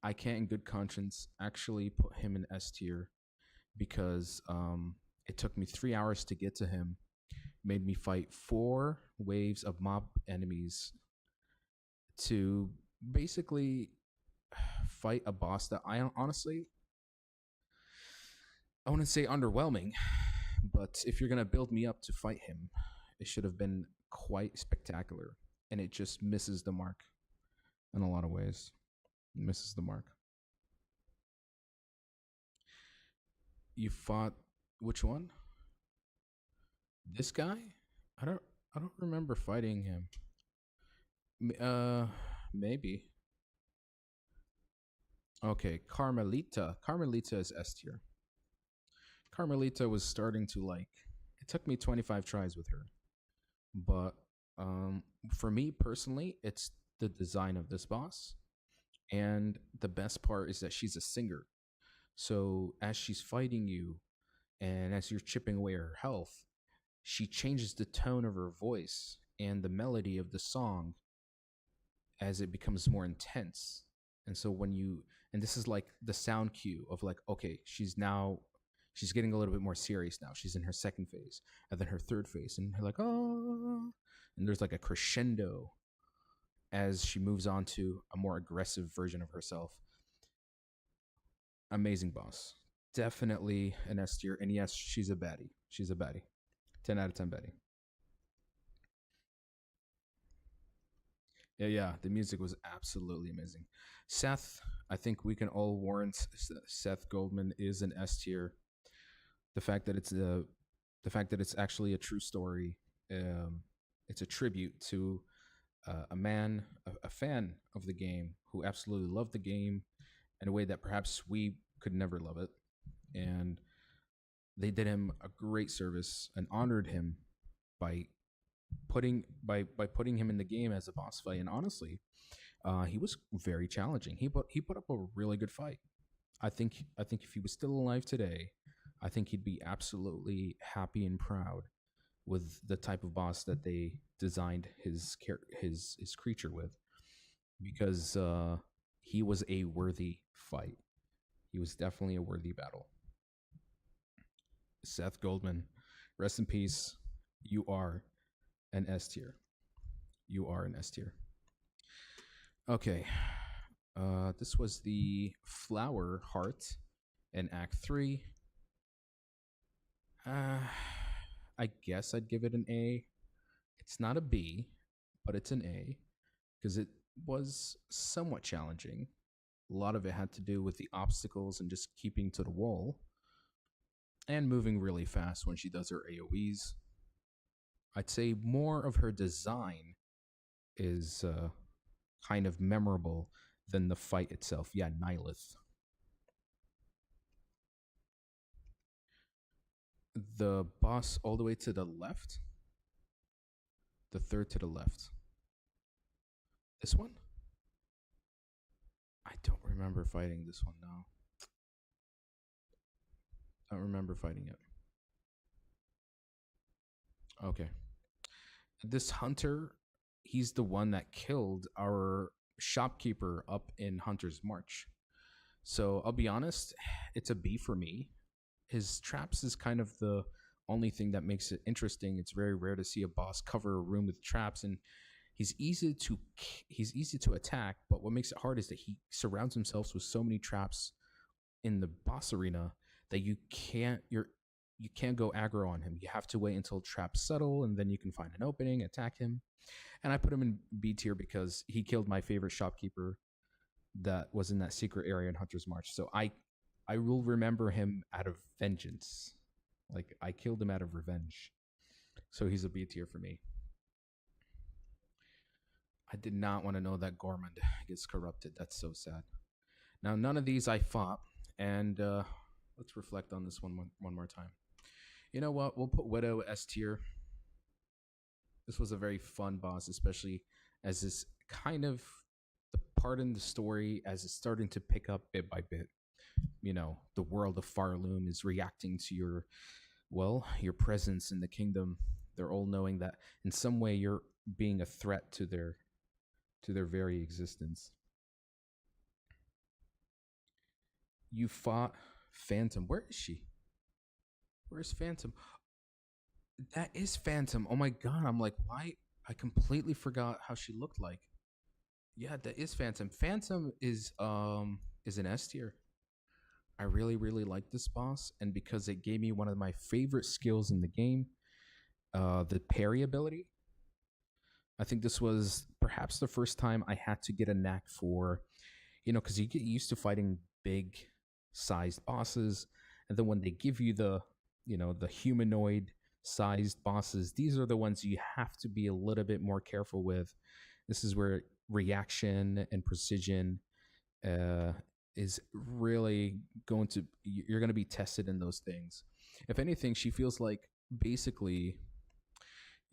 I can't, in good conscience, actually put him in S tier because it took me 3 hours to get to him. Made me fight 4 waves of mob enemies to basically fight a boss that I honestly, I wouldn't say underwhelming, but if you're gonna build me up to fight him, it should have been quite spectacular, and it just misses the mark in a lot of ways. It misses the mark. You fought which one? This guy? I don't remember fighting him. Maybe. Okay, Carmelita. Carmelita is S tier. Carmelita was starting to like. It took me 25 tries with her, but for me personally, it's the design of this boss, and the best part is that she's a singer. So as she's fighting you, and as you're chipping away her health, she changes the tone of her voice and the melody of the song as it becomes more intense. And so and this is like the sound cue of like, okay, she's getting a little bit more serious now. She's in her second phase, and then her third phase, and her like, oh, and there's like a crescendo as she moves on to a more aggressive version of herself. Amazing boss. Definitely an S tier. And yes, she's a baddie. She's a baddie. 10 out of 10 baddie. Yeah. The music was absolutely amazing. Seth, I think we can all warrant Seth Goldman is an S tier. The fact that it's actually a true story. It's a tribute to a man, a fan of the game who absolutely loved the game in a way that perhaps we could never love it. And they did him a great service and honored him by putting him in the game as a boss fight. And honestly, he was very challenging. He put up a really good fight. I think if he was still alive today, I think he'd be absolutely happy and proud with the type of boss that they designed his creature with, because he was a worthy fight. He was definitely a worthy battle. Seth Goldman, rest in peace. You are An S tier. You are an S tier. Okay. This was the Flower Heart in Act 3. I guess I'd give it an A. It's not a B, but it's an A because it was somewhat challenging. A lot of it had to do with the obstacles and just keeping to the wall and moving really fast when she does her AoEs. I'd say more of her design is kind of memorable than the fight itself. Yeah, Nihilith. The boss all the way to the left, the third to the left. This one? I don't remember fighting this one now. I don't remember fighting it. Okay. This hunter, he's the one that killed our shopkeeper up in Hunter's March. So I'll be honest, it's a B for me. His traps is kind of the only thing that makes it interesting. It's very rare to see a boss cover a room with traps, and he's easy to attack. But what makes it hard is that he surrounds himself with so many traps in the boss arena that you can't go aggro on him. You have to wait until traps settle, and then you can find an opening, attack him. And I put him in B tier because he killed my favorite shopkeeper that was in that secret area in Hunter's March. So I will remember him out of vengeance. Like, I killed him out of revenge. So he's a B tier for me. I did not want to know that Gormand gets corrupted. That's so sad. Now, none of these I fought. And let's reflect on this one more time. You know what? We'll put Widow S tier. This was a very fun boss, especially as this kind of the part in the story as it's starting to pick up bit by bit. You know, the world of Farloom is reacting to your presence in the kingdom. They're all knowing that in some way you're being a threat to their very existence. You fought Phantom. Where is she? Where's Phantom? That is Phantom. Oh my god, I'm like, why? I completely forgot how she looked like. Yeah, that is Phantom. Phantom is an S tier. I really, really like this boss, and because it gave me one of my favorite skills in the game, the parry ability. I think this was perhaps the first time I had to get a knack for, because you get used to fighting big sized bosses, and then when they give you the humanoid sized bosses, these are the ones you have to be a little bit more careful with. This is where reaction and precision is really you're going to be tested in those things. If anything, she feels like basically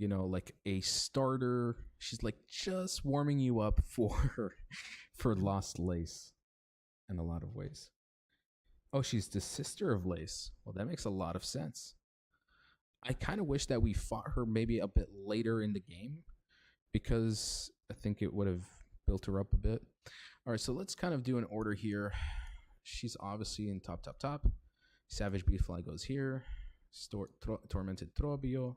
like a starter. She's like just warming you up for Lost Lace in a lot of ways. Oh, she's the sister of Lace. Well, that makes a lot of sense. I kind of wish that we fought her maybe a bit later in the game because I think it would have built her up a bit. All right, so let's kind of do an order here. She's obviously in top. Savage Beastfly goes here. Tormented Trobio,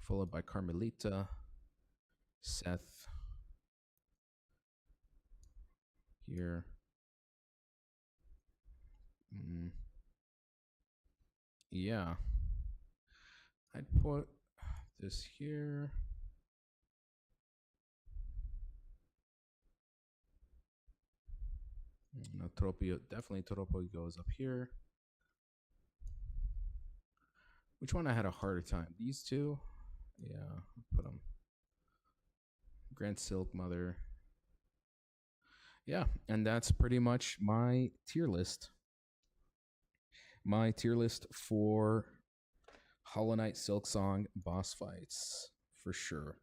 followed by Carmelita, Seth here. Yeah. I'd put this here. No, Tropio, definitely Tropio goes up here. Which one I had a harder time? These two? Yeah, put them. Grand Silk Mother. Yeah, and that's pretty much my tier list. My tier list for Hollow Knight Silksong boss fights, for sure.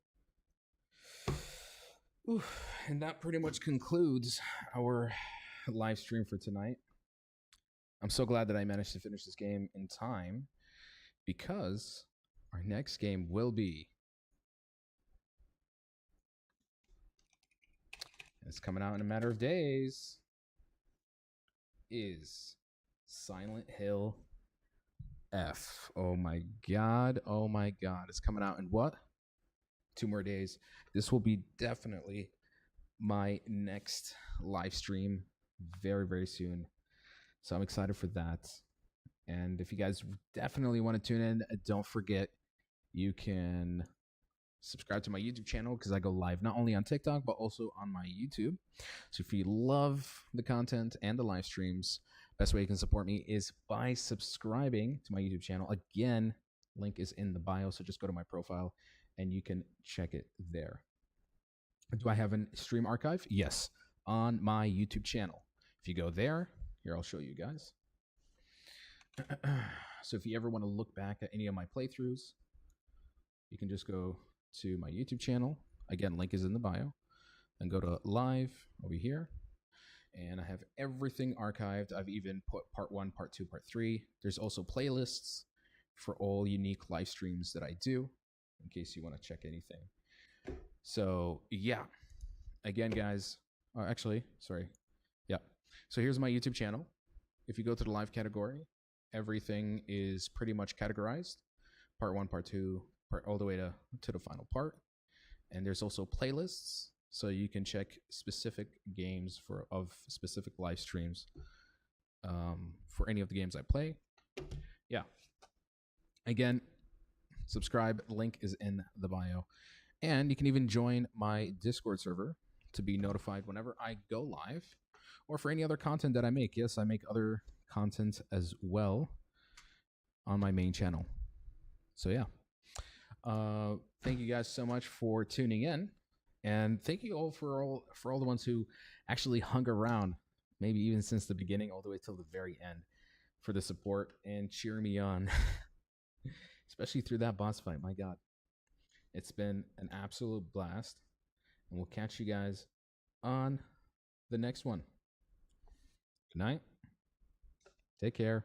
Oof, and that pretty much concludes our live stream for tonight. I'm so glad that I managed to finish this game in time because our next game will be, it's coming out in a matter of days, is Silent Hill F. Oh my god. It's coming out in what? 2 more days. This will be definitely my next live stream very, very soon. So I'm excited for that. And if you guys definitely want to tune in, don't forget you can subscribe to my YouTube channel because I go live not only on TikTok but also on my YouTube. So if you love the content and the live streams, best way you can support me is by subscribing to my YouTube channel. Again, link is in the bio, so just go to my profile and you can check it there. Do I have a stream archive? Yes, on my YouTube channel. If you go there, here I'll show you guys. So if you ever want to look back at any of my playthroughs, you can just go to my YouTube channel. Again, link is in the bio. Then go to live over here. And I have everything archived. I've even put part 1, part 2, part 3. There's also playlists for all unique live streams that I do, in case you want to check anything. So yeah, again, guys, actually, sorry. Yeah. So here's my YouTube channel. If you go to the live category, everything is pretty much categorized. Part 1, part 2, all the way to the final part. And there's also playlists, so you can check specific games of specific live streams for any of the games I play. Yeah. Again, subscribe. Link is in the bio. And you can even join my Discord server to be notified whenever I go live or for any other content that I make. Yes, I make other content as well on my main channel. So yeah. Thank you guys so much for tuning in, and thank you all for all the ones who actually hung around, maybe even since the beginning all the way till the very end, for the support and cheering me on, especially through that boss fight. My God, it's been an absolute blast, and we'll catch you guys on the next one. Good night. Take care.